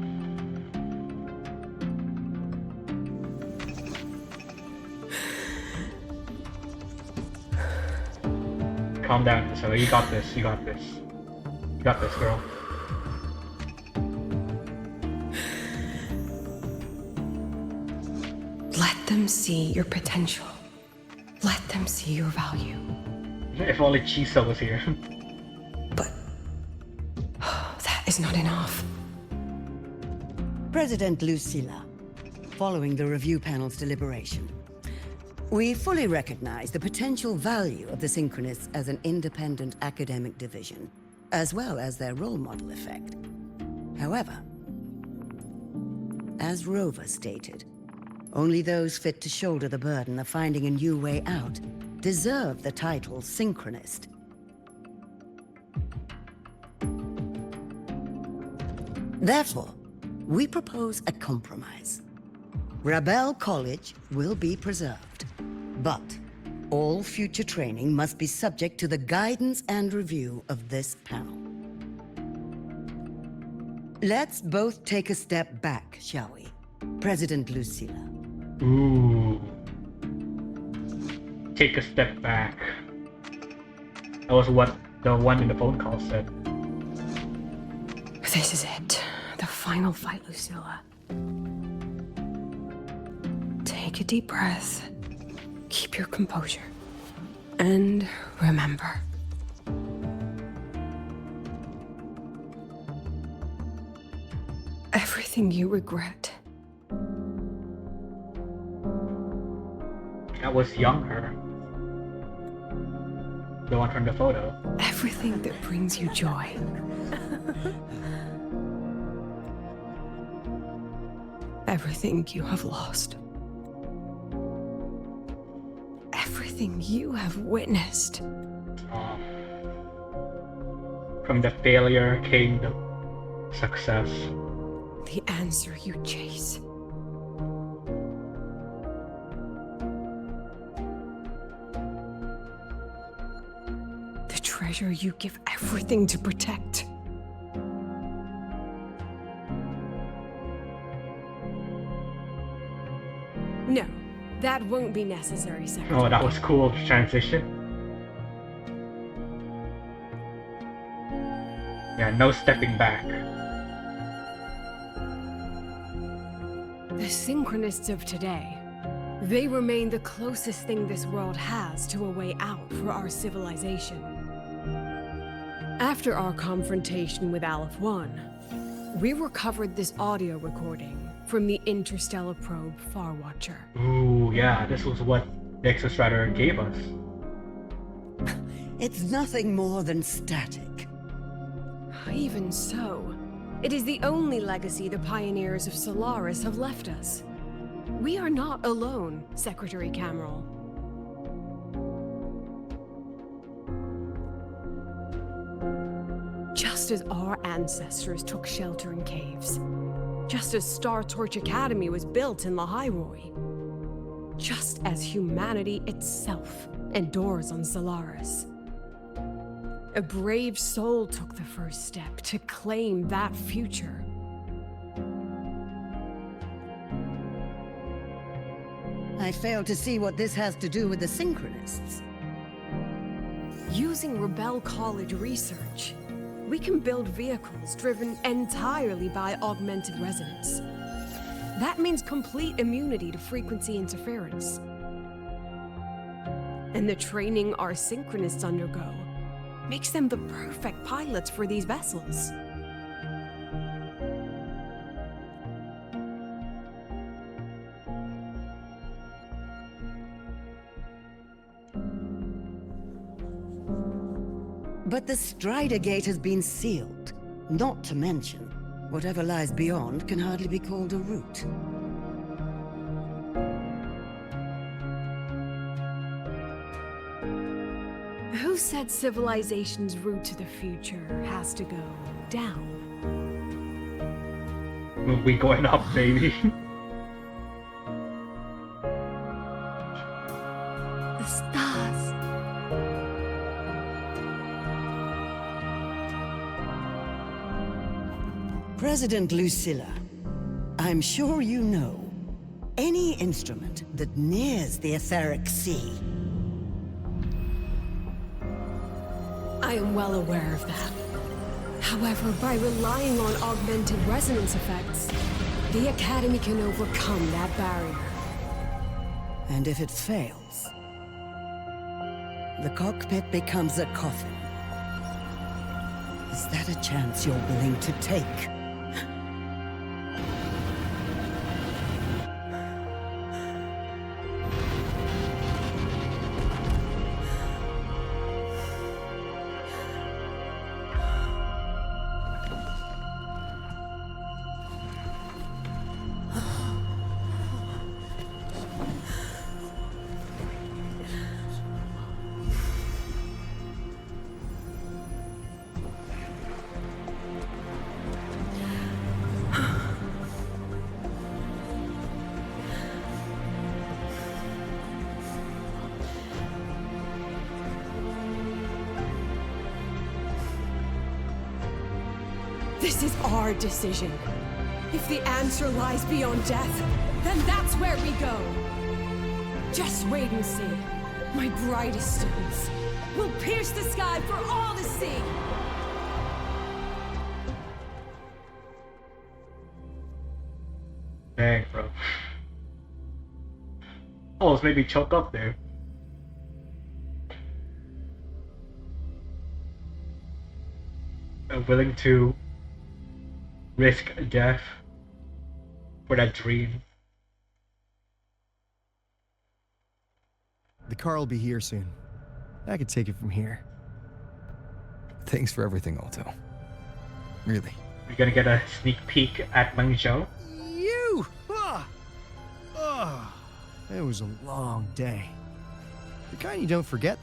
Calm down, so you got this, you got this. You got this, girl. Let them see your potential. Let them see your value. If only Chisa was here. That is not enough. President Lucilla, following the review panel's deliberation, we fully recognize the potential value of the Synchronists as an independent academic division, as well as their role model effect. However, as Rover stated, only those fit to shoulder the burden of finding a new way out deserve the title Synchronist. Therefore, we propose a compromise. Rabel College will be preserved, but all future training must be subject to the guidance and review of this panel. Let's both take a step back, shall we? President Lucilla. Ooh. Take a step back. That was what the one in the phone call said. This is it. The final fight, Lucilla. Take a deep breath. Keep your composure. And remember. Everything you regret. That was young her. The one from the photo. Everything that brings you joy. Everything you have lost. Everything you have witnessed. From the failure came the success. The answer you chase. The treasure you give everything to protect. No, that won't be necessary, Secretary. Oh, that was cool, the transition. Yeah, no stepping back. The Synchronists of today, they remain the closest thing this world has to a way out for our civilization. After our confrontation with Aleph 1, we recovered this audio recording from the interstellar probe Farwatcher. Ooh, yeah, this was what the Exostrider gave us. It's nothing more than static. Even so, it is the only legacy the pioneers of Solaris have left us. We are not alone, Secretary Cameron. Just as our ancestors took shelter in caves, just as Star Torch Academy was built in Lahai Roi, just as humanity itself endures on Solaris. A brave soul took the first step to claim that future. I fail to see what this has to do with the Synchronists. Using Rebel College research, we can build vehicles driven entirely by augmented resonance. That means complete immunity to frequency interference. And the training our Synchronists undergo makes them the perfect pilots for these vessels. But the Strider Gate has been sealed. Not to mention, whatever lies beyond can hardly be called a route. Who said civilization's route to the future has to go down? We going up, baby. The stars. President Lucilla, I'm sure you know, any instrument that nears the etheric sea. I am well aware of that. However, by relying on augmented resonance effects, the Academy can overcome that barrier. And if it fails, the cockpit becomes a coffin. Is that a chance you're willing to take? This is our decision. If the answer lies beyond death, then that's where we go. Just wait and see. My brightest students will pierce the sky for all to see. Dang, bro. Almost made me choke up there. Willing to risk death for that dream. The car will be here soon. I could take it from here. Thanks for everything, Alto. Really. We're gonna get a sneak peek at Mengzhou. You! It was a long day. The kind you don't forget,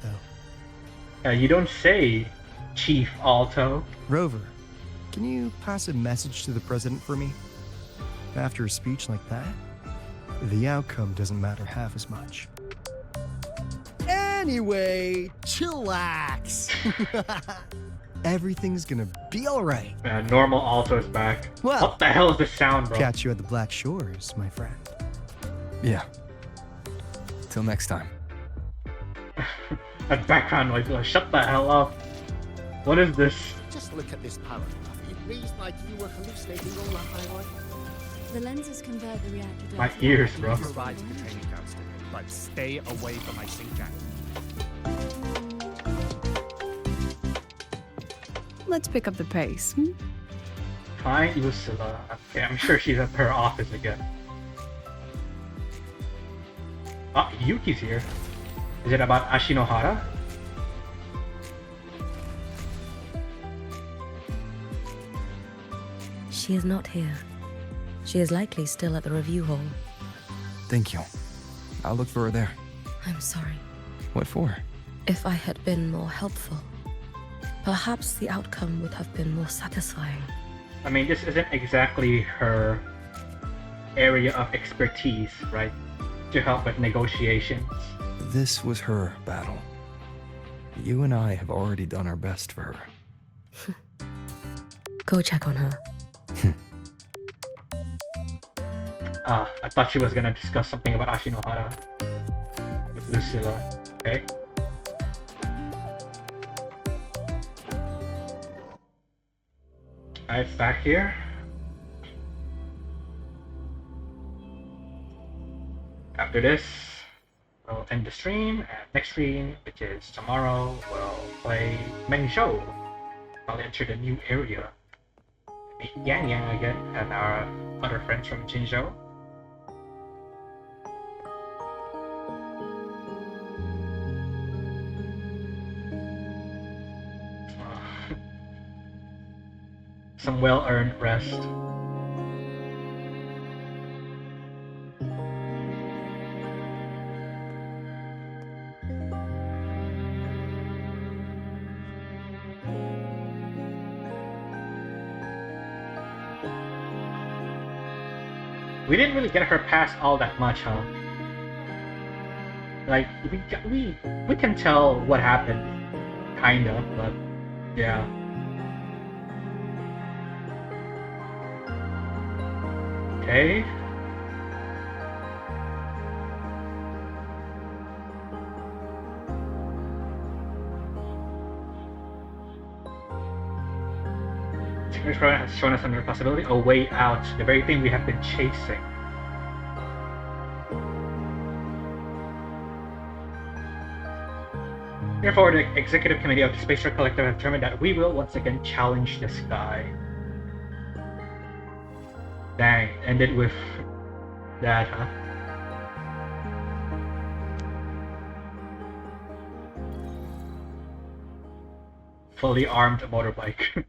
though. You don't say, Chief Alto. Rover, can you pass a message to the president for me? After a speech like that, the outcome doesn't matter half as much. Anyway, chillax. Everything's gonna be alright. Normal Alto's back. Well, what the hell is this sound, bro? Catch you at the Black Shores, my friend. Yeah. Till next time. That background noise. Shut the hell up. What is this? Just look at this paragraph. It reads like you were hallucinating on Lahai Roi. The lenses convert the reactor to My ears, bro. You arrive to the training ground still, but stay away from my sink jack. Let's pick up the pace. Find Lucilla. Okay, I'm sure she's at her office again. Oh, Yuki's here. Is it about Ashinohara? She is not here. She is likely still at the review hall. Thank you. I'll look for her there. I'm sorry. What for? If I had been more helpful, perhaps the outcome would have been more satisfying. I mean, this isn't exactly her area of expertise, right? To help with negotiations. This was her battle. You and I have already done our best for her. Go check on her. I thought she was gonna discuss something about Ashinohara with Lucilla. Okay. Alright, back here. After this, we'll end the stream, and next stream, which is tomorrow, we'll play Mengzhou. I'll enter the new area. Meet Yang Yang again, and our other friends from Jinzhou. Some well-earned rest. We didn't really get her past all that much, huh? Like, we can tell what happened, kind of, but yeah. Okay. Secret Program has shown us another possibility, a way out, the very thing we have been chasing. Therefore, the Executive Committee of the Space Shuttle Collective have determined that we will once again challenge the sky. Dang, ended with that, huh? Fully armed motorbike.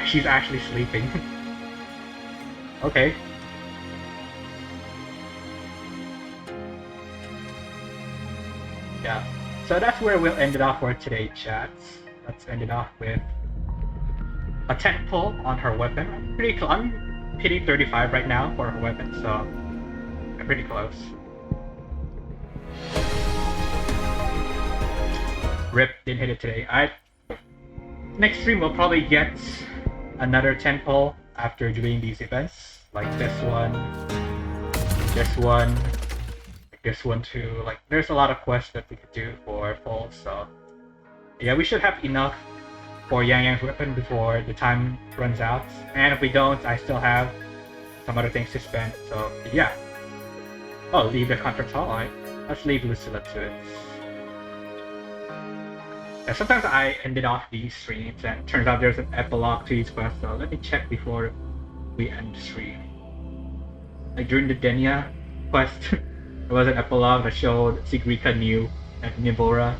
She's actually sleeping. Okay. Yeah. So that's where we'll end it off for today, chats. Let's end it off with a 10 pull on her weapon. I'm hitting 35 right now for her weapon, so I'm pretty close. Rip, didn't hit it today. next stream we'll probably get another tentpole after doing these events, like this one, this one too. Like, there's a lot of quests that we could do for full, so yeah, we should have enough for Yang Yang's weapon before the time runs out. And if we don't, I still have some other things to spend, so yeah. Oh, leave the conference hall. Alright, let's leave Lucilla to it. Yeah, sometimes I ended off these streams and it turns out there's an epilogue to each quest, so let me check before we end the stream. Like during the Denya quest, there was an epilogue that showed Sigrika knew that Nivora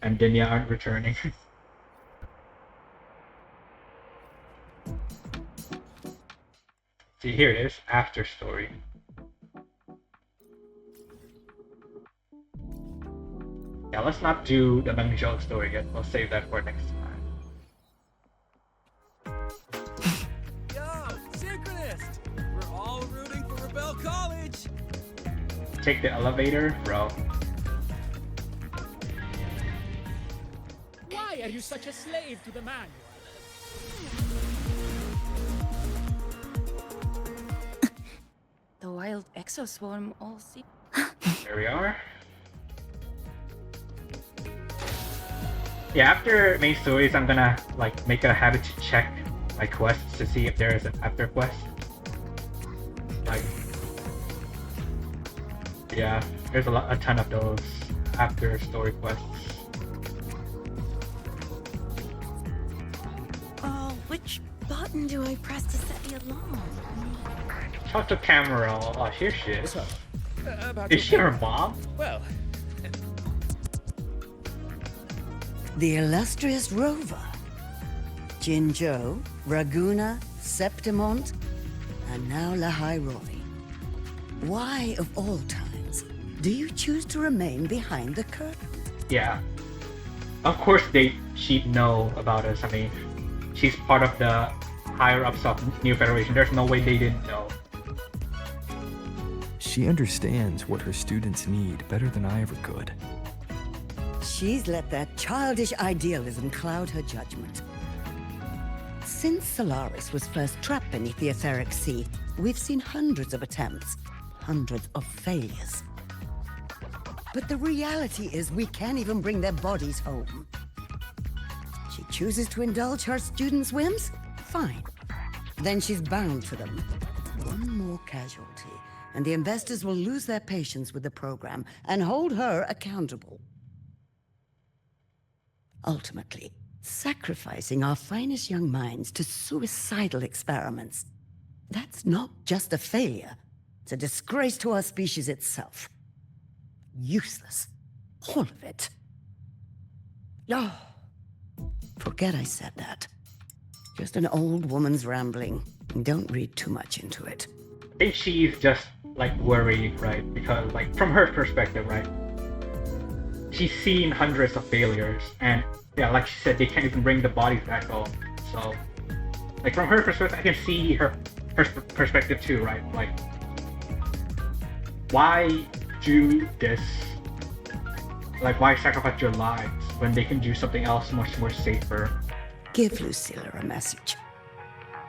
and Denya aren't returning. See, here it is, after story. Yeah, let's not do the Mengzhou story yet. We'll save that for next time. Yo, synchronist! We're all rooting for Rebel College! Take the elevator, bro. Why are you such a slave to the manual? The wild exoswarm all see. There we are. Yeah, after main stories, I'm gonna like make a habit to check my quests to see if there is an after quest. Like, yeah, there's a ton of those after story quests. Oh, which button do I press to set the alarm? Talk to Cameron. Oh, here she is. About Is she her mom? Well, The illustrious rover. Mengzhou, Raguna, Septimont, and now Lahai Roi. Why, of all times, do you choose to remain behind the curtain? Yeah. Of course she'd know about us. I mean, she's part of the higher-ups of New Federation. There's no way they didn't know. She understands what her students need better than I ever could. She's let that childish idealism cloud her judgment. Since Solaris was first trapped beneath the etheric sea, we've seen hundreds of attempts, hundreds of failures. But the reality is we can't even bring their bodies home. She chooses to indulge her students' whims? Fine. Then she's bound to them. One more casualty, and the investors will lose their patience with the program and hold her accountable. Ultimately, sacrificing our finest young minds to suicidal experiments. That's not just a failure. It's a disgrace to our species itself. Useless. All of it. Oh, forget I said that. Just an old woman's rambling. Don't read too much into it. I think she's just like worried, right? Because like from her perspective, right? She's seen hundreds of failures, and yeah, like she said, they can't even bring the bodies back home. So, like from her perspective, I can see her perspective too, right? Like, why do this? Like, why sacrifice your lives when they can do something else much more safer? Give Lucilla a message.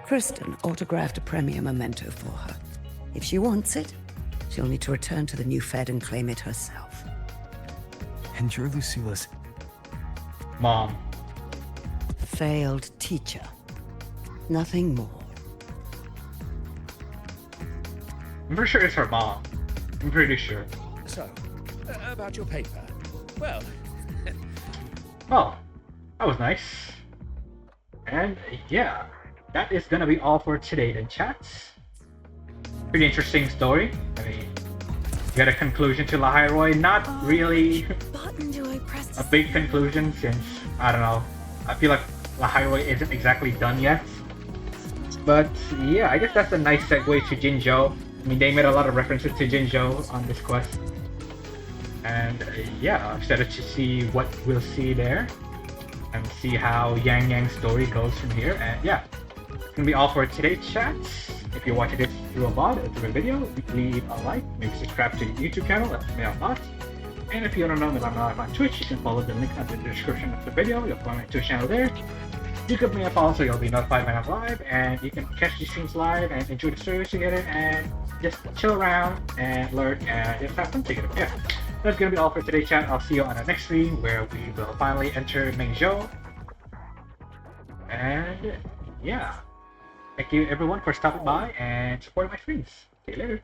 Kristen autographed a premier memento for her. If she wants it, she'll need to return to the new Fed and claim it herself. And you're Lucilla's mom. Failed teacher. Nothing more. I'm pretty sure it's her mom. I'm pretty sure. So, about your paper. Well... Oh, that was nice. And yeah, that is gonna be all for today then, chats. Pretty interesting story. I mean, you got a conclusion to Lahai Roi. Not really a big conclusion, since, I don't know, I feel like Lahai Roi isn't exactly done yet. But yeah, I guess that's a nice segue to Mengzhou. I mean, they made a lot of references to Mengzhou on this quest. And yeah, I'm excited to see what we'll see there. And see how Yang Yang's story goes from here. And yeah, it's gonna be all for today's chats. If you're watching this through a VOD or through a video, leave a like, maybe subscribe to the YouTube channel, that's me on thoughts. And if you don't know me, I'm live on Twitch, you can follow the link under the description of the video. You'll find my Twitch channel there. do give me a follow so you'll be notified when I'm live, and you can catch these streams live and enjoy the stories together and just chill around and lurk and just have fun together. Yeah, that's gonna be all for today's chat. I'll see you on our next stream where we will finally enter Mengzhou. And yeah, thank you everyone for stopping by and supporting my streams. See you later.